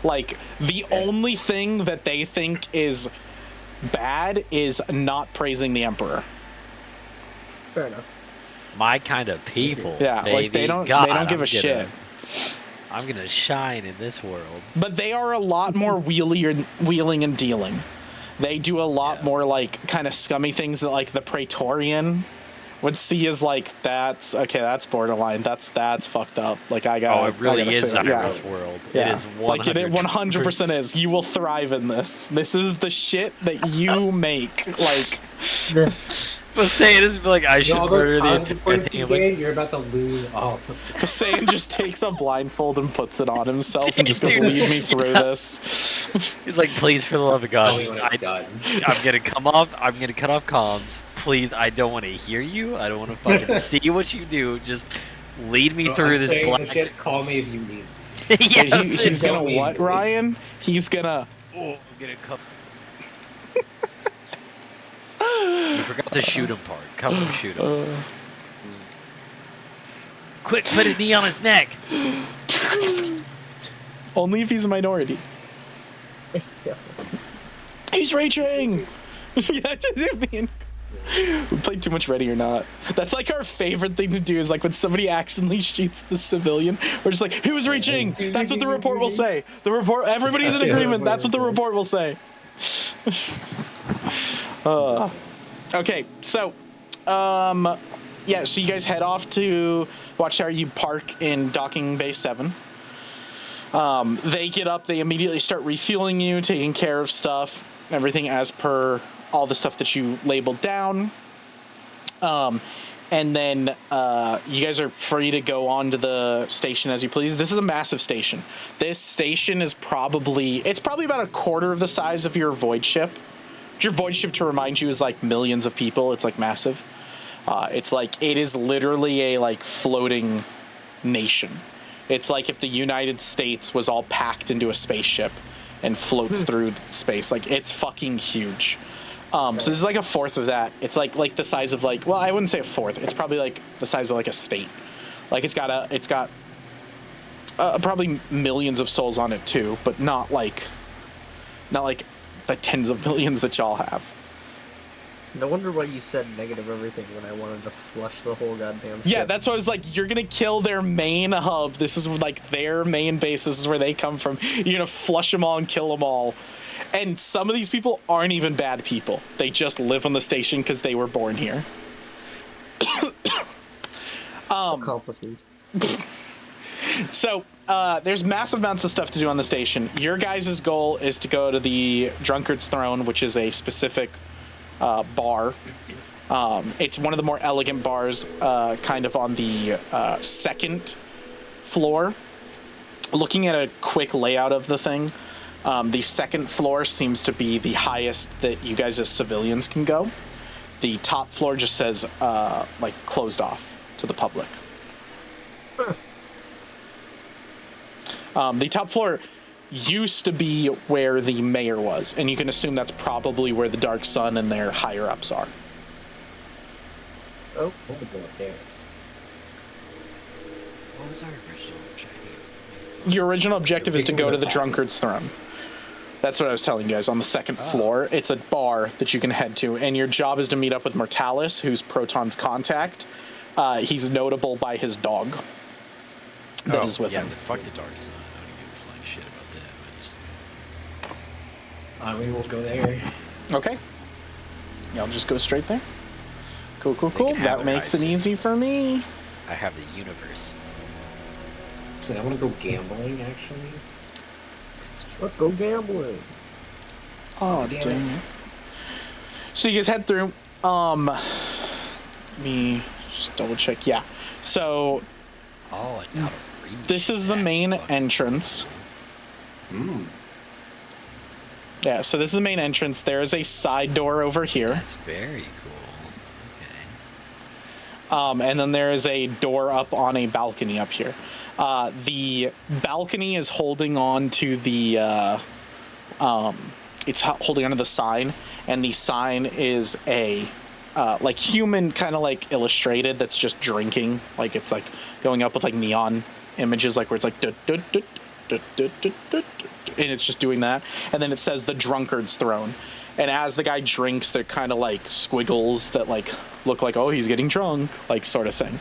Like the only thing that they think is bad is not praising the Emperor. Fair enough. My kind of people. Yeah, baby. like they don't God, give a I'm shit. I'm gonna shine in this world. But they are a lot more wheeling and dealing. They do a lot more like kind of scummy things that like the Praetorian would see as like that's borderline. That's fucked up. Like I got. Oh, it really is yeah. Iris world. Yeah. It is 100%. Like it 100% is. You will thrive in this. This is the shit that you make. Like. But saying is like I should all murder those the positive entire points thing. you I'm like, gained, you're about to lose all. Kasayan just takes a blindfold and puts it on himself and just goes, Dude. lead me through this. he's like, please, for the love of God, Only just, when it's done. I'm gonna come off. I'm gonna cut off comms. Please, I don't want to hear you. I don't want to fucking see what you do. Just lead me through I'm this saying black. the shit, call me if you need. Yes, He's Tell gonna me. what, Ryan? He's gonna. Oh, I'm gonna come. You forgot the shoot him part. Come and shoot him. Quick, put a knee on his neck. Only if he's a minority. He's raging. Yeah, we played too much Ready or Not. That's like our favorite thing to do is like when somebody accidentally shoots the civilian, we're just like, who's reaching? That's what the report will say. The report, everybody's in agreement. That's what the report will say. Okay, so, yeah, so you guys head off to Watchtower. You park in Docking Bay 7. They get up, they immediately start refueling you, taking care of stuff, everything as per all the stuff that you labeled down. And then you guys are free to go on to the station as you please. This is a massive station. This station is probably about a quarter of the size of your void ship. Your void ship, to remind you, is like millions of people. It's like massive. It is literally a like floating nation. It's like if the United States was all packed into a spaceship and floats through space. Like it's fucking huge. So this is like a fourth of that. It's like the size of like, well, I wouldn't say a fourth. It's probably like the size of like a state. Like it's got probably millions of souls on it too, but not like the tens of millions that y'all have. No wonder why you said negative everything when I wanted to flush the whole goddamn Yeah, ship. that's why I was like, you're gonna kill their main hub. This is like their main base. This is where they come from. You're gonna flush them all and kill them all. And some of these people aren't even bad people. They just live on the station because they were born here. Accomplices. So there's massive amounts of stuff to do on the station. Your guys' goal is to go to the Drunkard's Throne, which is a specific bar. It's one of the more elegant bars, kind of on the second floor. Looking at a quick layout of the thing, the second floor seems to be the highest that you guys as civilians can go. The top floor just says like closed off to the public. The top floor used to be where the mayor was, and you can assume that's probably where the Dark Sun and their higher ups are. Oh, What would go up there? What was our original objective? Your original objective is to go to the Drunkard's Throne. That's what I was telling you guys. On the second floor, it's a bar that you can head to, and your job is to meet up with Mortalis, who's Proton's contact. He's notable by his dog that is with him. Fuck the Dark Sun. I don't give a flying shit about them. We will go there. Okay. Y'all just go straight there. Cool. can have That it, makes it guys. easy for me. I have the universe. So I want to go gambling, actually. let's go gambling. Oh, damn dang it. So you guys head through. Let me just double check. Yeah. So Oh, it's out of reach. this is the That's main fucking entrance. Hmm. Yeah, so this is the main entrance. There is a side door over here. That's very cool. Okay. And then there is a door up on a balcony up here. The balcony is holding on to the it's holding onto the sign, and the sign is a like human, kind of like illustrated, that's just drinking, like it's like going up with like neon images, like where it's like dut, dut, dut, dut, dut, dut, dut, and it's just doing that. And then it says the Drunkard's Throne, and as the guy drinks, they're kind of like squiggles that like look like, oh, he's getting drunk, like sort of thing.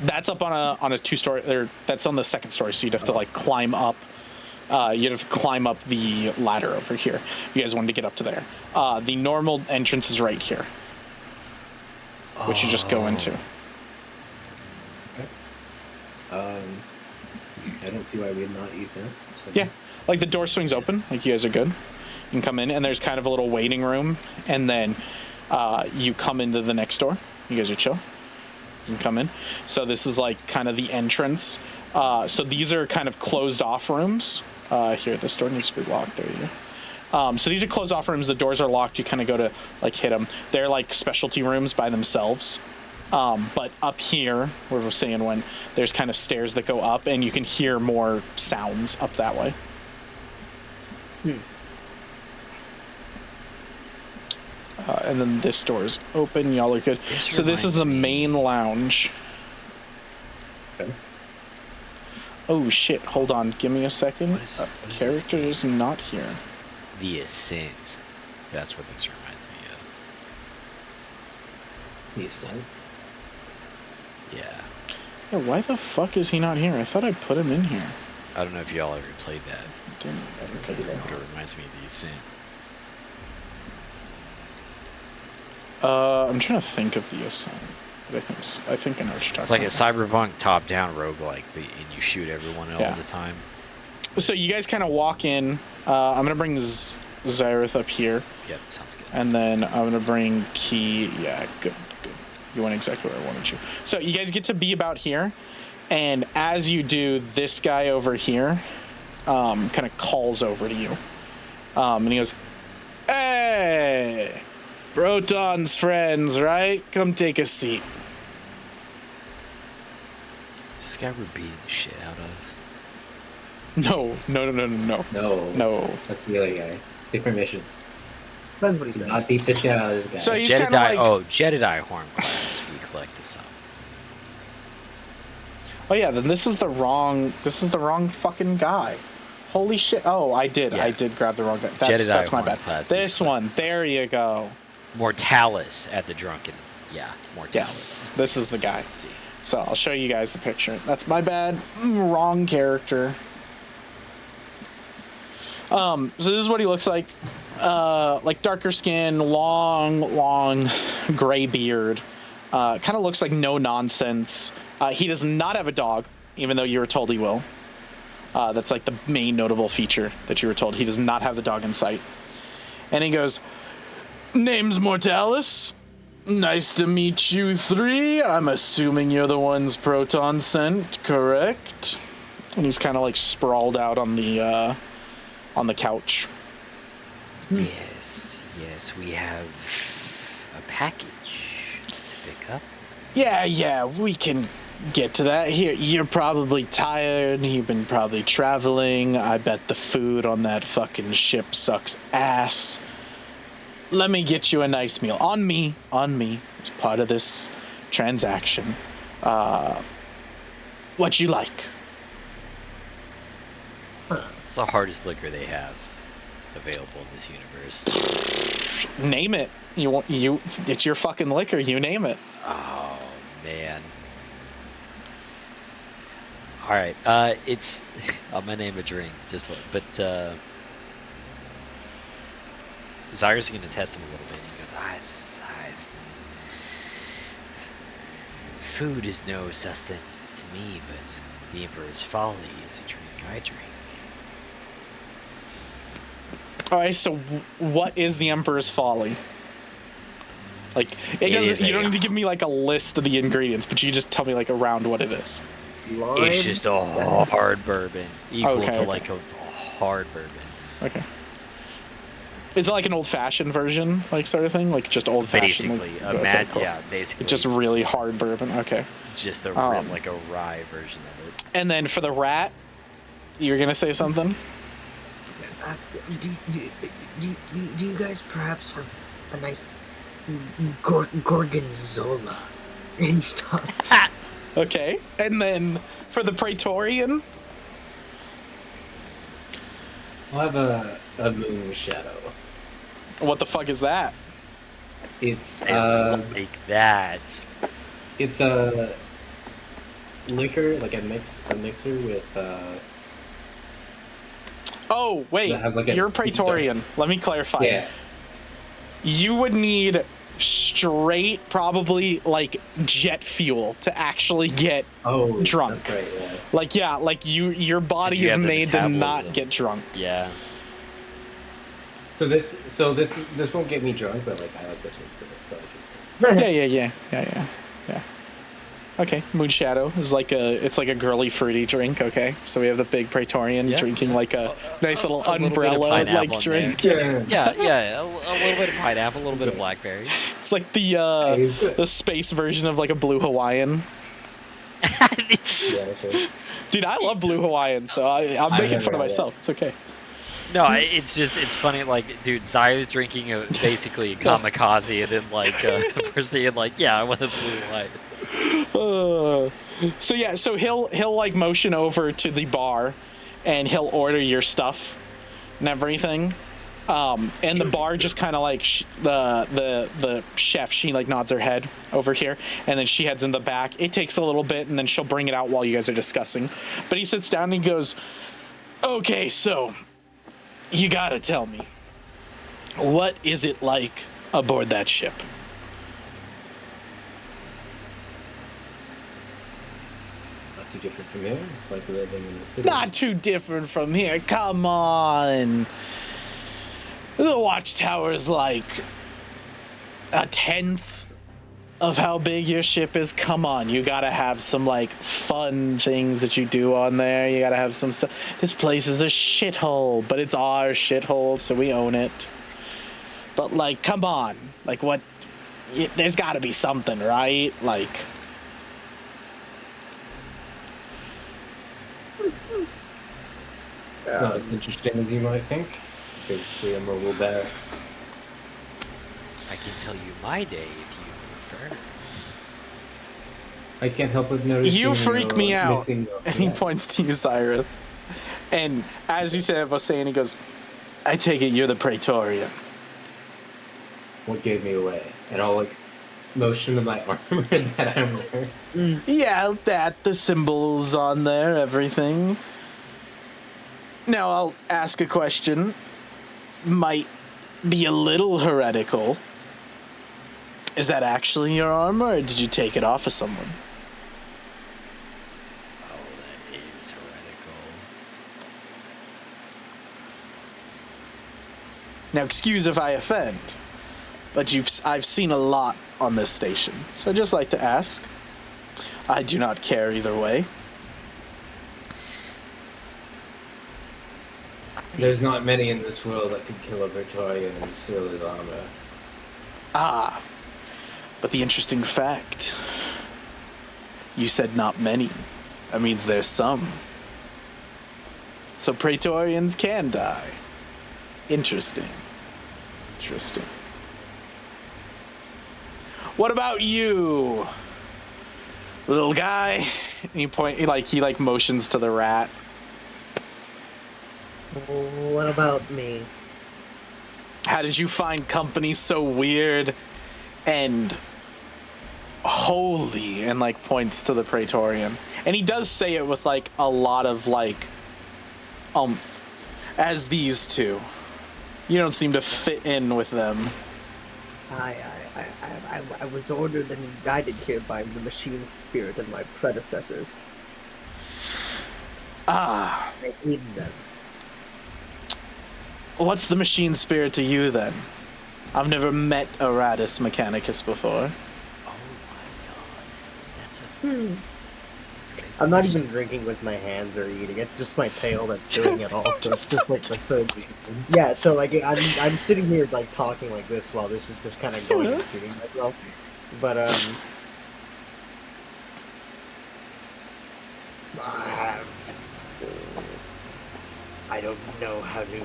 That's up on a 2-story. Or that's on the 2nd story, so you'd have to like climb up. You'd have to climb up the ladder over here. If you guys wanted to get up to there. The normal entrance is right here, which you just go into. I don't see why we'd not use that. So. Yeah, like the door swings open. Like you guys are good. You can come in, and there's kind of a little waiting room, and then you come into the next door. You guys are chill. You can come in. So this is like kind of the entrance. So these are kind of closed off rooms. Here, this door needs to be locked. There you go. So these are closed off rooms. The doors are locked. You kind of go to like hit them. They're like specialty rooms by themselves. But up here, where we're saying when there's kind of stairs that go up, and you can hear more sounds up that way. And then this door is open. Y'all are good. So this is the main lounge. Okay. Oh shit! Hold on. Give me a second. What is Character is not here. The Ascent. That's what this reminds me of. The Ascent? Yeah. Yeah, why the fuck is he not here? I thought I put him in here. I don't know if y'all ever played that, Didn't. Okay. but it reminds me of The Ascent. I'm trying to think of the Ascent, but I think I know what you're talking It's like a about. cyberpunk top-down roguelike, and you shoot everyone all Yeah. the time. So you guys kind of walk in. I'm gonna bring Zyrith up here, Yep, sounds good. and then I'm gonna bring Key. Yeah, good. You went exactly where I wanted you. So you guys get to be about here, and as you do, this guy over here, kind of calls over to you, and he goes, "Hey, Proton's friends, right? Come take a seat." Is this guy we're beating the shit out of? No. No. That's the other guy. Different mission. Depends what he Do says. not beat the shit out of this guy. So he's kind of Jedediah, like, Jedediah horn class. We collect this up. oh yeah, then this is the wrong fucking guy. Holy shit! Oh, I did grab the wrong guy. That's my bad. class This is one, like- there you go. Mortalis at the drunken. Yeah, Mortalis. Yes, this is the guy. Let's see. So I'll show you guys the picture. That's my bad. Wrong character. So this is what he looks like. Like darker skin, long gray beard. Kind of looks like no nonsense. He does not have a dog, even though you were told he will. That's like the main notable feature that you were told. He does not have the dog in sight. And he goes, "Name's Mortalis. Nice to meet you three. I'm assuming you're the ones Proton sent, correct?" And he's kind of like sprawled out on the couch. Yes, we have a package to pick up. Yeah, we can get to that. Here, you're probably tired. You've been probably traveling. I bet the food on that fucking ship sucks ass. Let me get you a nice meal. On me. It's part of this transaction. What you like? It's the hardest liquor they have available in this universe. Name it. It's your fucking liquor. You name it. Oh man. All right. It's. I'm gonna name a drink. Zyrus is gonna test him a little bit. He goes, food is no sustenance to me, but the Emperor's folly is a drink I drink. All right. So, what is the Emperor's folly? Like, you don't need to give me like a list of the ingredients, but you just tell me like around what it is. Lime? It's just a hard bourbon, equal to Okay. like a hard bourbon. Okay. Is it like an old-fashioned version, like sort of thing, like just old-fashioned? Basically, Cool. yeah, basically. Just really hard bourbon. Okay. just a like a rye version of it. And then for the rat, you were gonna say something? Do you guys perhaps have a nice gorgonzola and stuff? Okay. And then for the Praetorian, I'll have a moon shadow. what the fuck is that? It's Like that. it's a liquor, like a mixer with Oh, wait. that has like a You're Praetorian. Let me clarify. Yeah. You would need straight, probably, like, jet fuel to actually get Oh, drunk. That's right. Yeah. Like, yeah, like, your body you is have the made to not metabolism. get drunk. Yeah. So this won't get me drunk, but like I like the taste of it. So I can... Yeah. Okay, Moonshadow is like it's like a girly fruity drink. Okay, so we have the big Praetorian Yeah. drinking like a nice little a little bit of umbrella pineapple like in drink. there. Yeah, a little bit of pineapple, a little bit of blackberry. It's like it's good. the space version of like a blue Hawaiian. Yeah, okay. Dude, I love blue Hawaiian, so I'm I've making never fun of had myself. It's okay. No, it's funny. Like, dude, Zyre's drinking basically a kamikaze, and then like proceeding like, yeah, I want a blue light. So yeah, so he'll like motion over to the bar, and he'll order your stuff and everything. And the bar just kind of like the chef, she like nods her head over here, and then she heads in the back. It takes a little bit, and then she'll bring it out while you guys are discussing. But he sits down and he goes, "Okay, so you gotta tell me, what is it like aboard that ship?" Not too different from here. It's like living in the city. Not too different from here. Come on. The watchtower's like a tenth of how big your ship is. Come on, you gotta have some like fun things that you do on there. You gotta have some stuff. This place is a shithole, but it's our shithole, so we own it. But like, come on, like what? There's gotta be something, right? Like. It's not as interesting as you might think. Basically, a mobile barracks. I can tell you my day if you prefer. I can't help but notice You freak me out. Missing, And he points to you, Cyrus. And as you said, I was saying, he goes, "I take it you're the Praetorian." What gave me away? And I'll like motion to my armor that I'm wearing. Yeah, the symbols on there, everything. Now I'll ask a question. Might be a little heretical. Is that actually your armor, or did you take it off of someone? Oh, that is heretical. Now, excuse if I offend, but I've seen a lot on this station, so I'd just like to ask. I do not care either way. There's not many in this world that could kill a Victorian and steal his armor. Ah, but the interesting fact, you said not many. That means there's some. So Praetorians can die. Interesting. What about you, little guy? And he motions to the rat. What about me? How did you find company so weird and holy? And like points to the Praetorian. And he does say it with like a lot of like as these two. You don't seem to fit in with them. I was ordered and guided here by the machine spirit of my predecessors. Ah, I hate them. what's the machine spirit to you then? I've never met a Radis Mechanicus before. Oh my god. That's a I'm not even drinking with my hands or eating. It's just my tail that's doing it all. So it's just like the third. Yeah. So like I'm sitting here like talking like this while this is just kind of going and shooting myself. But I don't know how to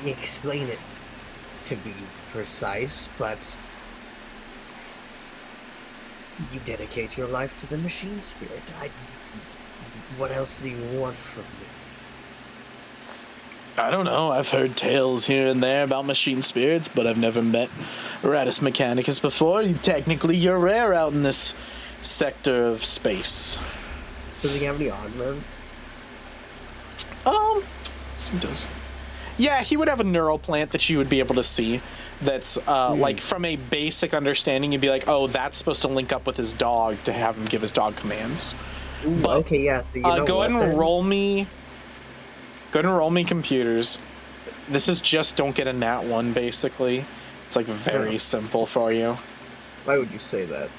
explain it to be precise, but you dedicate your life to the machine spirit. What else do you want from me? I don't know. I've heard tales here and there about machine spirits, but I've never met Radis Mechanicus before. Technically, you're rare out in this sector of space. Does he have any augments? Yes, he does. Yeah, he would have a neural plant that you would be able to see. That's like from a basic understanding, you'd be like, oh, that's supposed to link up with his dog to have him give his dog commands. Ooh, But, okay, yeah. So you know go what, ahead and then? roll me. Go ahead and roll me computers. This is just don't get a nat 1, basically. It's like very simple for you. Why would you say that?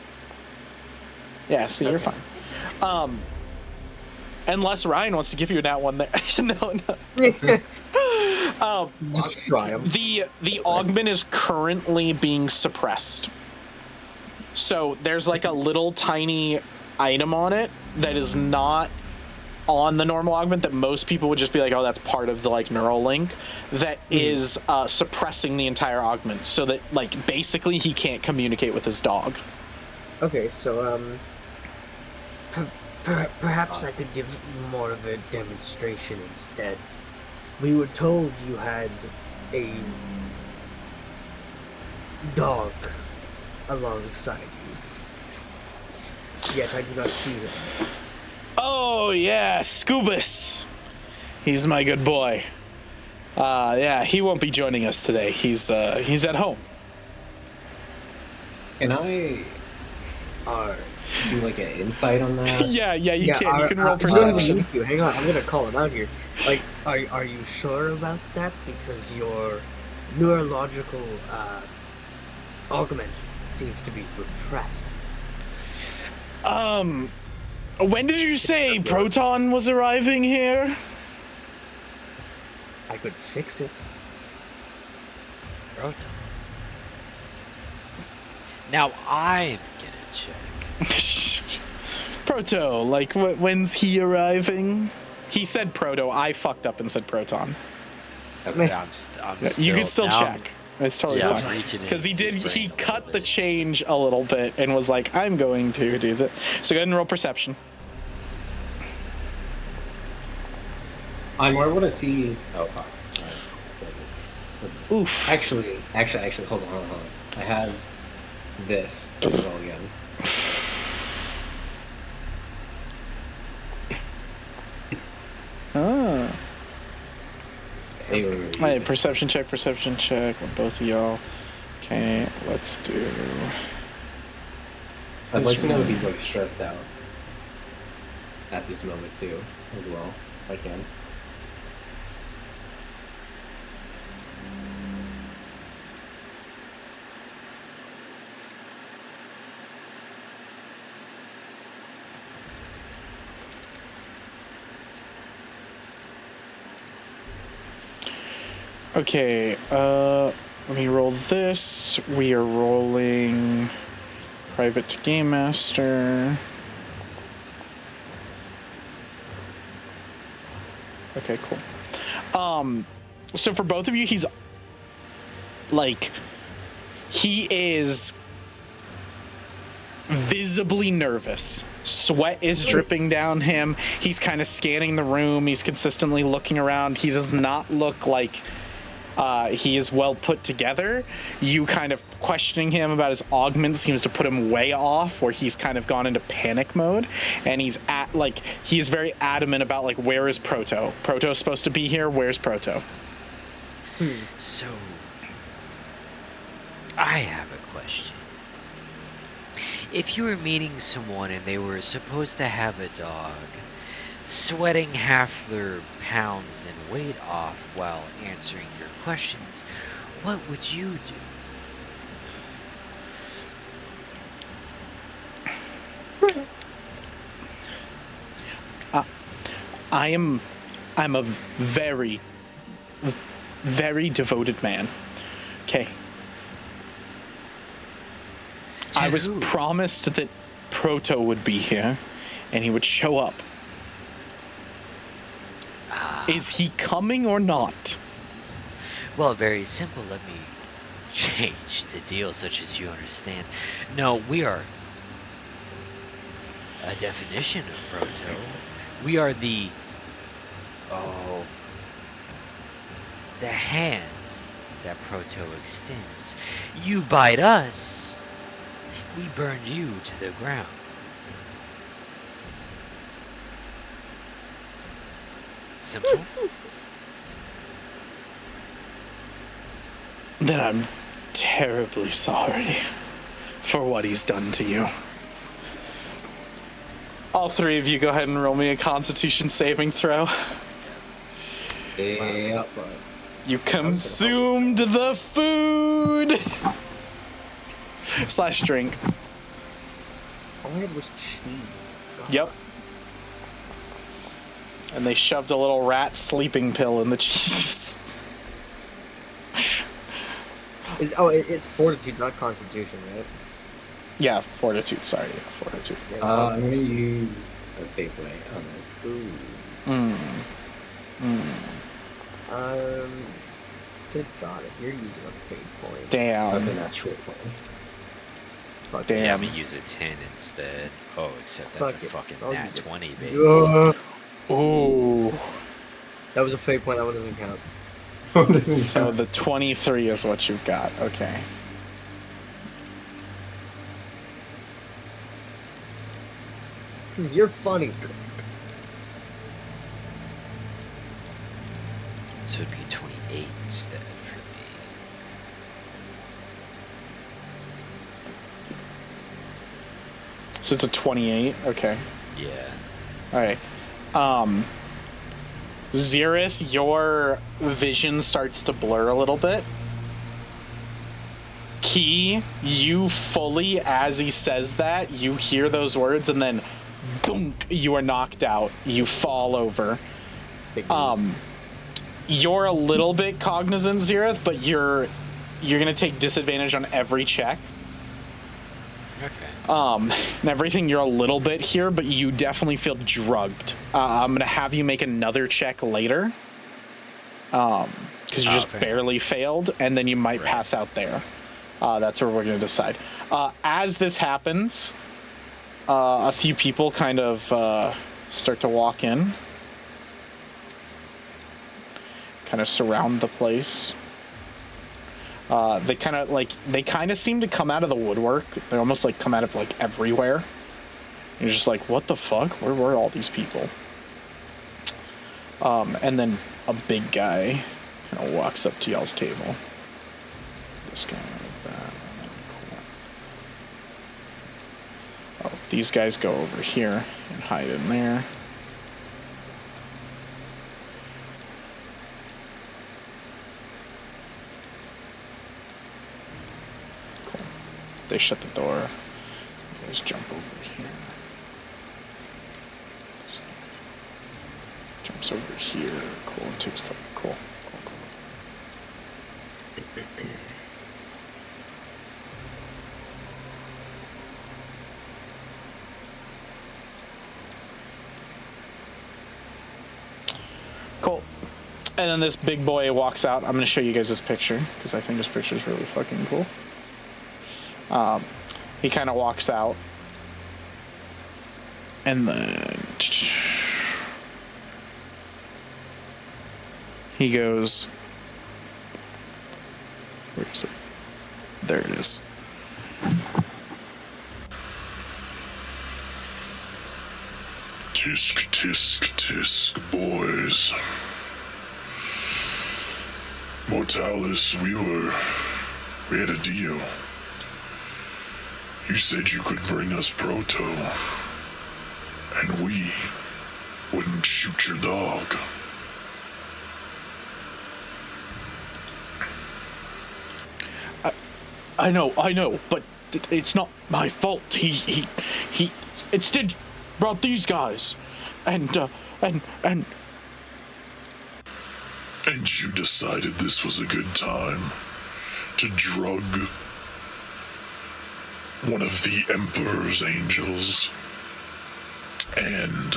Yeah, so you're fine. Unless Ryan wants to give you a nat 1 there. No. Just try him. The augment is currently being suppressed. So there's like a little tiny item on it that is not on the normal augment that most people would just be like, oh, that's part of the like neural link that is suppressing the entire augment so that like basically he can't communicate with his dog. Okay, so perhaps I could give more of a demonstration instead. We were told you had a dog alongside you. Yet I do not see him. Oh yeah, Scubus. He's my good boy. Yeah, he won't be joining us today. He's at home. Can I do like an insight on that? yeah, you can. You can roll You don't even perception. need to. Hang on, I'm gonna call him out here. Like, are you sure about that? Because your neurological augment seems to be repressed. When did you say Proton was arriving here? I could fix it. Proton. Now I'm gonna check. Proto, like when's he arriving? He said Proto. I fucked up and said Proton. Okay, You can still now check. It's totally I'm fine. reaching Because he into did. his He brain a cut little the bit. change a little bit and was like, "I'm going to do that." So go ahead and roll perception. I more want to see. Oh fuck. Oof. Actually, hold on. I have this to roll again. Ah. Anyway, All right, perception check with both of y'all. Okay, let's do. I'd like to know if he's like stressed out at this moment too, as well. If I can. Okay, let me roll this. We are rolling private to game master. Okay, cool. So for both of you, he's like, he is visibly nervous. Sweat is dripping down him. He's kind of scanning the room. He's consistently looking around. He does not look like he is well put together. You kind of questioning him about his augment seems to put him way off, where he's kind of gone into panic mode, and he is very adamant about like, where is Proto? Proto's supposed to be here. Where's Proto? So, I have a question. If you were meeting someone and they were supposed to have a dog, sweating half their pounds and weight off while answering your questions, what would you do? I'm a very, very devoted man. Okay. I was who? promised that Proto would be here, and he would show up. Is he coming or not? Well, very simple. Let me change the deal such as you understand. No, we are a definition of Proto. We are the hand that Proto extends. You bite us, we burn you to the ground. simple. Then I'm terribly sorry for what he's done to you. All three of you go ahead and roll me a Constitution saving throw. Yeah. You consumed the food! / drink. All I had was cheese. Yep. And they shoved a little rat sleeping pill in the cheese. It's fortitude, not constitution, right? Yeah, fortitude, sorry. Yeah, fortitude. Yeah, I'm gonna use a fake way on this. Ooh. Good God, if you're using a fate point. Damn. That's a natural 20. Fuck Damn. Yeah, I'm gonna use a 10 instead. Oh, except that's Fuck a it. fucking I'll nat use it. 20, baby. Ooh. That was a fate point, that one doesn't count. So the 23 is what you've got. Okay. You're funny. So it'd be 28 instead for me. So it's a 28. Okay. Yeah. All right. Xerith, your vision starts to blur a little bit. Key, you fully, as he says that, you hear those words, and then, boom, you are knocked out. You fall over. You're a little bit cognizant, Xerith, but you're gonna take disadvantage on every check. Okay. And everything, you're a little bit here, but you definitely feel drugged. I'm gonna have you make another check later, because you just okay. barely failed, and then you might Right. pass out there. That's where we're gonna decide. As this happens, a few people kind of start to walk in, kind of surround the place. They kind of seem to come out of the woodwork. They almost like come out of like everywhere. You're just like, what the fuck? Where were all these people? And then a big guy kind of walks up to y'all's table. This guy like that. Cool. Oh, these guys go over here and hide in there. They shut the door. You guys jump over here. Jumps over here. Cool. And takes cover. Cool. Cool. And then this big boy walks out. I'm going to show you guys this picture because I think this picture is really fucking cool. He kind of walks out, and then he goes, where is it? There it is. Tisk, tisk, tisk, boys. Mortalis, we had a deal. You said you could bring us Proto, and we wouldn't shoot your dog. I know, but it's not my fault. He instead brought these guys, and And you decided this was a good time to drug one of the Emperor's angels and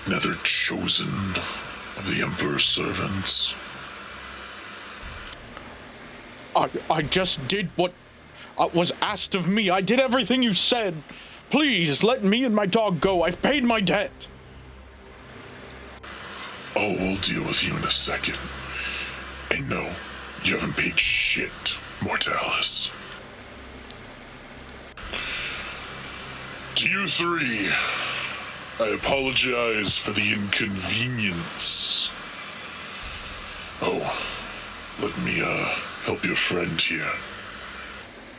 another chosen of the Emperor's servants. I just did what was asked of me. I did everything you said. Please let me and my dog go. I've paid my debt. Oh, we'll deal with you in a second. And no, you haven't paid shit, Mortalis. To you three, I apologize for the inconvenience. Oh, let me help your friend here.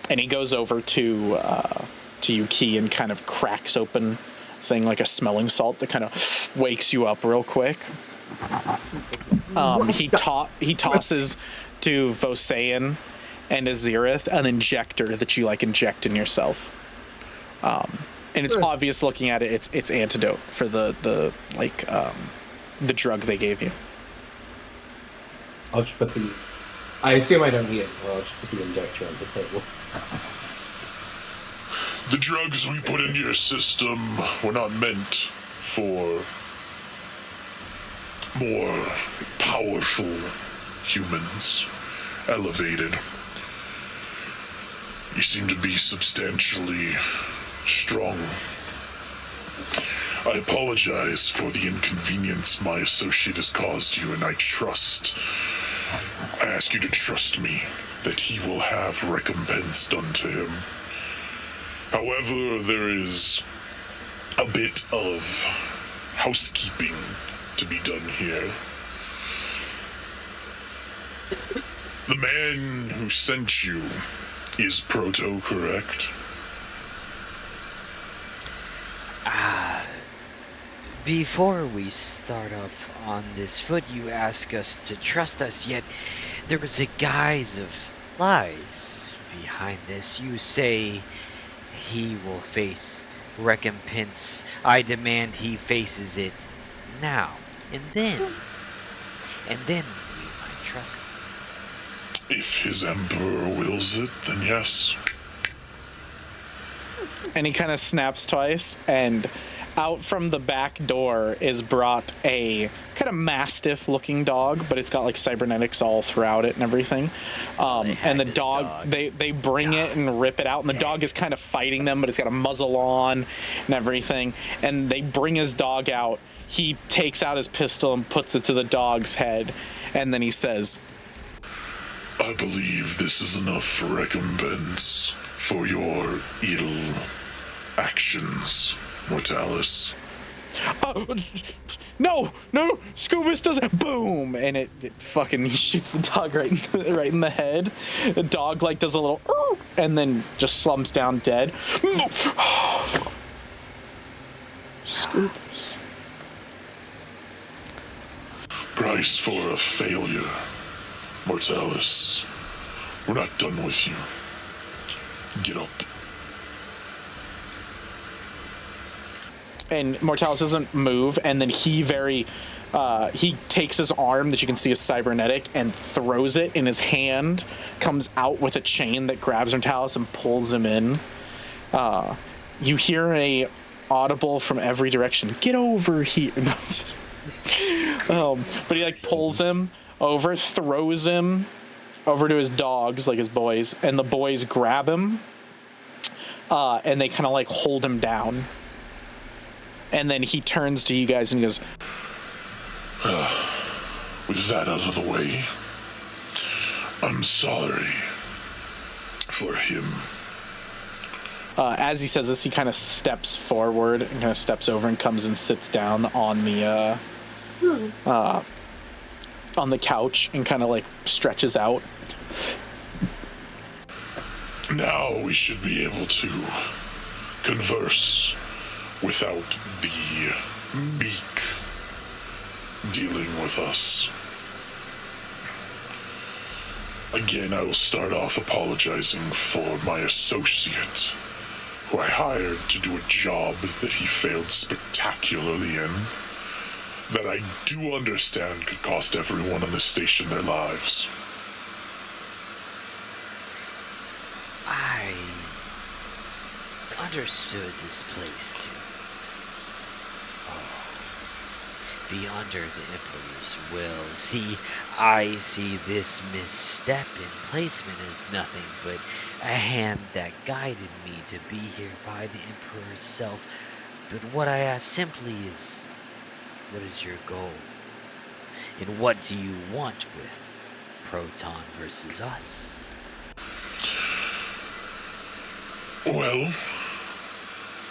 And he goes over to Yuki and kind of cracks open thing like a smelling salt that kind of wakes you up real quick. He tosses to Vosayan and Azirith an injector that you like inject in yourself. And it's obvious looking at it, it's antidote for the drug they gave you. I'll just put the... I assume I don't need it, or I'll just put the injector on the table. The drugs we put into your system were not meant for more powerful humans. Elevated. You seem to be substantially strong. I apologize for the inconvenience my associate has caused you, and I ask you to trust me that he will have recompense done to him. However, there is a bit of housekeeping to be done here. The man who sent you is Proto, correct? Before we start off on this foot, you ask us to trust us, yet there is a guise of lies behind this. You say he will face recompense. I demand he faces it now, and then we might trust him. If his emperor wills it, then yes. And he kind of snaps twice, and out from the back door is brought a kind of mastiff-looking dog, but it's got like cybernetics all throughout it and everything. And the dog. They bring it and rip it out, and the dog is kind of fighting them, but it's got a muzzle on and everything. And they bring his dog out. He takes out his pistol and puts it to the dog's head, and then he says, I believe this is enough recompense for your ill actions, Mortalis. oh, no, Scubus doesn't. Boom, and it fucking shoots the dog right in the head. The dog like does a little, and then just slumps down dead. Scubus. Price for a failure, Mortalis. We're not done with you. Get up. And Mortalis doesn't move, and then he takes his arm that you can see is cybernetic and throws it in his hand, comes out with a chain that grabs Mortalis and pulls him in. You hear a audible from every direction, get over here. But he like pulls him over, throws him over to his dogs, like his boys, and the boys grab him, and they kind of like hold him down. And then he turns to you guys and he goes, with that out of the way, I'm sorry for him. As he says this, he kind of steps forward and kind of steps over and comes and sits down on the couch and kind of like stretches out. Now we should be able to converse without the meek dealing with us. Again, I will start off apologizing for my associate, who I hired to do a job that he failed spectacularly in, that I do understand could cost everyone on this station their lives. I understood this place to be under the Emperor's will. See, I see this misstep in placement as nothing but a hand that guided me to be here by the Emperor's self. But what I ask simply is, what is your goal? And what do you want with Proton versus us? Well,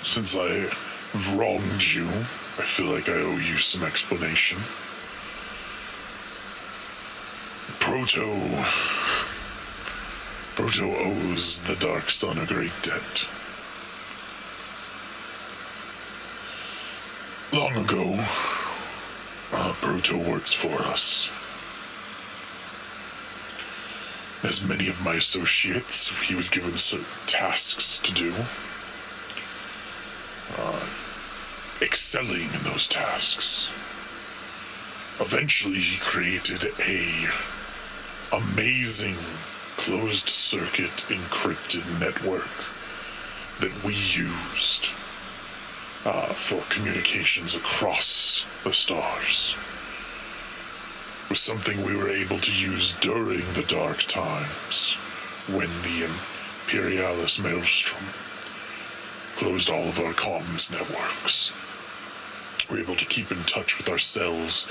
since I I've wronged you. I feel like I owe you some explanation. Proto owes the Dark Sun a great debt. Long ago, Proto worked for us. As many of my associates, he was given certain tasks to do. Excelling in those tasks. Eventually, he created a amazing closed-circuit encrypted network that we used for communications across the stars. It was something we were able to use during the dark times when the Imperialis Maelstrom closed all of our comms networks. We were able to keep in touch with ourselves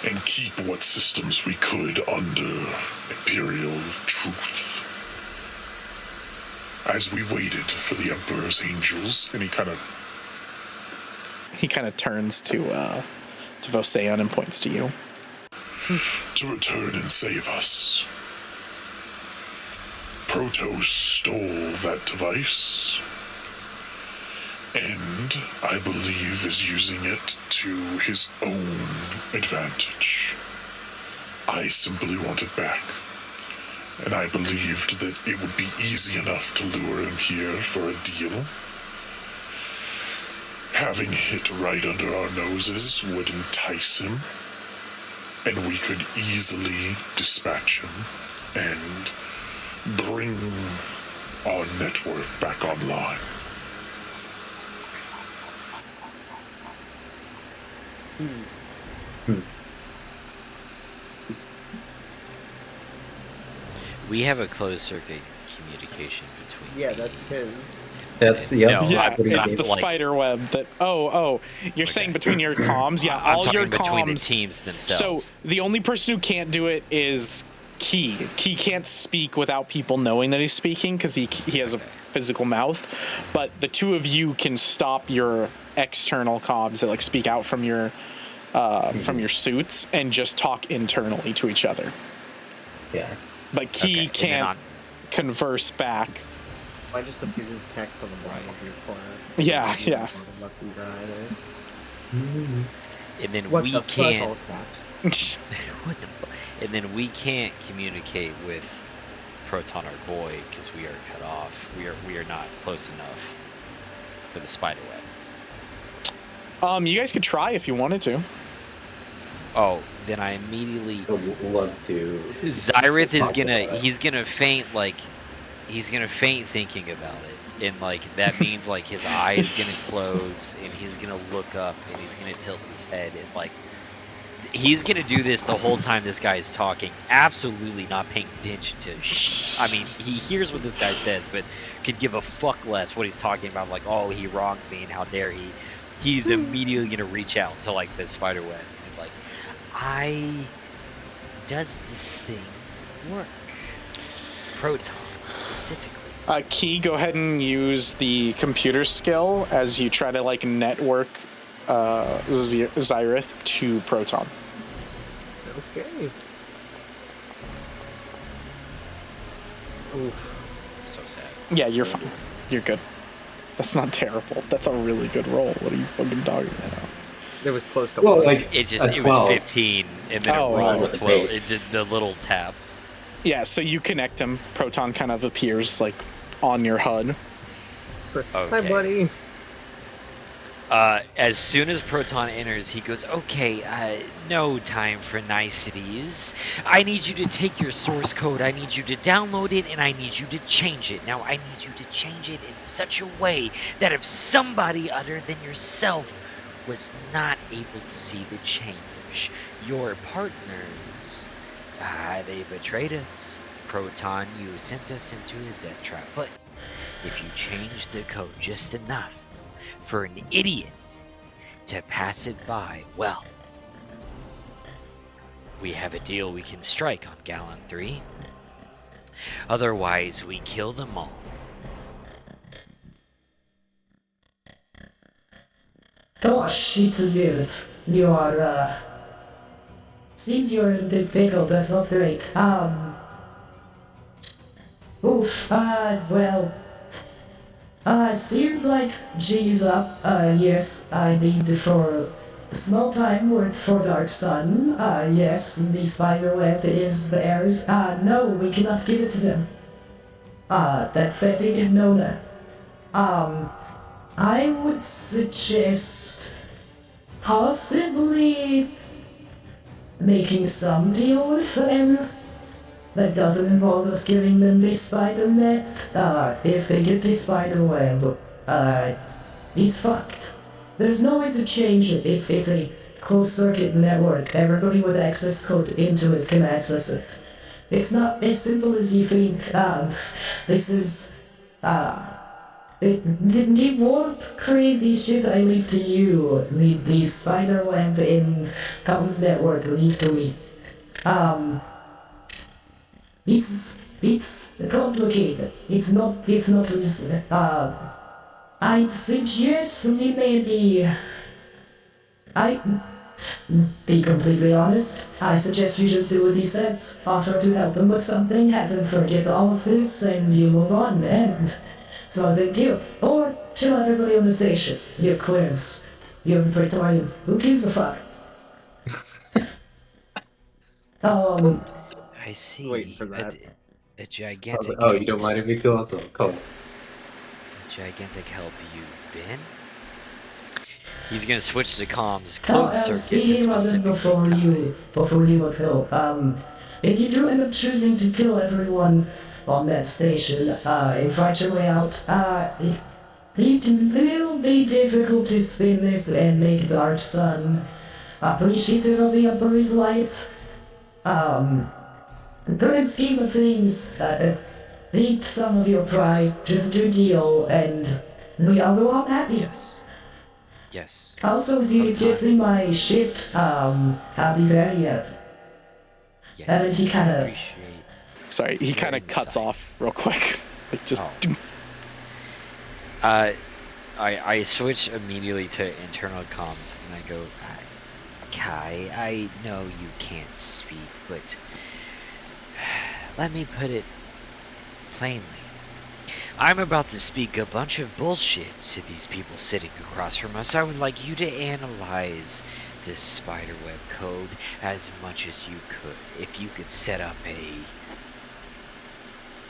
and keep what systems we could under Imperial truth. As we waited for the Emperor's angels, and he kind of turns to Voseon and points to you. To return and save us. Proto stole that device, and I believe is using it to his own advantage. I simply want it back, and I believed that it would be easy enough to lure him here for a deal. Having hit right under our noses would entice him, and we could easily dispatch him and bring our network back online. We have a closed circuit communication between. Yeah, me that's his. That's No, Yeah, pretty it's good. the spider web that. Oh, you're saying between your comms? Yeah, I'm all talking your between the comms. teams themselves. So the only person who can't do it is Key. Key can't speak without people knowing that he's speaking because he has a physical mouth. But the two of you can stop your external comms that like speak out from your suits and just talk internally to each other. Yeah. But Key can't converse back. I just appears as text on the bottom of your corner. Yeah. Left and right, and then What we the fuck, can't. all caps? What the fuck? And then we can't communicate with Proton, our boy, because we are cut off. We are not close enough for the spider web. You guys could try if you wanted to. Oh, then I immediately. I would love to. Zyrith is talk gonna. about it. He's gonna faint like. He's gonna faint thinking about it, and like that means like his eye is gonna close, and he's gonna look up, and he's gonna tilt his head, and like. He's gonna do this the whole time this guy is talking, absolutely not paying attention to. I mean, he hears what this guy says, but could give a fuck less what he's talking about. Like, oh, he wronged me, and how dare he? He's immediately gonna reach out to like the spider web, and like, does this thing work? Proton specifically. Key, go ahead and use the computer skill as you try to like network Zyrith to Proton. Okay. Oof. So sad. Yeah, you're fine. You're good. That's not terrible. That's a really good roll. What are you fucking talking about? It was close to Well, one. like It a was 12. 15, and then Oh, it rolled right. a 12. Okay. It did the little tap. Yeah, so you connect him. Proton kind of appears like on your HUD. Hi, Okay. buddy. As soon as Proton enters, he goes, okay, no time for niceties. I need you to take your source code, I need you to download it, and I need you to change it. Now, I need you to change it in such a way that if somebody other than yourself was not able to see the change, your partners, they betrayed us. Proton, you sent us into a death trap. But if you change the code just enough for an idiot to pass it by, well, we have a deal we can strike on Gallon 3. Otherwise, we kill them all. Gosh, it's as if you are, seems you're in a big pickle, that's not great. Seems like G's up. Yes, I need for a small time work for Dark Sun. Yes, the spider web is theirs. No, we cannot give it to them. That Fetty didn't know that. I would suggest possibly making some deal with them that doesn't involve us giving them the spider net. If they get the spider web, it's fucked. There's no way to change it. It's a closed circuit network. Everybody with access code into it can access it. It's not as simple as you think. This is, the warp crazy shit I leave to you. The spider web in comms network leave to me. It's complicated. It's not easy. I'd suggest we maybe, be completely honest, I suggest you just do what he says, offer to help him with something, have him forget all of this, and you move on, and it's not a big deal. Or kill everybody on the station. You have clearance. You have Praetorian. Who gives a fuck? I see. Waiting for that. A gigantic. Oh, you don't mind if we kill us all? Cool. Gigantic help you been? He's gonna switch to comms. Oh, Closed circuit to speaking of it specific before you would kill, if you do end up choosing to kill everyone on that station, and fight your way out, it will be difficult to spin this and make Dark Sun appreciative of the Emperor's light. The current scheme of things, eat some of your pride, just do deal, and we all go out happy. Yes. Also, if you give me my ship, I'll be very happy. Yes. And he kind of... Appreciate. Sorry, he kind of cuts off real quick. Like just. I switch immediately to internal comms and I go, Kai, I know you can't speak, but let me put it plainly. I'm about to speak a bunch of bullshit to these people sitting across from us. I would like you to analyze this spiderweb code as much as you could. If you could set up a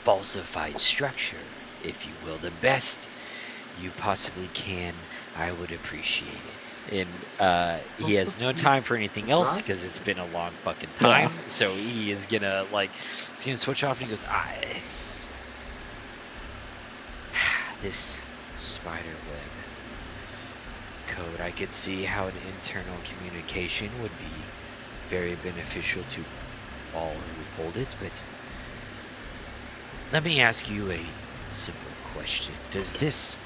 falsified structure, if you will, the best you possibly can, I would appreciate it. And he has no time for anything else because it's been a long fucking time. Yeah. So he is gonna he's gonna switch off and he goes, it's this spider web code. I could see how an internal communication would be very beneficial to all who hold it, but let me ask you a simple question. Does this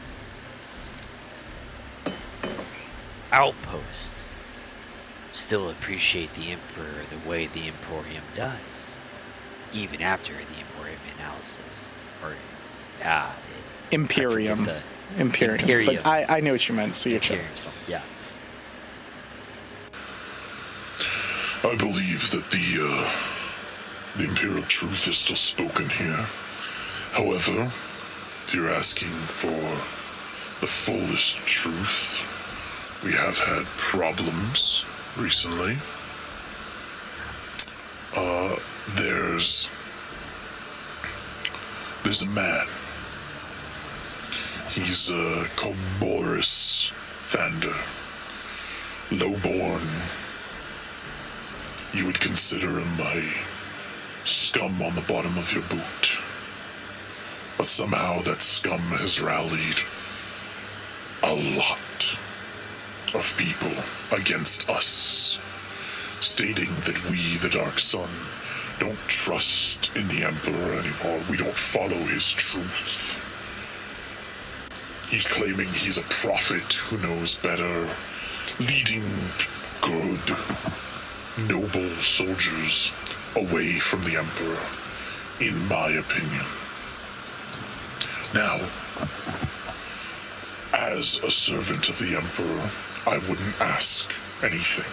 outpost still appreciate the Emperor the way the Emporium does, even after the Emporium analysis? Or Imperium. Imperium. But I know what you meant, so you're sure. Yeah. I believe that the Imperial truth is still spoken here. However, if you're asking for the fullest truth, we have had problems recently. There's a man. He's called Boris Thander. Lowborn. You would consider him a scum on the bottom of your boot. But somehow that scum has rallied a lot of people against us, stating that we, the Dark Sun, don't trust in the Emperor anymore. We don't follow his truth. He's claiming he's a prophet who knows better, leading good, noble soldiers away from the Emperor, in my opinion. Now, as a servant of the Emperor, I wouldn't ask anything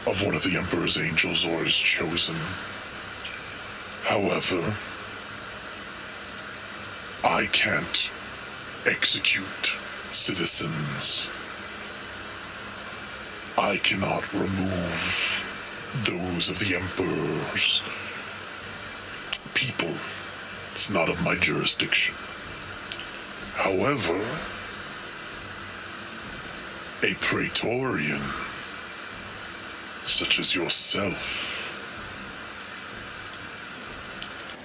of one of the Emperor's angels or his chosen. However, I can't execute citizens. I cannot remove those of the Emperor's people. It's not of my jurisdiction. However, a Praetorian, such as yourself.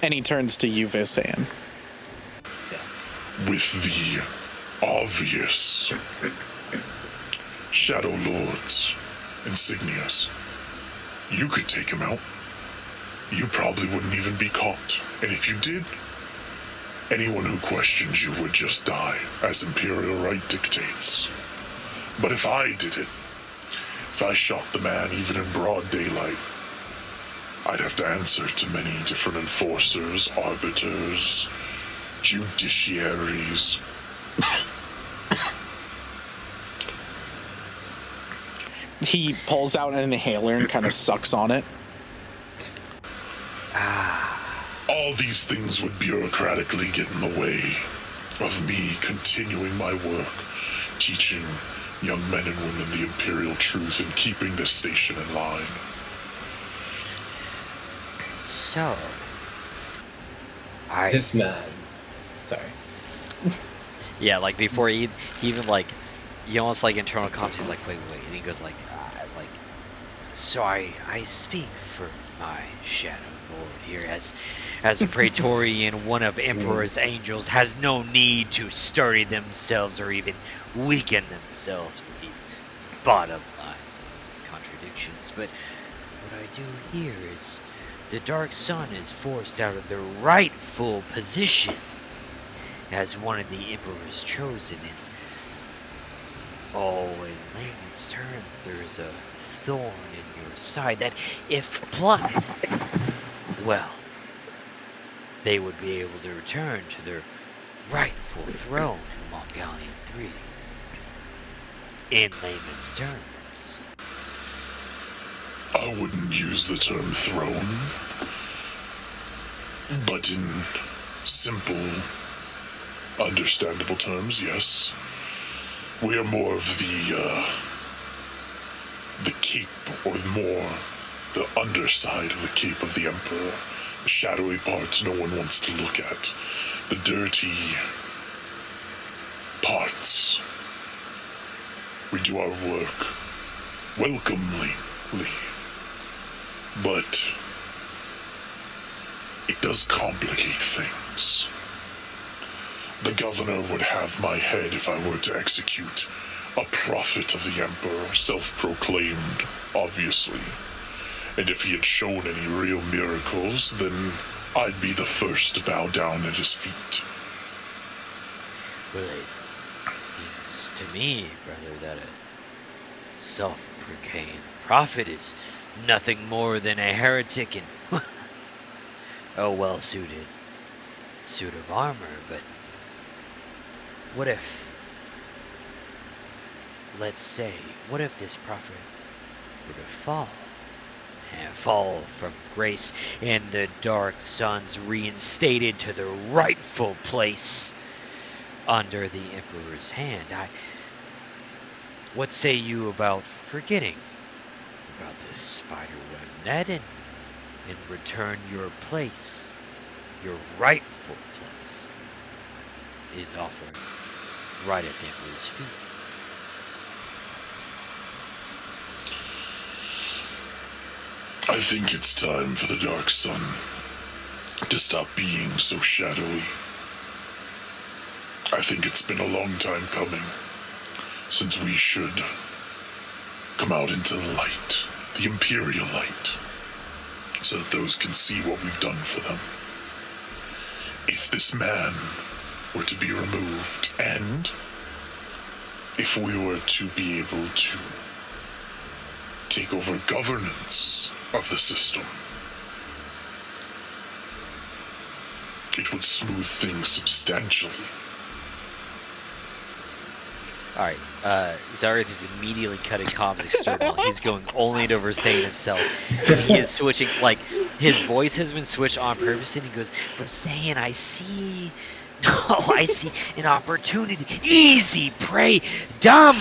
And he turns to you, Visan. With the obvious Shadow Lord's insignias, you could take him out. You probably wouldn't even be caught. And if you did, anyone who questions you would just die, as Imperial right dictates. But if I did it, if I shot the man even in broad daylight, I'd have to answer to many different enforcers, arbiters, judiciaries. He pulls out an inhaler and kind of sucks on it. All these things would bureaucratically get in the way of me continuing my work, teaching young men and women the Imperial truth and keeping this station in line. So, This man. Sorry. Yeah, like before he even like, he almost like internal comms. He's like, wait, and he goes like, so I speak for my Shadow Lord here as a Praetorian, one of Emperor's angels has no need to sturdy themselves or even weaken themselves with these bottom line contradictions. But what I do here is the Dark Sun is forced out of their rightful position as one of the Emperor's chosen, and in layman's terms, there is a thorn in your side that, if plucked, well, they would be able to return to their rightful throne in Mongolian 3. In layman's terms. I wouldn't use the term throne, but in simple, understandable terms, yes. We are more of the cape, or more the underside of the cape of the Emperor. The shadowy parts no one wants to look at. The dirty parts. We do our work welcomely, but it does complicate things. The governor would have my head if I were to execute a prophet of the Emperor, self-proclaimed, obviously. And if he had shown any real miracles, then I'd be the first to bow down at his feet. Well, it seems to me, brother, that a self-proclaimed prophet is nothing more than a heretic in a well-suited suit of armor, but what if, let's say, what if this prophet were to fall from grace and the Dark Sun's reinstated to their rightful place under the Emperor's hand? What say you about forgetting about this spiderweb net and return your place, your rightful place, is offered right at the Emperor's feet? I think it's time for the Dark Sun to stop being so shadowy. I think it's been a long time coming since we should come out into the light, the Imperial light, so that those can see what we've done for them. If this man were to be removed, and if we were to be able to take over governance of the system, it would smooth things substantially. Alright, Zareth is immediately cutting comms external. He's going only to Versailles himself. And he is switching, like, his voice has been switched on purpose, and he goes, Versailles, I see... No, I see an opportunity. Easy prey, dumb!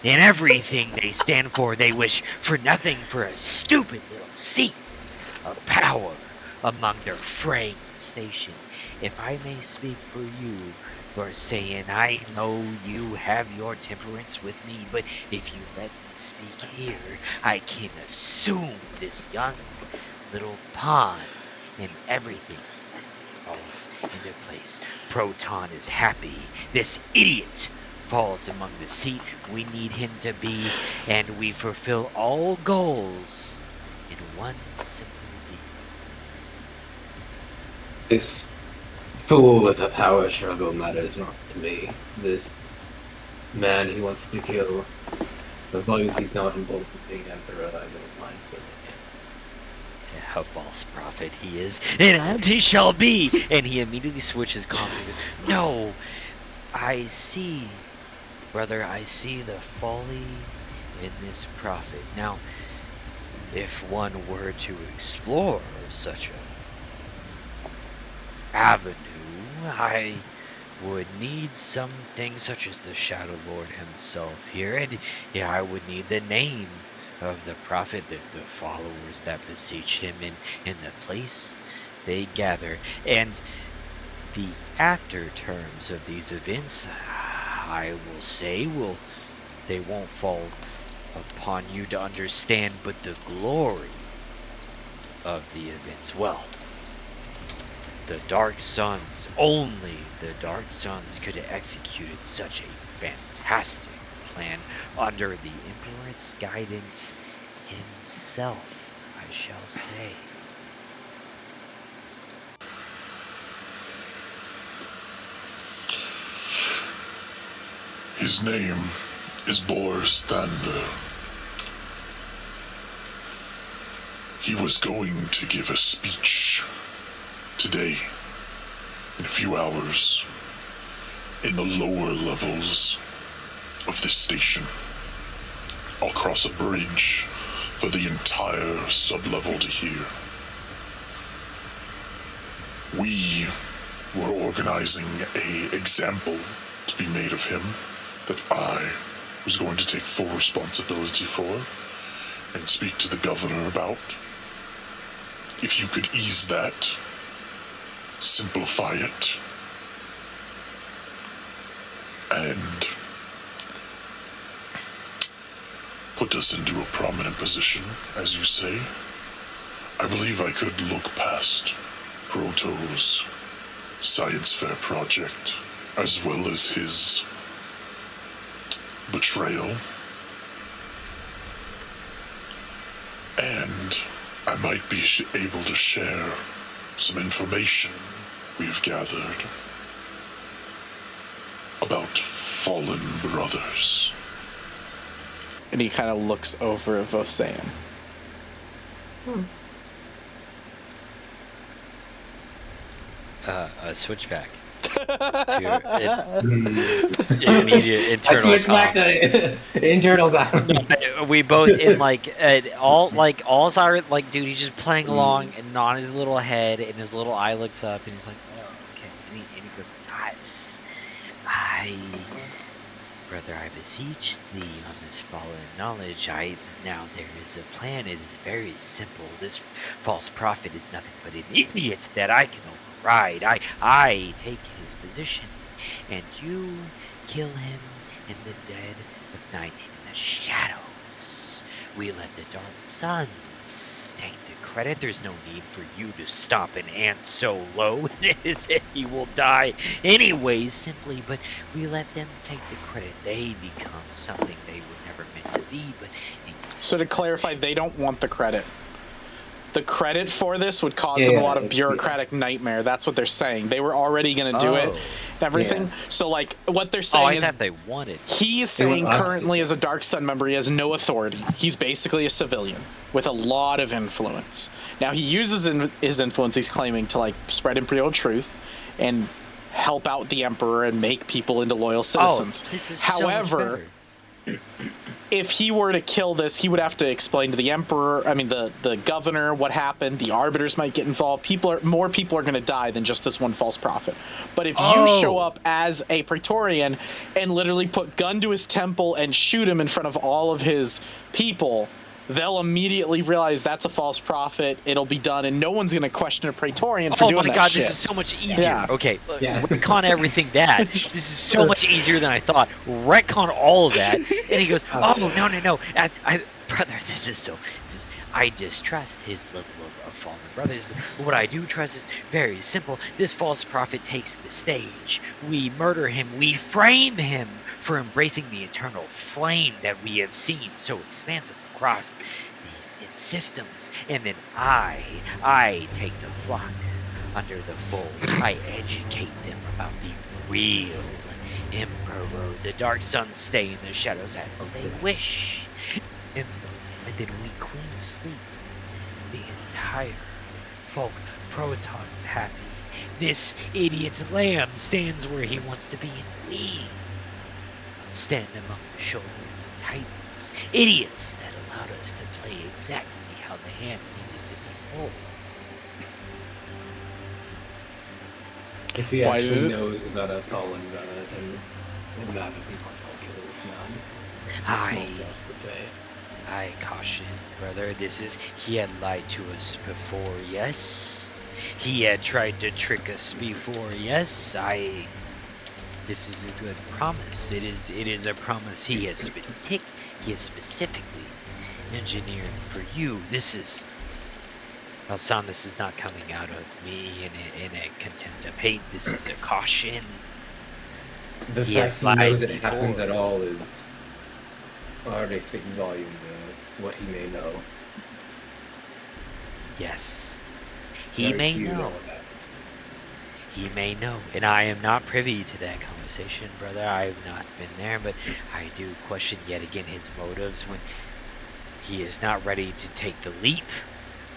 In everything they stand for, they wish for nothing for a stupid little seat of power among their fraying station. If I may speak for you, Versailles, I know you have your temperance with me, but if you let me speak here, I can assume this young little pawn and everything falls into place. Proton is happy. This idiot falls among the seat we need him to be, and we fulfill all goals in one simple deed. This fool with a power struggle matters not to me. This man he wants to kill, as long as he's not involved with being emperor, I don't mind killing him. A false prophet he is, and he shall be! And he immediately switches comms and goes, no, I see, brother, I see the folly in this prophet. Now, if one were to explore such a avenue, I would need some things such as the Shadow Lord himself here, and yeah, I would need the name of the prophet, the followers that beseech him in the place they gather, and the after terms of these events, I will say, they won't fall upon you to understand, but the glory of the events, well, the Dark Sons, only the Dark Sons could have executed such a fantastic plan under the Emperor's guidance himself, I shall say. His name is Boris Thunder. He was going to give a speech today, in a few hours, in the lower levels of this station. I'll cross a bridge for the entire sublevel to hear. We were organizing an example to be made of him that I was going to take full responsibility for and speak to the governor about. If you could ease that, simplify it, and put us into a prominent position, as you say, I believe I could look past Proto's science fair project, as well as his betrayal, and I might be able to share some information we've gathered about fallen brothers. And he kind of looks over at Vosayan. Switchback. Immediate internal I switched back comms. to internal down. We both in all Cyrus, like, dude, he's just playing along and nodding his little head, and his little eye looks up, and he's like, oh, okay, and he goes, brother, I beseech thee on this fallen knowledge. Now there is a plan. It is very simple. This false prophet is nothing but an idiot that I can override. I take his position, and you kill him in the dead of night in the shadows. We let the Dark Sons take the credit. There's no need for you to stop an ant so low as if he will die anyways, simply, but we let them take the credit. They become something they were never meant to be, but... So to clarify, they don't want the credit. The credit for this would cause them a lot of bureaucratic nightmare. That's what they're saying. They were already going to do it and everything. Yeah. So, like, what they're saying is... I thought they wanted. He's saying currently as a Dark Sun member, he has no authority. He's basically a civilian with a lot of influence. Now, he uses his influence, he's claiming, to, like, spread imperial truth and help out the emperor and make people into loyal citizens. Oh, this is However, so much better. if he were to kill this, he would have to explain to the emperor, I mean the governor, what happened. The arbiters might get involved. More people are going to die than just this one false prophet. But if you show up as a Praetorian and literally put gun to his temple and shoot him in front of all of his people, they'll immediately realize that's a false prophet. It'll be done, and no one's going to question a Praetorian for doing that shit. Oh my god, this is so much easier. Yeah. Okay, Yeah. retcon everything that. This is so much easier than I thought. Retcon all of that. And he goes, oh, no. Brother, this is so... I distrust his level of fallen brothers, but what I do trust is very simple. This false prophet takes the stage. We murder him. We frame him for embracing the eternal flame that we have seen so expansive across its systems. And then I take the flock under the fold. I educate them about the real emperor. The dark suns stay in the shadows as they wish. And then we queen sleep. The entire folk proton is happy. This idiot's lamb stands where he wants to be, and we stand among the shoulders of titans. Idiots that allowed us to play exactly how the hand needed to be pulled. If he Why actually did it- knows about a fallen and it matters, he might kill this man. It's a Aye. small price to pay. I caution, brother, he had lied to us before, yes? He had tried to trick us before, yes? This is a good promise. It is a promise he has specifically engineered for you. This is... Alsan, this is not coming out of me in a contempt of hate. This is a caution. The He fact has he lied knows it happened before. at all is already speaking volume to what he may know. Yes. He Very may few know. that. He may know, and I am not privy to that conversation, brother. I have not been there, but I do question yet again his motives when he is not ready to take the leap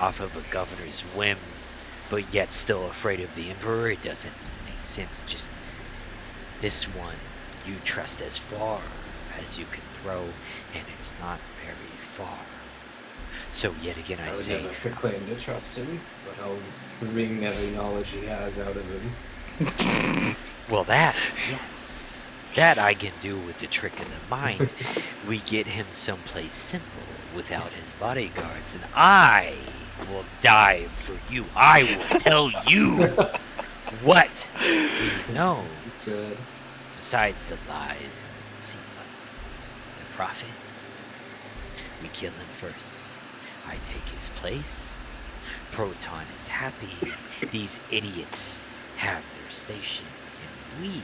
off of a governor's whim, but yet still afraid of the emperor. It doesn't make sense. Just this one, you trust as far as you can throw, and it's not very far. So yet again, I I would say, never proclaim to trust him, but I'll wring every knowledge he has out of him. well, that, yes, that I can do with the trick of the mind. We get him someplace simple without his bodyguards, and I will die for you. I will tell you what he knows. Good. Besides the lies and the deceit, the prophet, we kill him first. I take his place. Proton is happy. These idiots have their station, and we,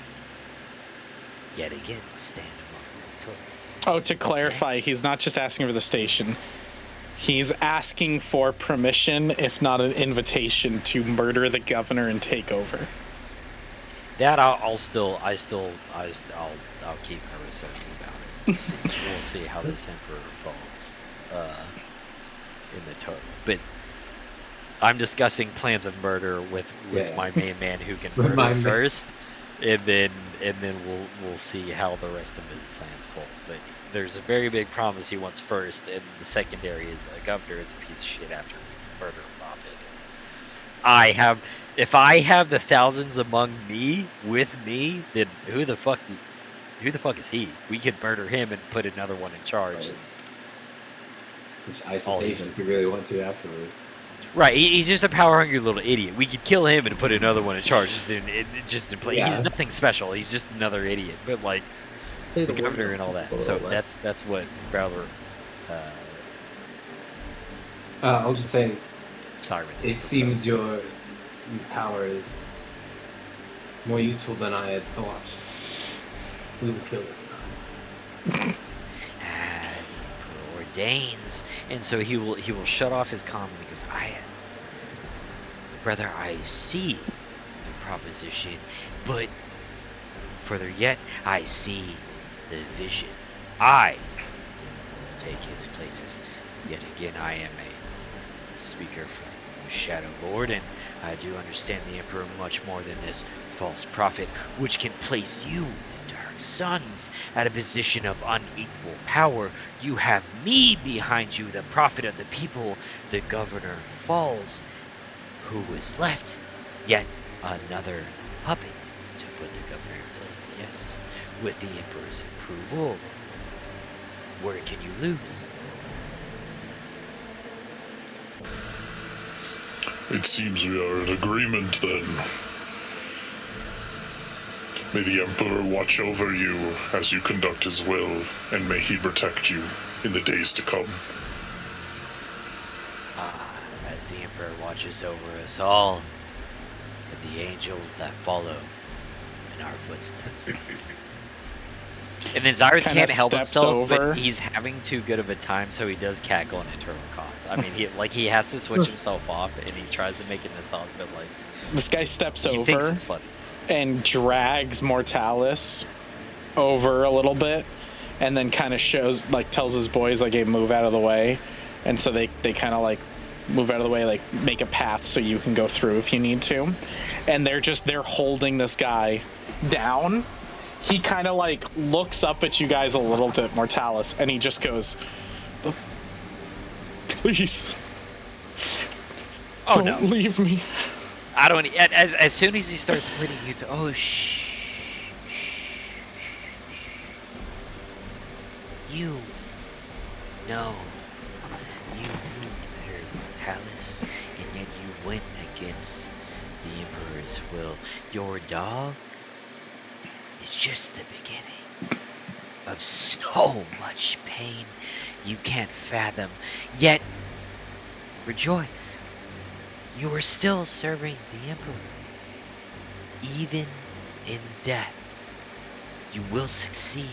yet again, stand among the victorious. Oh, to clarify, he's not just asking for the station. He's asking for permission, if not an invitation, to murder the governor and take over. That I'll keep my reserves about it. We'll see how this emperor falls in the total. But I'm discussing plans of murder with my main man who can murder first, and then we'll see how the rest of his plans fold. But there's a very big promise he wants first, and the secondary is a governor is a piece of shit after murder prophet. If I have the thousands among me with me, then who the fuck is he? We could murder him and put another one in charge. Right. Which ISIS agent if you really want to afterwards. Right, he's just a power-hungry little idiot. We could kill him and put another one in charge, just in place. Yeah. He's nothing special. He's just another idiot. But like the governor and all that. So that's what Growler. I'll just say, sorry. it seems your power is more useful than I had thought. We will kill this man. Ordains, and so he will shut off his comm and he goes, brother, I see the proposition, but further yet, I see the vision. I will take his places. Yet again, I am a speaker from the Shadow Lord, and I do understand the Emperor much more than this false prophet, which can place you, the Dark Sons, at a position of unequal power. You have me behind you, the prophet of the people. The governor falls. Who is left? Yet another puppet to put the governor in place. Yes, with the Emperor's approval. Where can you lose? It seems we are in agreement then. May the Emperor watch over you as you conduct his will, and may he protect you in the days to come. As the Emperor watches over us all, and the angels that follow in our footsteps. And then Zyrus Kinda can't help steps himself, over. but he's having too good of a time, so he does cackle in internal cons. I mean, he has to switch himself off, and he tries to make it nostalgic, but like This guy steps he thinks over it's funny. and drags Mortalis over a little bit, and then kind of shows, like, tells his boys, like, hey, move out of the way. And so they kind of, like, move out of the way, like, make a path so you can go through if you need to. And they're holding this guy down. He kind of, like, looks up at you guys a little bit, Mortalis, and he just goes, please, Oh don't no! leave me. I don't. As soon as he starts bleeding, he's oh shh. You know, you knew better, Mortalis, and yet you went against the Emperor's will. Your dog is just the beginning of so much pain you can't fathom. Yet, rejoice. You are still serving the Emperor. Even in death, you will succeed.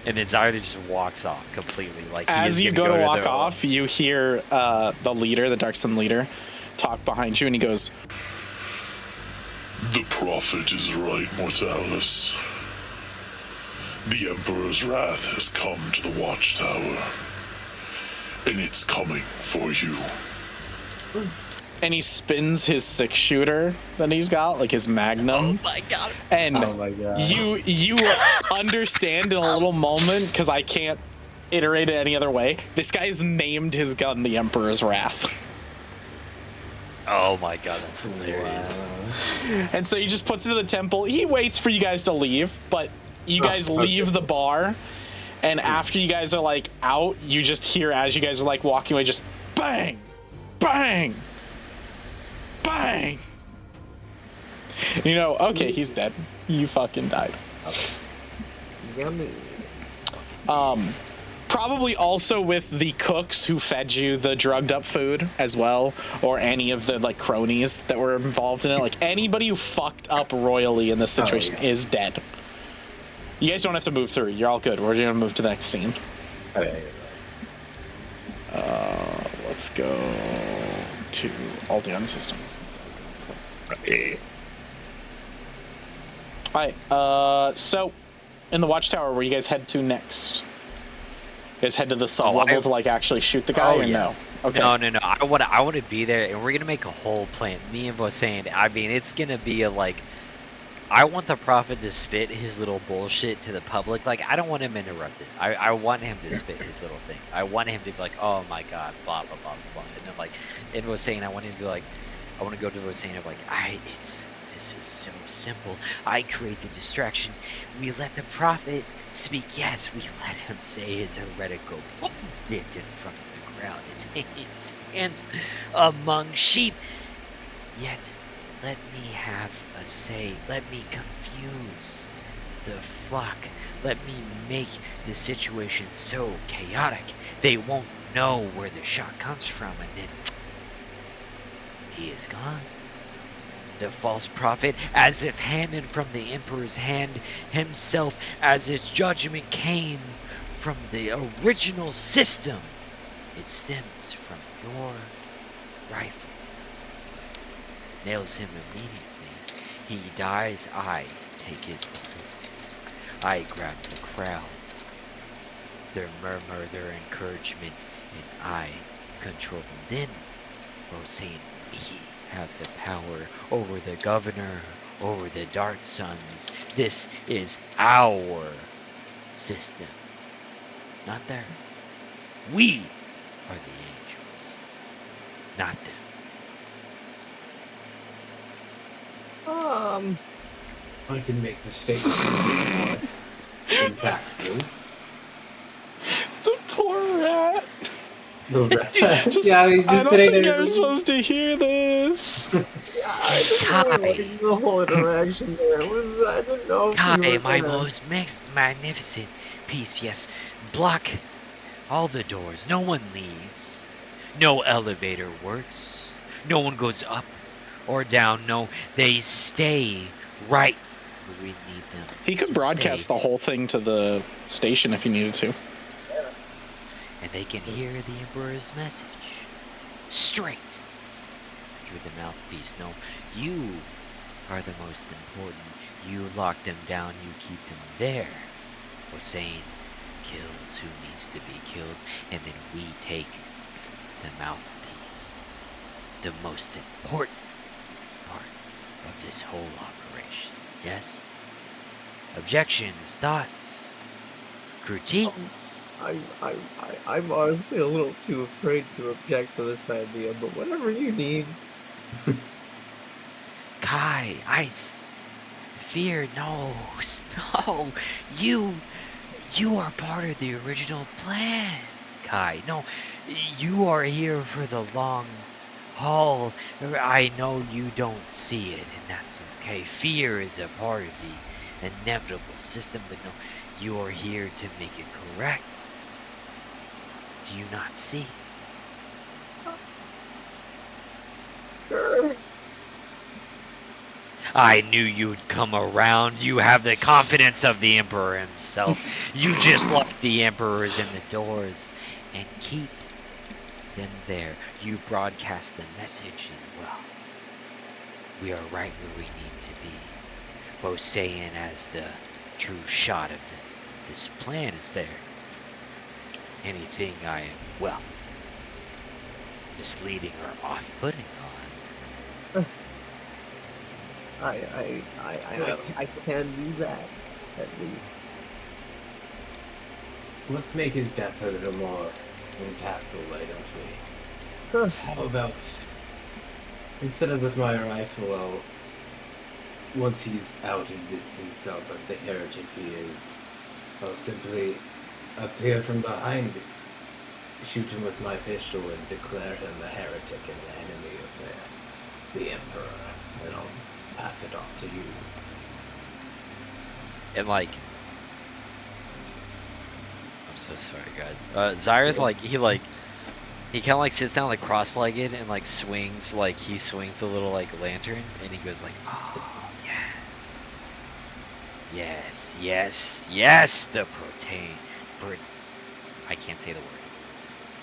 And then Zyra just walks off completely. Like As you go to walk off, you hear the leader, the Dark Sun leader, talk behind you, and he goes, The prophet is right, Mortalis. The Emperor's wrath has come to the Watchtower, and it's coming for you. and he spins his 6-shooter that he's got, like his Magnum. Oh my god. And Oh my god. you understand in a little moment, because I can't iterate it any other way. This guy's named his gun the Emperor's Wrath. Oh my god, that's hilarious. And so he just puts it in the temple. He waits for you guys to leave, but you guys leave the bar, and after you guys are like out, you just hear, as you guys are like walking away, just bang, bang, bang. You know, okay, he's dead. You fucking died. Yummy. Probably also with the cooks who fed you the drugged up food as well, or any of the like cronies that were involved in it. Like anybody who fucked up royally in this situation is dead. You guys don't have to move through. You're all good. We're gonna move to the next scene. Okay. Let's go to Aldaeon system. Alright, so in the Watchtower, where you guys head to next? You guys head to the sub-level to like actually shoot the guy, or no? Okay. No. I want to be there, and we're gonna make a whole plan. Me and was saying, I mean, it's gonna be a like. I want the prophet to spit his little bullshit to the public. Like, I don't want him interrupted. I want him to spit his little thing. I want him to be like, oh my god, blah blah blah blah. And then like, it was saying, I want him to be like, I want to go to the saying of like, this is so simple. I create the distraction. We let the prophet speak. Yes, we let him say his heretical bullshit in front of the crowd as he stands among sheep. Yet, let me have a say. Let me confuse the flock. Let me make the situation so chaotic they won't know where the shot comes from, and then he is gone. The false prophet, as if handed from the Emperor's hand himself, as his judgment came from the original system. It stems from your rifle. Nails him immediately. He dies, I take his place. I grab the crowd. Their murmur, their encouragement, and I control them. Then, saying we have the power over the governor, over the dark suns. This is our system, not theirs. We are the angels, not them. I can make the statement more impactful. The poor rat. The rat. Just, Yeah, he's I just don't sitting think there. I'm supposed to hear this. I just really liked the whole interaction there. It was, I didn't know if Kai, we were my gonna... most magnificent piece, yes. Block all the doors. No one leaves. No elevator works. No one goes up or down. No, they stay right where we need them. He could to broadcast stay, the whole thing to the station if he needed to. and they can hear the Emperor's message straight through the mouthpiece. No, you are the most important. You lock them down, you keep them there. Hossein kills who needs to be killed, and then we take the mouthpiece. The most important part of this whole operation. Yes? Objections, thoughts, critiques? I'm honestly a little too afraid to object to this idea, but whatever you need. Kai, fear, no, no, you are part of the original plan, Kai. No, you are here for the long haul. I know you don't see it, and that's okay. Fear is a part of the inevitable system, but no, you are here to make it correct. Do you not see? Sure. I knew you'd come around. You have the confidence of the Emperor himself. You just lock the Emperors in the doors and keep them there. You broadcast the message, and well, we are right where we need to be. Hossein as the true shot of this plan is there. Anything I am, well, misleading or off-putting on, I can do that, at least. Let's make his death a little more impactful, why don't we? How about, instead of with my rifle, once he's outed himself as the heretic he is, I'll simply appear from behind, shoot him with my pistol, and declare him a heretic and the enemy of the Emperor, and I'll pass it off to you. And like, I'm so sorry, guys. Zyrith, he kind of like sits down like cross-legged and like swings, he swings the little like lantern, and he goes like, oh yes, the I can't say the word.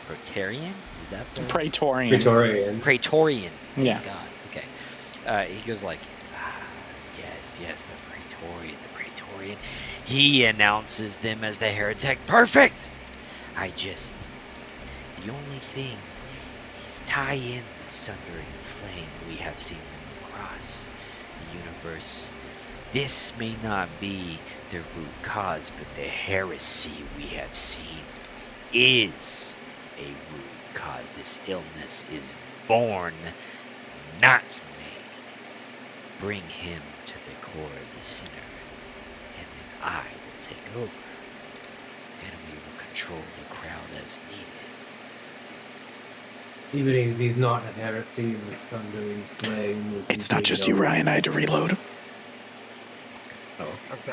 Protarian? Is that the Praetorian. Praetorian. Yeah. Thank God. Okay. He goes like, yes, the Praetorian. He announces them as the heretic. Perfect! The only thing is tie in the sundering flame we have seen them across the universe. This may not be the root cause, but the heresy we have seen is a root cause. This illness is born, not made. Bring him to the core of the center, and then I will take over, and we will control the crowd as needed. Even if he's not a heresy in this thundering flame, will It's not just you, continue. Ryan. I had to reload. Oh. Okay.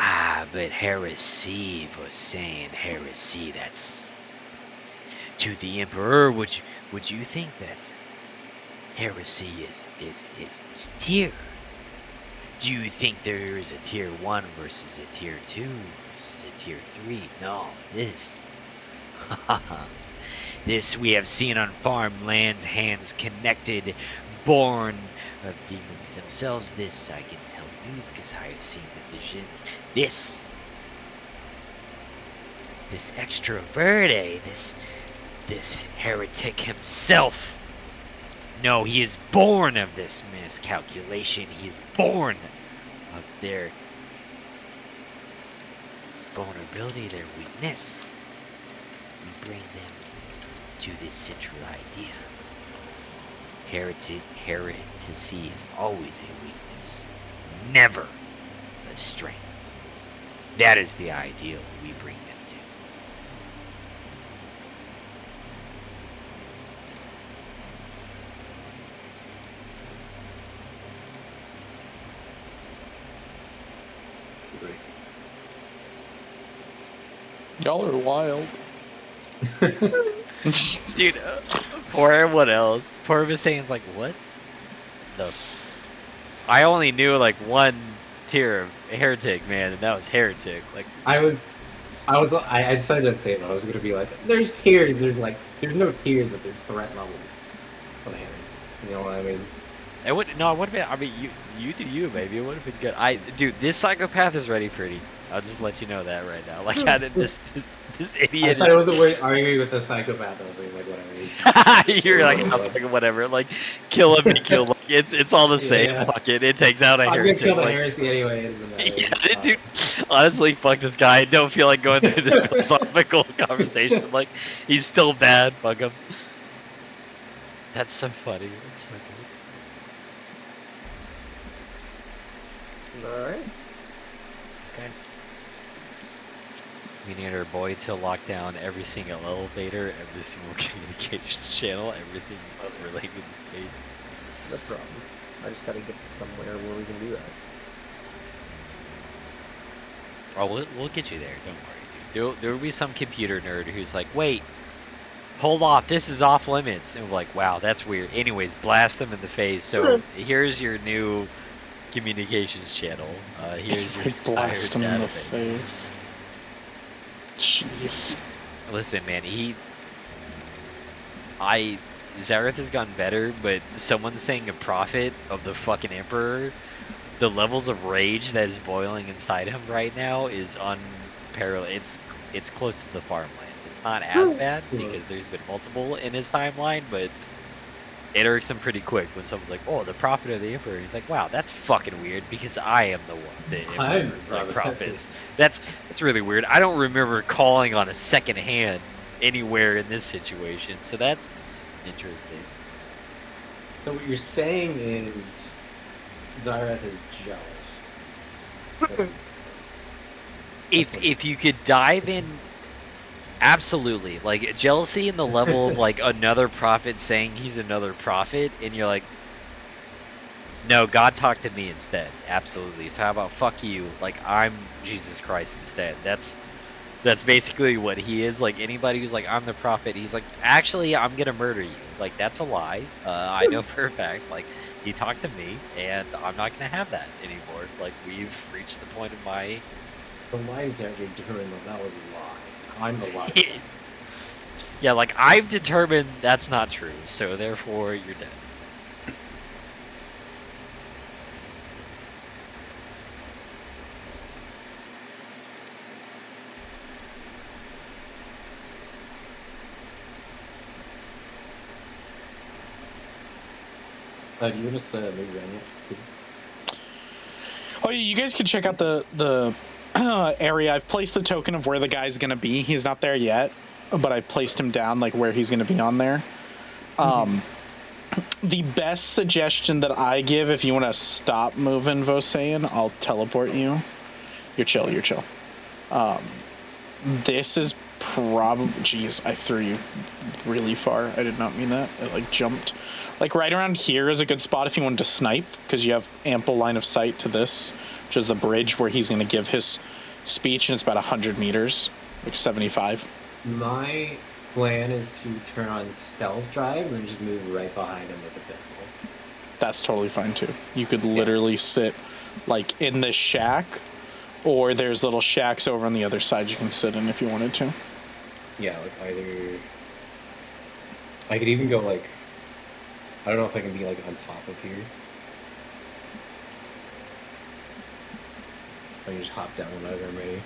But heresy, Hossein, heresy, that's... To the Emperor, would you think that heresy is tier? Do you think there is a tier 1 versus a tier 2 versus a tier 3? No, this we have seen on farmlands, hands connected, born of demons themselves. This I can tell you because I have seen the visions. This extroverte, this heretic himself. No, he is born of this miscalculation. He is born of their vulnerability, their weakness, we bring them to this central idea. Heresy is always a weakness, never a strength. That is the ideal we bring them to. Y'all are wild. Dude, poor everyone else. Poor Visane's like, what the? I only knew like one tier of heretic, man, and that was heretic. Like, I decided to say that. I was gonna be like, there's tiers, there's no tiers, but there's threat levels of heresy. You know what I mean? it would have been. I mean, you do you, baby. It would have been good. Dude, this psychopath is ready for it. I'll just let you know that right now. Like, how did this I idiot? decided I wasn't arguing with the psychopath over. He's like, whatever. You're like, oh, fucking whatever. Like, kill him, be killed. Like, it's all the same. Yeah. Fuck it. It takes out a I'm gonna heretic. kill the Like, heresy anyway. It doesn't matter. yeah, dude. Honestly, fuck this guy. I don't feel like going through this philosophical conversation. Like, he's still bad. Fuck him. That's so funny. That's so good. Alright. Okay. We need our boy to lock down every single elevator, every single communications channel, everything related to space. No problem. I just gotta get somewhere where we can do that. Oh, we'll get you there. Don't worry, dude. There will be some computer nerd who's like, wait, hold off. This is off limits. And we're like, wow, that's weird. Anyways, blast them in the face. So here's your new communications channel. Here's your Blast him in the database. face. Jeez. Listen, man, Zareth has gotten better, but someone saying a prophet of the fucking Emperor, the levels of rage that is boiling inside him right now is unparalleled. It's close to the farmland. It's not as bad because there's been multiple in his timeline, but it irks him pretty quick when someone's like, "Oh, the prophet of the Emperor." He's like, "Wow, that's fucking weird because I am the one, the Emperor, like prophets." That's really weird. I don't remember calling on a second hand anywhere in this situation, so that's interesting. So what you're saying is Zareth is jealous. If you could dive in, absolutely, like jealousy in the level of like another prophet saying he's another prophet, and you're like, no, God talked to me instead. Absolutely. So how about fuck you? Like I'm Jesus Christ instead. That's basically what he is. Like anybody who's like I'm the prophet, he's like actually I'm gonna murder you. Like that's a lie. I know for a fact. Like he talked to me, and I'm not gonna have that anymore. Like we've reached the point of my. The lie detector determined that was a lie. I'm the lie. Yeah, like I've determined that's not true, so therefore you're dead. Do you just move around yet? Oh, yeah, you guys can check out the area. I've placed the token of where the guy's gonna be. He's not there yet, but I've placed him down like where he's gonna be on there. The best suggestion that I give, if you want to stop moving, Vosayan, I'll teleport you. You're chill. This is probably... Jeez, I threw you really far. I did not mean that. It like jumped. Like right around here is a good spot if you wanted to snipe, because you have ample line of sight to this, which is the bridge where he's going to give his speech, and it's about 100 meters, like 75. My plan is to turn on stealth drive and just move right behind him with a pistol. That's totally fine too. You could literally sit like in this shack, or there's little shacks over on the other side you can sit in if you wanted to. Yeah, like either... I could even go like... I don't know if I can be like on top of here. I can just hop down whenever I'm ready.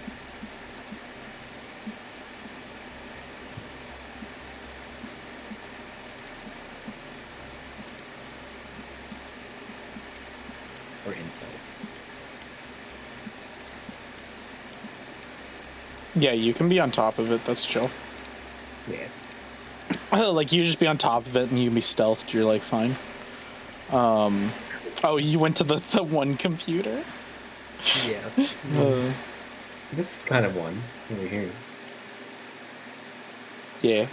Or inside. Yeah, you can be on top of it. That's chill. Yeah. Like, you just be on top of it and you can be stealthed. You're, like, fine. Oh, you went to the one computer? Yeah. This is kind of one over here. Yeah.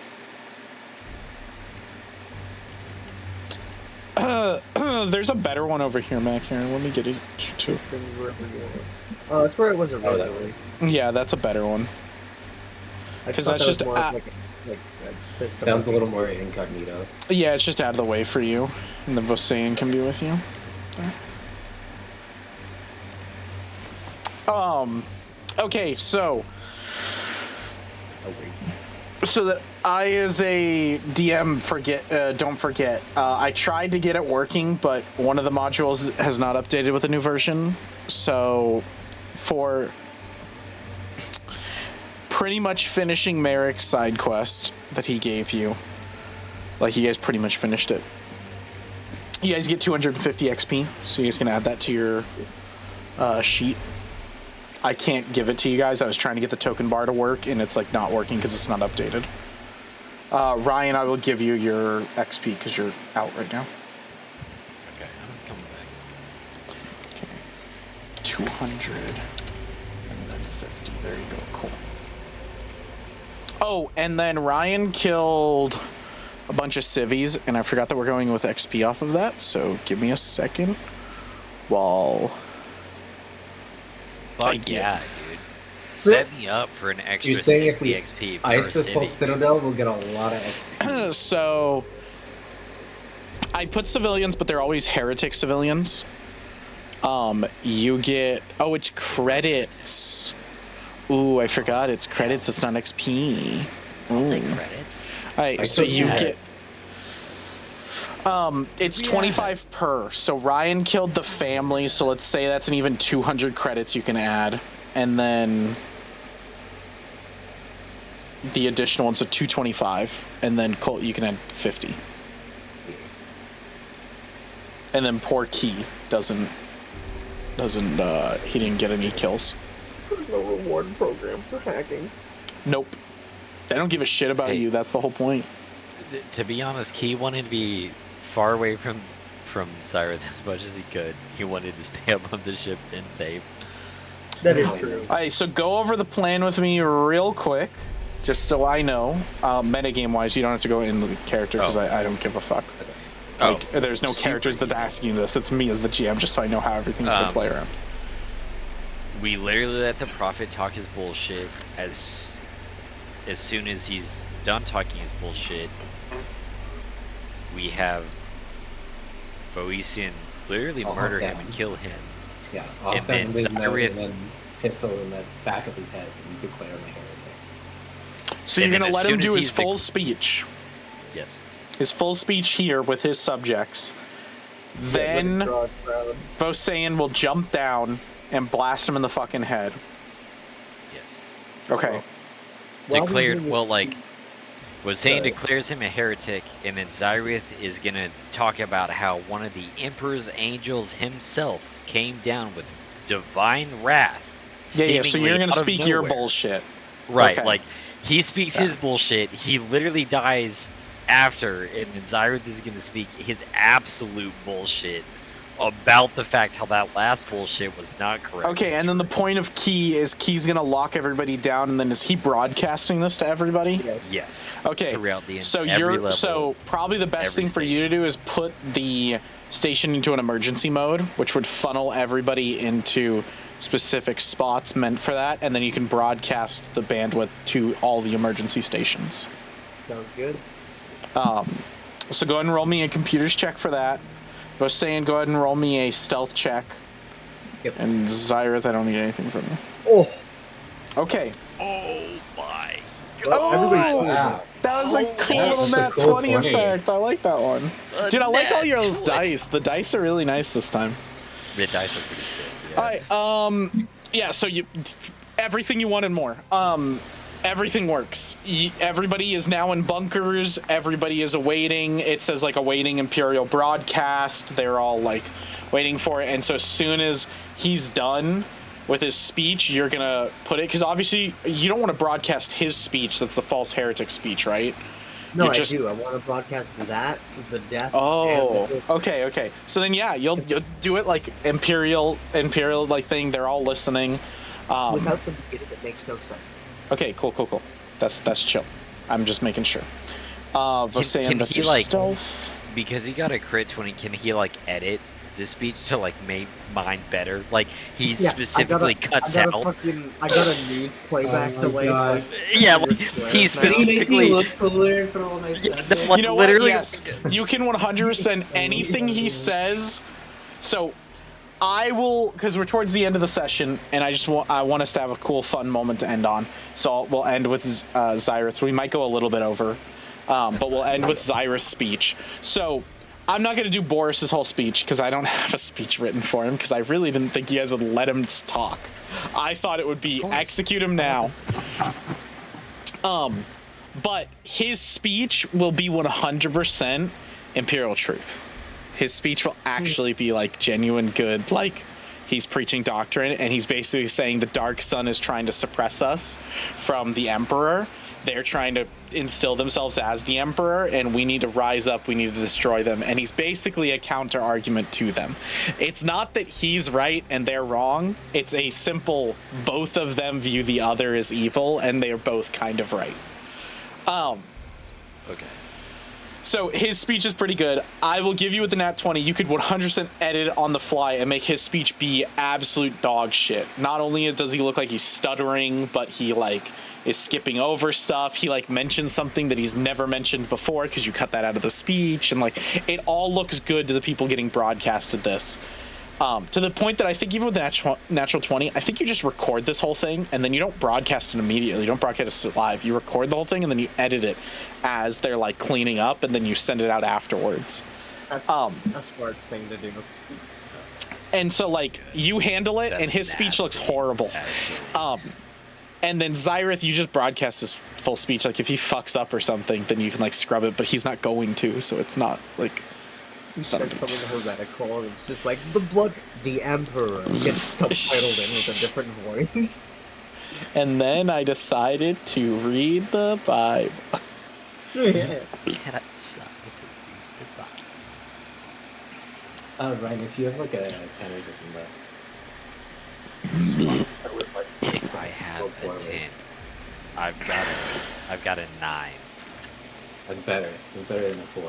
There's a better one over here, Mac. Here, let me get it too. Oh, that's where it was that originally. Yeah, that's a better one. I 'Cause thought that's that was just more at- like a Sounds a little more incognito. Yeah, it's just out of the way for you, and the Vosayan can be with you. There. Okay, so that I, as a DM, don't forget. I tried to get it working, but one of the modules has not updated with the new version. So, for pretty much finishing Merrick's side quest that he gave you, like, you guys pretty much finished it. You guys get 250 XP, so you guys can add that to your sheet. I can't give it to you guys. I was trying to get the token bar to work, and it's like not working because it's not updated. Ryan, I will give you your XP because you're out right now. Okay, I'm coming back. Okay. 200 and then 50. There you go. Cool. Oh, and then Ryan killed a bunch of civvies, and I forgot that we're going with XP off of that, so give me a second while I Fuck get... yeah, dude. Set me up for an extra You're saying if 60 we XP per ice this whole city. citadel, we'll get a lot of XP. So I put civilians, but they're always heretic civilians. You get... Oh, it's credits. Ooh, I forgot. It's credits. It's not XP. I'll take credits. All right, so you Yeah. get... It's 25 per. So Ryan killed the family, so let's say that's an even 200 credits you can add. And then the additional one's a 225. And then Colt, you can add 50. And then poor Key doesn't he didn't get any kills. There's no reward program for hacking. Nope. They don't give a shit about Hey. you. That's the whole point. To be honest, Key wanted to be far away from Cyrus as much as he could. He wanted to stay up on the ship and save. That is true. All right, so go over the plan with me real quick, just so I know. Metagame wise, you don't have to go in the character because Oh. I don't give a fuck. Oh, Like, there's no super characters that easy. asking you this. It's me as the GM, just so I know how everything's gonna play around. We literally let the Prophet talk his bullshit. As soon as he's done talking his bullshit, we have Voesian clearly I'll murder hunt him down. and kill him. Yeah, And off then down his mouth Cyrith- and then pistol in the back of his head and declare my heretic. So and you're then gonna as let him soon do as his he's full speech. Yes. His full speech here with his subjects. Then Draw a crowd. Vosayan will jump down and blast him in the fucking head. Yes. Okay. While he's Declared. doing Well, it- like, Voesian declares him a heretic, and then Cyrith is gonna talk about how one of the Emperor's angels himself came down with divine wrath. Yeah, so seemingly you're gonna out of speak your nowhere. bullshit. Right, Okay. like he speaks his bullshit. He literally dies after, and then Cyrith is gonna speak his absolute bullshit about the fact how that last bullshit was not correct. Okay, and then the point of Key is Key's gonna lock everybody down, and then is he broadcasting this to everybody? Yeah. Yes. Okay. Throughout the So every you're level. so probably the best every thing for you to do is put the station into an emergency mode, which would funnel everybody into specific spots meant for that, and then you can broadcast the bandwidth to all the emergency stations. Sounds good. So go ahead and roll me a computers check for that. Vosayan, go ahead and roll me a stealth check. Yep. And Zyrith, I don't need anything from you. Oh, Okay. Oh my. everybody's cool. Wow. That was a cool That's little just a nat cool 20 20. effect. I like that one. Dude, I like all your nat 20. dice. The dice are really nice this time. The dice are pretty sick. Yeah. All right. Yeah. So everything you wanted more. Everything works. Everybody is now in bunkers. Everybody is awaiting. It says like awaiting Imperial broadcast. They're all like waiting for it. And so as soon as he's done, with his speech, you're gonna put it because obviously you don't want to broadcast his speech. That's the false heretic speech, right? No, You I just- do. I want to broadcast that, the death. Oh, and the okay. So then, yeah, you'll do it like imperial like thing. They're all listening. Without the beginning, it makes no sense. Okay, cool. That's chill. I'm just making sure. Vosan, can that's he, your like- stealth. Because he got a crit 20, can he like edit the speech to like make mine better? Like he specifically cuts I out. got a news playback Oh my delay. So God. Yeah, like, he Does he make me specifically. look cooler for all my Yeah, subjects? like, You know literally- what? Yes, you can 100% anything he says. So I will, because we're towards the end of the session, and I want us to have a cool, fun moment to end on. So we'll end with Zyrith's. We might go a little bit over, but we'll end with Zyrith's speech. So I'm not going to do Boris's whole speech because I don't have a speech written for him because I really didn't think you guys would let him talk. I thought it would be execute him now. But his speech will be 100% Imperial truth. His speech will actually be like genuine good, like he's preaching doctrine, and he's basically saying the Dark Sun is trying to suppress us from the Emperor. They're trying to instill themselves as the Emperor, and we need to rise up, we need to destroy them. And he's basically a counter argument to them. It's not that he's right and they're wrong. It's a simple, both of them view the other as evil, and they're both kind of right. Okay. So his speech is pretty good. I will give you with the nat 20. You could 100% edit it on the fly and make his speech be absolute dog shit. Not only does he look like he's stuttering, but he like is skipping over stuff. He like mentions something that he's never mentioned before because you cut that out of the speech, and like it all looks good to the people getting broadcasted this. To the point that I think even with the natural 20, I think you just record this whole thing and then you don't broadcast it immediately. You don't broadcast it live. You record the whole thing and then you edit it as they're like cleaning up, and then you send it out afterwards. That's a smart thing to do. And so like you handle it, That's and his speech looks nasty, horrible. actually. And then Zyrith, you just broadcast his full speech. Like if he fucks up or something, then you can like scrub it, but he's not going to, so it's not like. He says something heretical, and it's just like the Emperor gets subtitled in with a different voice. And then I decided to read the Bible. Yeah. Ryan, if you have like a 10 or something left. If I have a 10, I've got a 9. That's better. It's better than a 4.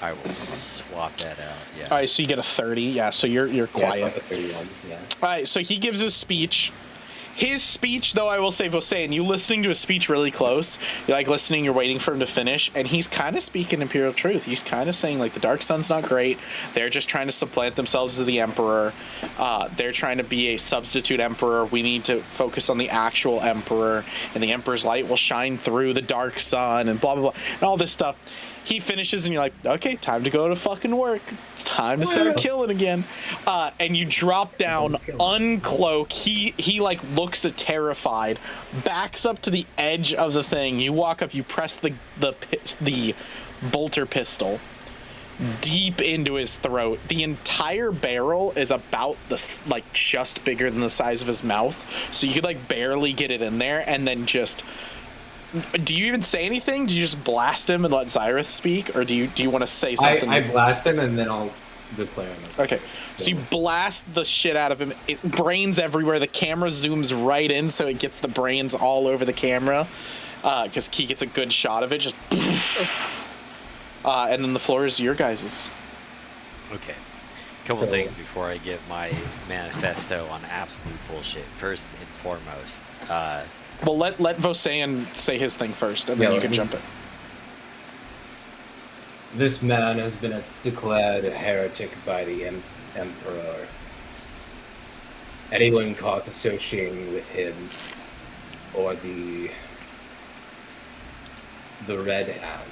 I will swap that out. Yeah. All right, so you get a 30. Yeah, so you're quiet. Yeah, like a 31. Yeah. All right, so he gives his speech. His speech, though, I will say, Vosan, you listening to his speech really close. You're like listening, you're waiting for him to finish, and he's kind of speaking Imperial truth. He's kind of saying, like, the Dark Sun's not great. They're just trying to supplant themselves as the Emperor. They're trying to be a substitute Emperor. We need to focus on the actual Emperor, and the Emperor's light will shine through the Dark Sun, and blah, blah, blah, and all this stuff. He finishes, and you're like, okay, time to go to fucking work. It's time to start killing again. And you drop down, uncloak. He like looks terrified, backs up to the edge of the thing. You walk up, you press the bolter pistol deep into his throat. The entire barrel is about like just bigger than the size of his mouth, so you could like barely get it in there, and then just. Do you even say anything? Do you just blast him and let Zyrith speak, or do you want to say something? I blast him and then I'll declare him. Okay, so you blast the shit out of him. It brains everywhere. The camera zooms right in, so it gets the brains all over the camera. Because Key gets a good shot of it. Just, and then the floor is your guys's. Okay. Couple things before I give my manifesto on absolute bullshit. First and foremost, Well, let Vosan say his thing first, and then you can jump in. This man has been declared a heretic by the Emperor. Anyone caught associating with him or the Red Hand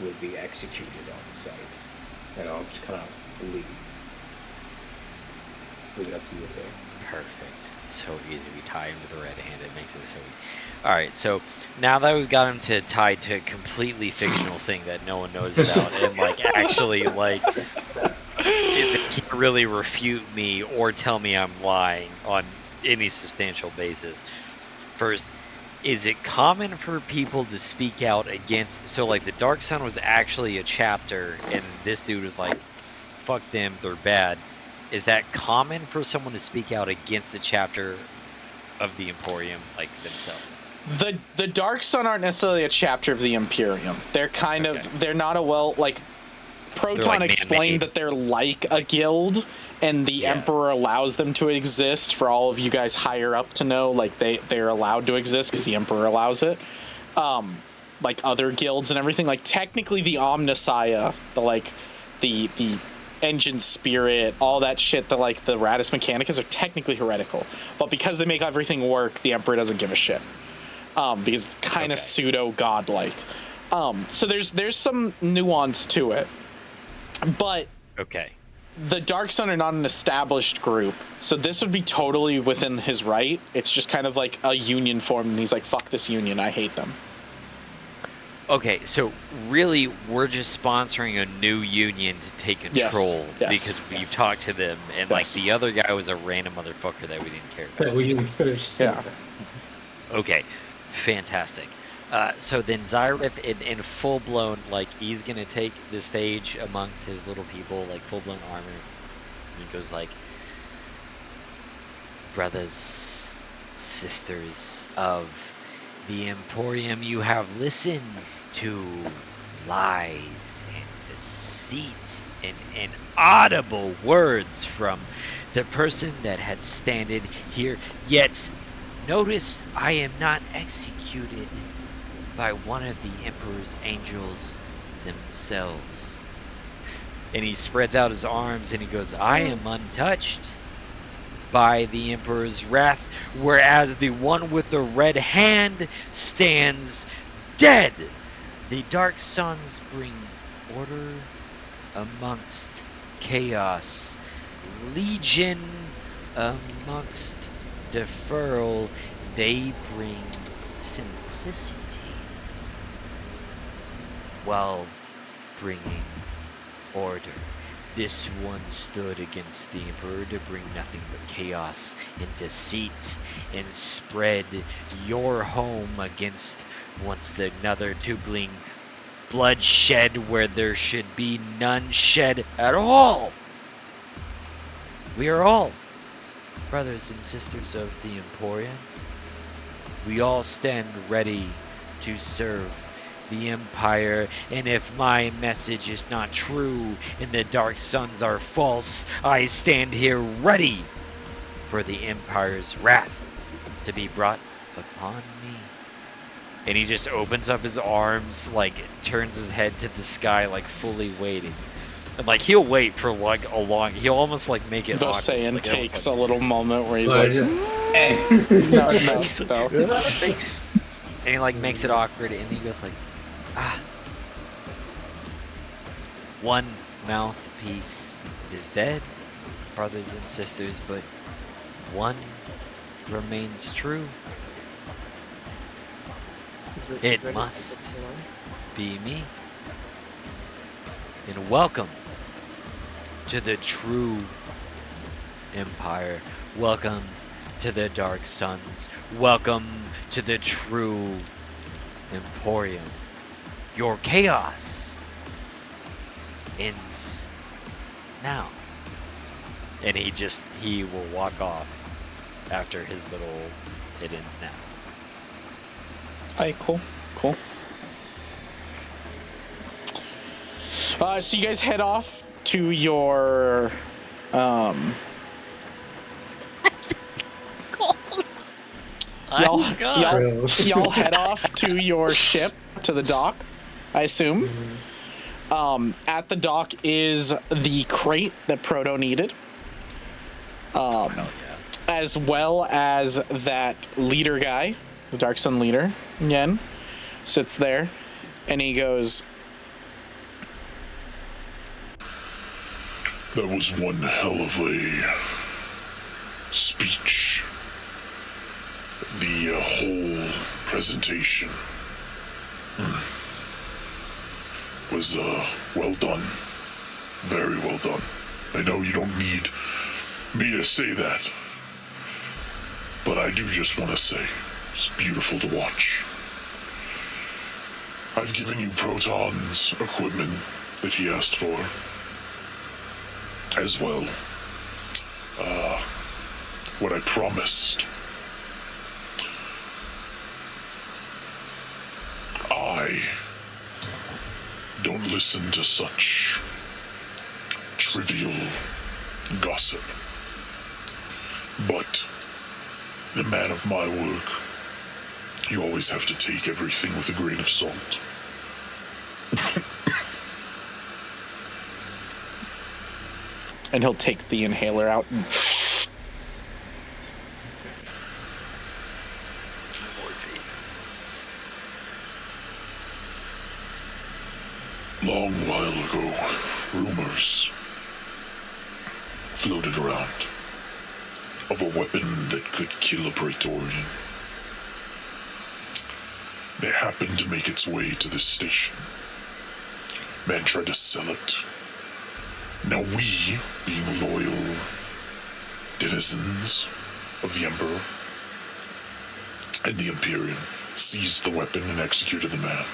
will be executed on sight. And I'll just kind of leave it up to you there. perfect. It's so easy. We tie him to the Red Hand. It makes it so easy. Alright, so now that we've got him tied to a completely fictional thing that no one knows about, and like actually like they can't really refute me or tell me I'm lying on any substantial basis. First, is it common for people to speak out against? So, like, the Dark Sun was actually a chapter, and this dude was like, "Fuck them, they're bad." Is that common for someone to speak out against a chapter of the Emporium, like themselves? The Dark Sun aren't necessarily a chapter of the Imperium. They're kind Okay. of, they're not a Proton like explained man-made. that they're like a guild, and the Yeah. Emperor allows them to exist. For all of you guys higher up to know, like they're allowed to exist because the Emperor allows it. Like other guilds and everything. Like technically, the Omnissiah, the Engine Spirit, all that shit, the Radis Mechanicus are technically heretical, but because they make everything work, the Emperor doesn't give a shit. Because it's kind of pseudo godlike. So there's some nuance to it, but Okay. the Dark Sun are not an established group, so this would be totally within his right. It's just kind of like a union formed, and he's like, "Fuck this union, I hate them." Okay, so really, we're just sponsoring a new union to take control yes. because we've talked to them, and like Yes. the other guy was a random motherfucker that we didn't care about. We first. Yeah. Okay, fantastic. So then Zyrith in full blown, like, he's gonna take the stage amongst his little people, like full blown armor. And he goes like, "Brothers, sisters of the Emporium, you have listened to lies and deceit and inaudible words from the person that had standed here. Yet, notice I am not executed by one of the Emperor's angels themselves." And he spreads out his arms and he goes, "I am untouched by the Emperor's wrath, whereas the one with the red hand stands dead. The Dark Suns bring order amongst chaos, legion amongst deferral. They bring simplicity while bringing order. This one stood against the Emperor to bring nothing but chaos and deceit, and spread your home against once another to bring bloodshed where there should be none shed at all. We are all brothers and sisters of the Emporium. We all stand ready to serve the Empire, and if my message is not true and the Dark Suns are false, I stand here ready for the Empire's wrath to be brought upon me." And he just opens up his arms, like turns his head to the sky, like fully waiting. And like he'll wait for like a long, he'll almost like make it awkward. Vosayan Like, takes a little moment where he's Well, like, no. and he like makes it awkward, and he goes like, "One mouthpiece is dead, brothers and sisters, but one remains true. It must be me. And welcome to the true Empire. Welcome to the Dark Suns. Welcome to the true Emporium. Your chaos ends now." And he will walk off after his little "it ends now." Alright, cool. So you guys head off to your y'all head off to your ship, to the dock, I assume. At the dock is the crate that Proto needed. As well as that leader guy, the Dark Sun leader, Yen, sits there, and he goes, That was one hell of a speech. The whole presentation was well done. Very well done. I know you don't need me to say that. But I do just want to say, it's beautiful to watch. I've given you Proton's equipment that he asked for. As well. What I promised. I don't listen to such trivial gossip. But, a man of my work, you always have to take everything with a grain of salt. And he'll take the inhaler out and Long while ago, rumors floated around of a weapon that could kill a Praetorian. They happened to make its way to this station. Man tried to sell it. Now we, being loyal denizens of the Emperor and the Imperium, seized the weapon and executed the man.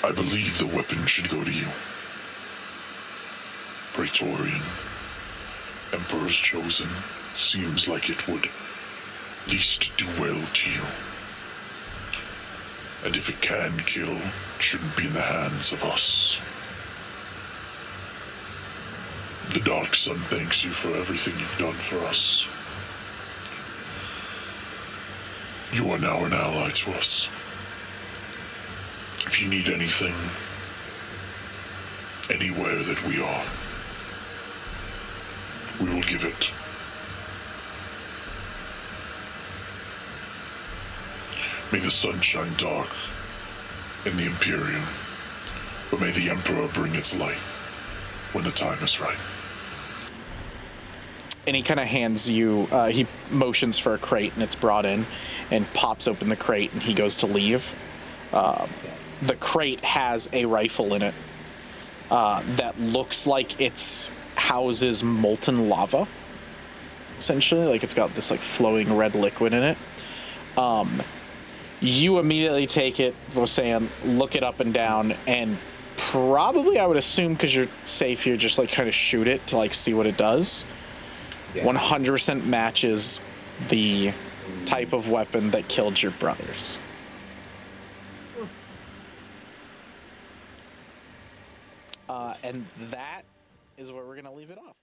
I believe the weapon should go to you. Praetorian, Emperor's chosen, seems like it would least do well to you. And if it can kill, it shouldn't be in the hands of us. The Dark Sun thanks you for everything you've done for us. You are now an ally to us. If you need anything, anywhere that we are, we will give it. May the sun shine dark in the Imperium, but may the Emperor bring its light when the time is right. and he kind of hands you, he motions for a crate and it's brought in and pops open the crate and he goes to leave. The crate has a rifle in it that looks like it's houses molten lava, essentially. Like it's got this like flowing red liquid in it. You immediately take it, Vosan, look it up and down, and probably, I would assume, because you're safe here, just like kind of shoot it to like see what it does. Yeah. 100% matches the type of weapon that killed your brothers. And that is where we're going to leave it off.